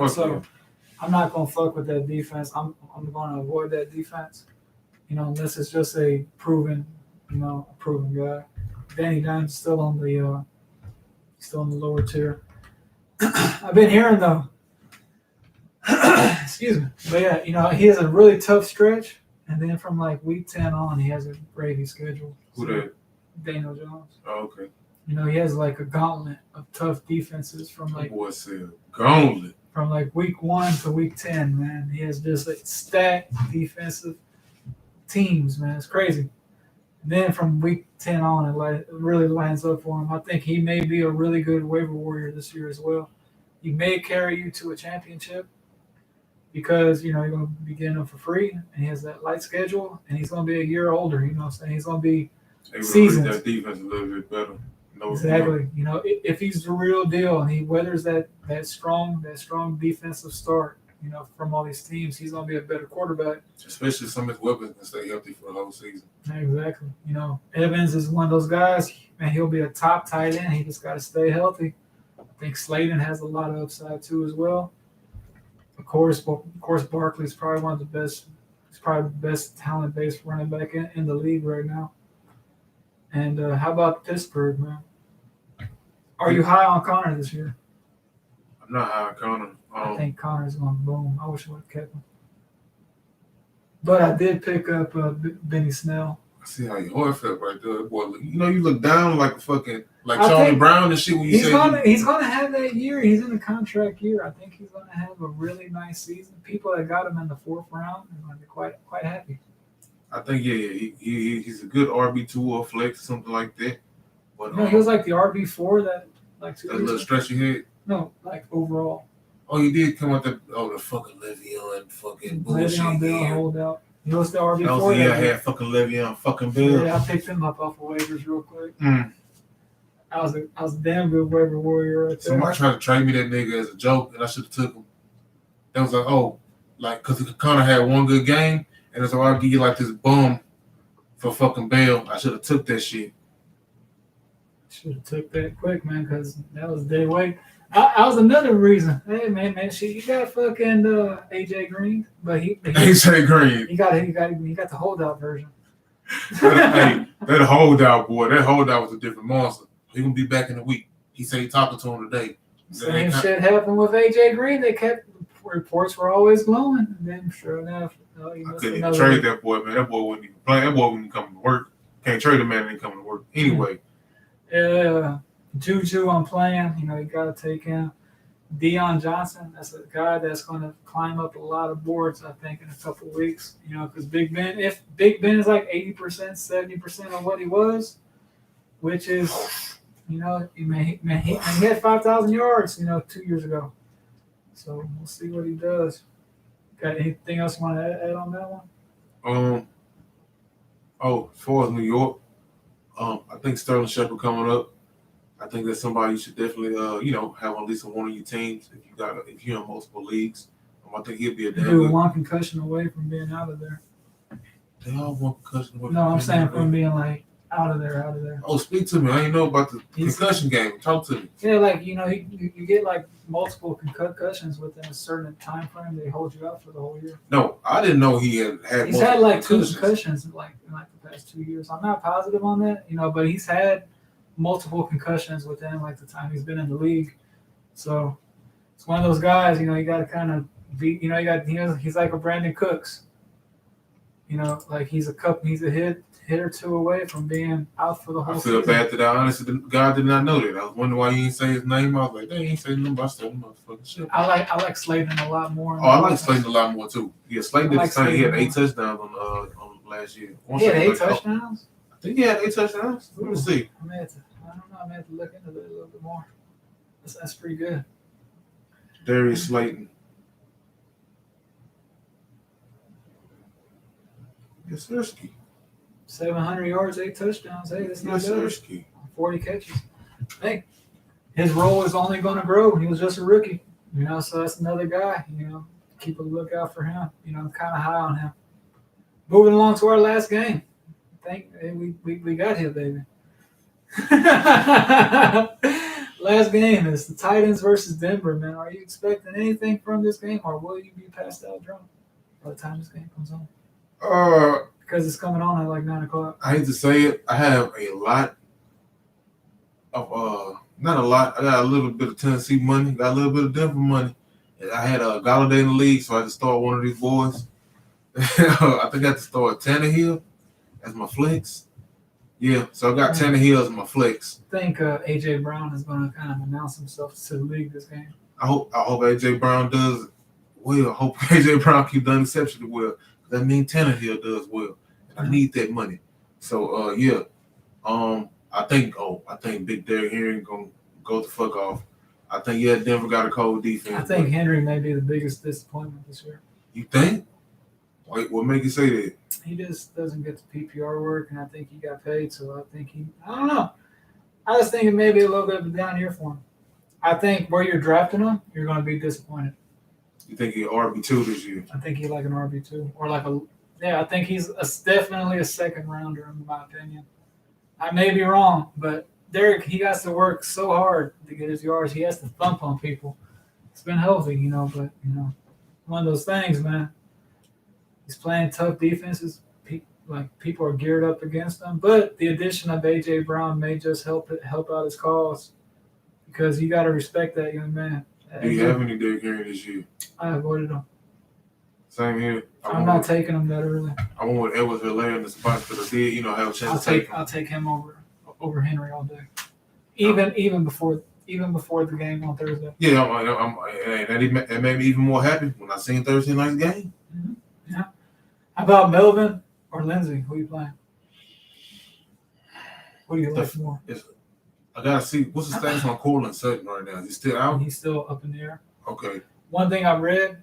I'm not going to fuck with that defense. I'm going to avoid that defense, unless it's just a proven guy. Danny Dimes is still on the lower tier. I've been hearing though. Excuse me. But yeah, he has a really tough stretch. And then from like week 10 on, he has a gravy schedule. Who that? Daniel Jones. Oh, okay. He has like a gauntlet of tough defenses from like. Boy said gauntlet. From like week 1 to week 10, man. He has just like stacked defensive teams, man. It's crazy. And then from week 10 on, it really lines up for him. I think he may be a really good waiver warrior this year as well. He may carry you to a championship. Because, you're going to be getting him for free, and he has that light schedule, and he's going to be a year older, you know what I'm saying? He's going to be seasoned. That defense a little bit better. Exactly. If he's the real deal and he weathers that strong defensive start, from all these teams, he's going to be a better quarterback. Especially some of his weapons can stay healthy for the whole season. Exactly. Evans is one of those guys, and he'll be a top tight end. He just got to stay healthy. I think Slayton has a lot of upside, too, as well. Of course, Barkley's probably one of the best. He's probably the best talent-based running back in the league right now. And how about Pittsburgh, man? Are you high on Connor this year? I'm not high on Connor. I think Connor's going to boom. I wish I would have kept him. But I did pick up Benny Snell. I see how your heart felt right there, boy. You look down like a fucking I Charlie think Brown and shit when you He's said gonna have that year. He's in a contract year. I think he's gonna have a really nice season. People that got him in the 4th round are gonna be quite happy. I think he's a good RB2 or flex or something like that. But He was like the RB4 that like 2 that years little ago. stretchy head. No, like overall. Oh, he did come out the fucking Le'Veon fucking bullshit. Le'Veon Bell holdout. He was the RB4. That was the year I had fucking Le'Veon fucking Bell. Yeah, I picked him up off of waivers real quick. Mm. I was a damn good waiver warrior right there. Somebody tried to trade me that nigga as a joke, and I should have took him. That was like, because he kind of had one good game, and it's like, I'll give you like this bum for fucking Bell. I should have took that shit. Should have took that quick, man, because that was day weight. I was another reason. Hey, man, shit, you got fucking AJ Green, but AJ Green. He got the holdout version. That holdout, boy. That holdout was a different monster. He gonna be back in a week. He said he talking to him today. Same shit happened with AJ Green. They kept reports were always glowing, and then sure enough, I couldn't even trade that boy, man. That boy wouldn't even play. That boy wouldn't even come to work. Can't trade a man that ain't coming to work. Anyway. Yeah. Juju, I'm playing. You got to take him. Deion Johnson, that's a guy that's going to climb up a lot of boards, I think, in a couple of weeks. Because Big Ben, if Big Ben is like 80%, 70% of what he was, which is, he had 5,000 yards, 2 years ago. So we'll see what he does. Got anything else you want to add on that one? As far as New York, I think Sterling Shepard coming up. I think that's somebody you should definitely, have at least on one of your teams if you're in multiple leagues. I think he'll be a damn good. One concussion away from being out of there. They all one concussion away. No, I'm saying from being like out of there. Oh, speak to me. I didn't know about the concussion game. Talk to me. Yeah, like you get like multiple concussions within a certain time frame. They hold you out for the whole year. No, I didn't know he had. He's had like 2 concussions in the past 2 years. I'm not positive on that, but he's had multiple concussions within like the time he's been in the league. So it's one of those guys, you got to kind of be, he's like a Brandon Cooks. Like he's a hit or two away from being out for the whole season. I feel bad that I honestly, God did not know that. I was wondering why he didn't say his name. I was like, they ain't saying nothing about that motherfucking shit. I like Slayton a lot more. Oh, I like Slayton a lot more too. Yeah, Slayton did the same. He had 8 touchdowns on last year. He had 8 touchdowns? I think he had 8 touchdowns. Let me see. I don't know. I may have to look into it a little bit more. That's pretty good. Darius Slayton. Yes, Sirski. 700 yards, 8 touchdowns. Hey, that's not yes, bad. Sirski. 40 catches. Hey, his role is only going to grow. He was just a rookie, so that's another guy, keep a lookout for him, kind of high on him. Moving along to our last game. We got here, baby. Last game is the Titans versus Denver, man. Are you expecting anything from this game, or will you be passed out drunk by the time this game comes on? Because it's coming on at like 9 o'clock. I hate to say it. I have a lot of not a lot. I got a little bit of Tennessee money, got a little bit of Denver money. And I had a Galladay in the league, so I had to start one of these boys. I think I had to start Tannehill as my flex. Yeah, so I got Tannehill as my flex. I think A.J. Brown is going to kind of announce himself to the league this game. I hope A.J. Brown does well. I hope A.J. Brown keeps doing exceptionally well. That means Tannehill does well. And I need that money. So, I think Big Derrick Henry going to go the fuck off. I think, Denver got a cold defense. I think Henry may be the biggest disappointment this year. You think? Wait, what make you say that? He just doesn't get the PPR work, and I think he got paid, so I don't know. I just think it may be a little bit of a down year for him. I think where you're drafting him, you're going to be disappointed. You think he's RB2 this year? I think he's like an RB2 or I think he's definitely a second rounder in my opinion. I may be wrong, but Derek, he has to work so hard to get his yards. He has to thump on people. It's been healthy, but one of those things, man. He's playing tough defenses. People are geared up against him, but the addition of A.J. Brown may just help out his cause because you got to respect that young man. Do you have any Derrick Henry this year? I avoided him. Same here. I'm not taking him that early. I went with Edwards Hilaire in the spot because I did, have a chance to take him. I'll take him over Henry all day. Even before the game on Thursday. Yeah, and it made me even more happy when I seen Thursday night's game. Mm-hmm. Yeah. How about Melvin or Lindsey? Who are you playing? What do you like more? I gotta see what's the status on Cortland Sutton right now. Is he still out? He's still up in the air. Okay. One thing I read,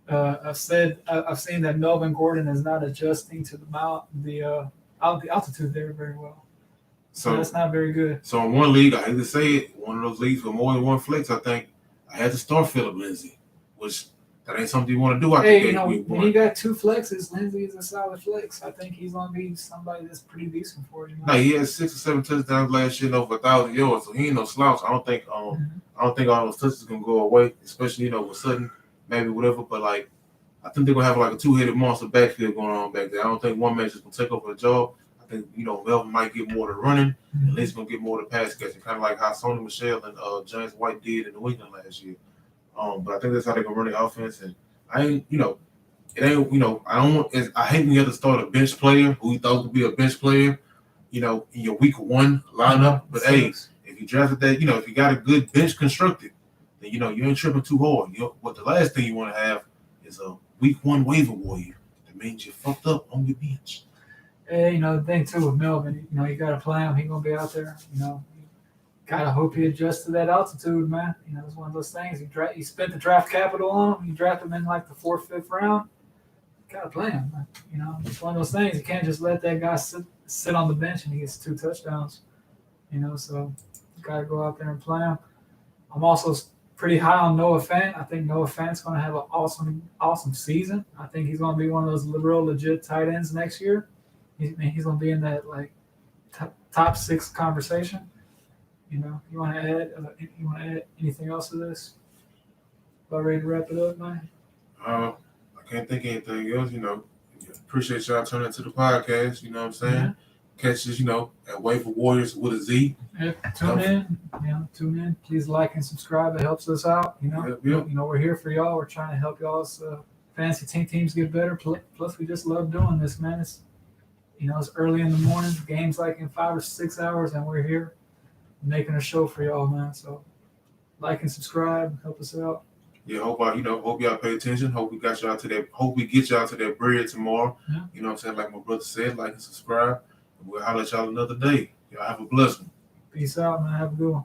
I've seen that Melvin Gordon is not adjusting to the altitude there very well. So that's not very good. So in one league, I hate to say it, one of those leagues with more than one flex, I think I had to start Phillip Lindsay, which that ain't something you want to do. When you got two flexes, Lindsey is a solid flex. I think he's gonna be somebody that's pretty decent for you. No, he had 6 or 7 touchdowns last year, over 1,000 yards, so he ain't no slouch. I don't think all those touches gonna go away, especially with Sutton, maybe whatever. But I think they're gonna have a 2-headed monster backfield going on back there. I don't think one man just gonna take over the job. I think Melvin might get more to running, and Lindsey's gonna get more to pass catching, kind of like how Sony Michel and James White did in New England last year. But I think that's how they're gonna run the offense, and I ain't, it ain't, I don't want. I hate when you have to start a bench player who you thought would be a bench player, in your week 1 lineup. But hey, if you drafted that, if you got a good bench constructed, then you ain't tripping too hard. What the last thing you want to have is a week 1 waiver warrior. That means you fucked up on your bench. Hey, the thing too with Melvin, you got to play him. He's gonna be out there. Gotta hope he adjusts to that altitude, man. It's one of those things. You spent the draft capital on him. You draft him in the 4th, 5th round. Gotta play him, man. It's one of those things. You can't just let that guy sit on the bench and he gets 2 touchdowns. So you gotta go out there and play him. I'm also pretty high on Noah Fant. I think Noah Fant's gonna have an awesome season. I think he's gonna be one of those real legit tight ends next year. He's gonna be in that top 6 conversation. You want to add anything else to this? About ready to wrap it up, man? I can't think of anything else. Appreciate y'all turning to the podcast. You know what I'm saying? Yeah. Catch us, at WaiverWarriorz with a Z. Yeah, tune in. Please like and subscribe. It helps us out. We're here for y'all. We're trying to help y'all's fantasy teams get better. Plus, we just love doing this, man. It's early in the morning. Games in 5 or 6 hours, and we're here making a show for y'all, man. So like and subscribe, help us out. Yeah, hope y'all pay attention. Hope we get y'all to that bread tomorrow. Yeah. You know what I'm saying? Like my brother said, like and subscribe. And we'll holler at y'all another day. Y'all have a blessing. Peace out, man. Have a good one.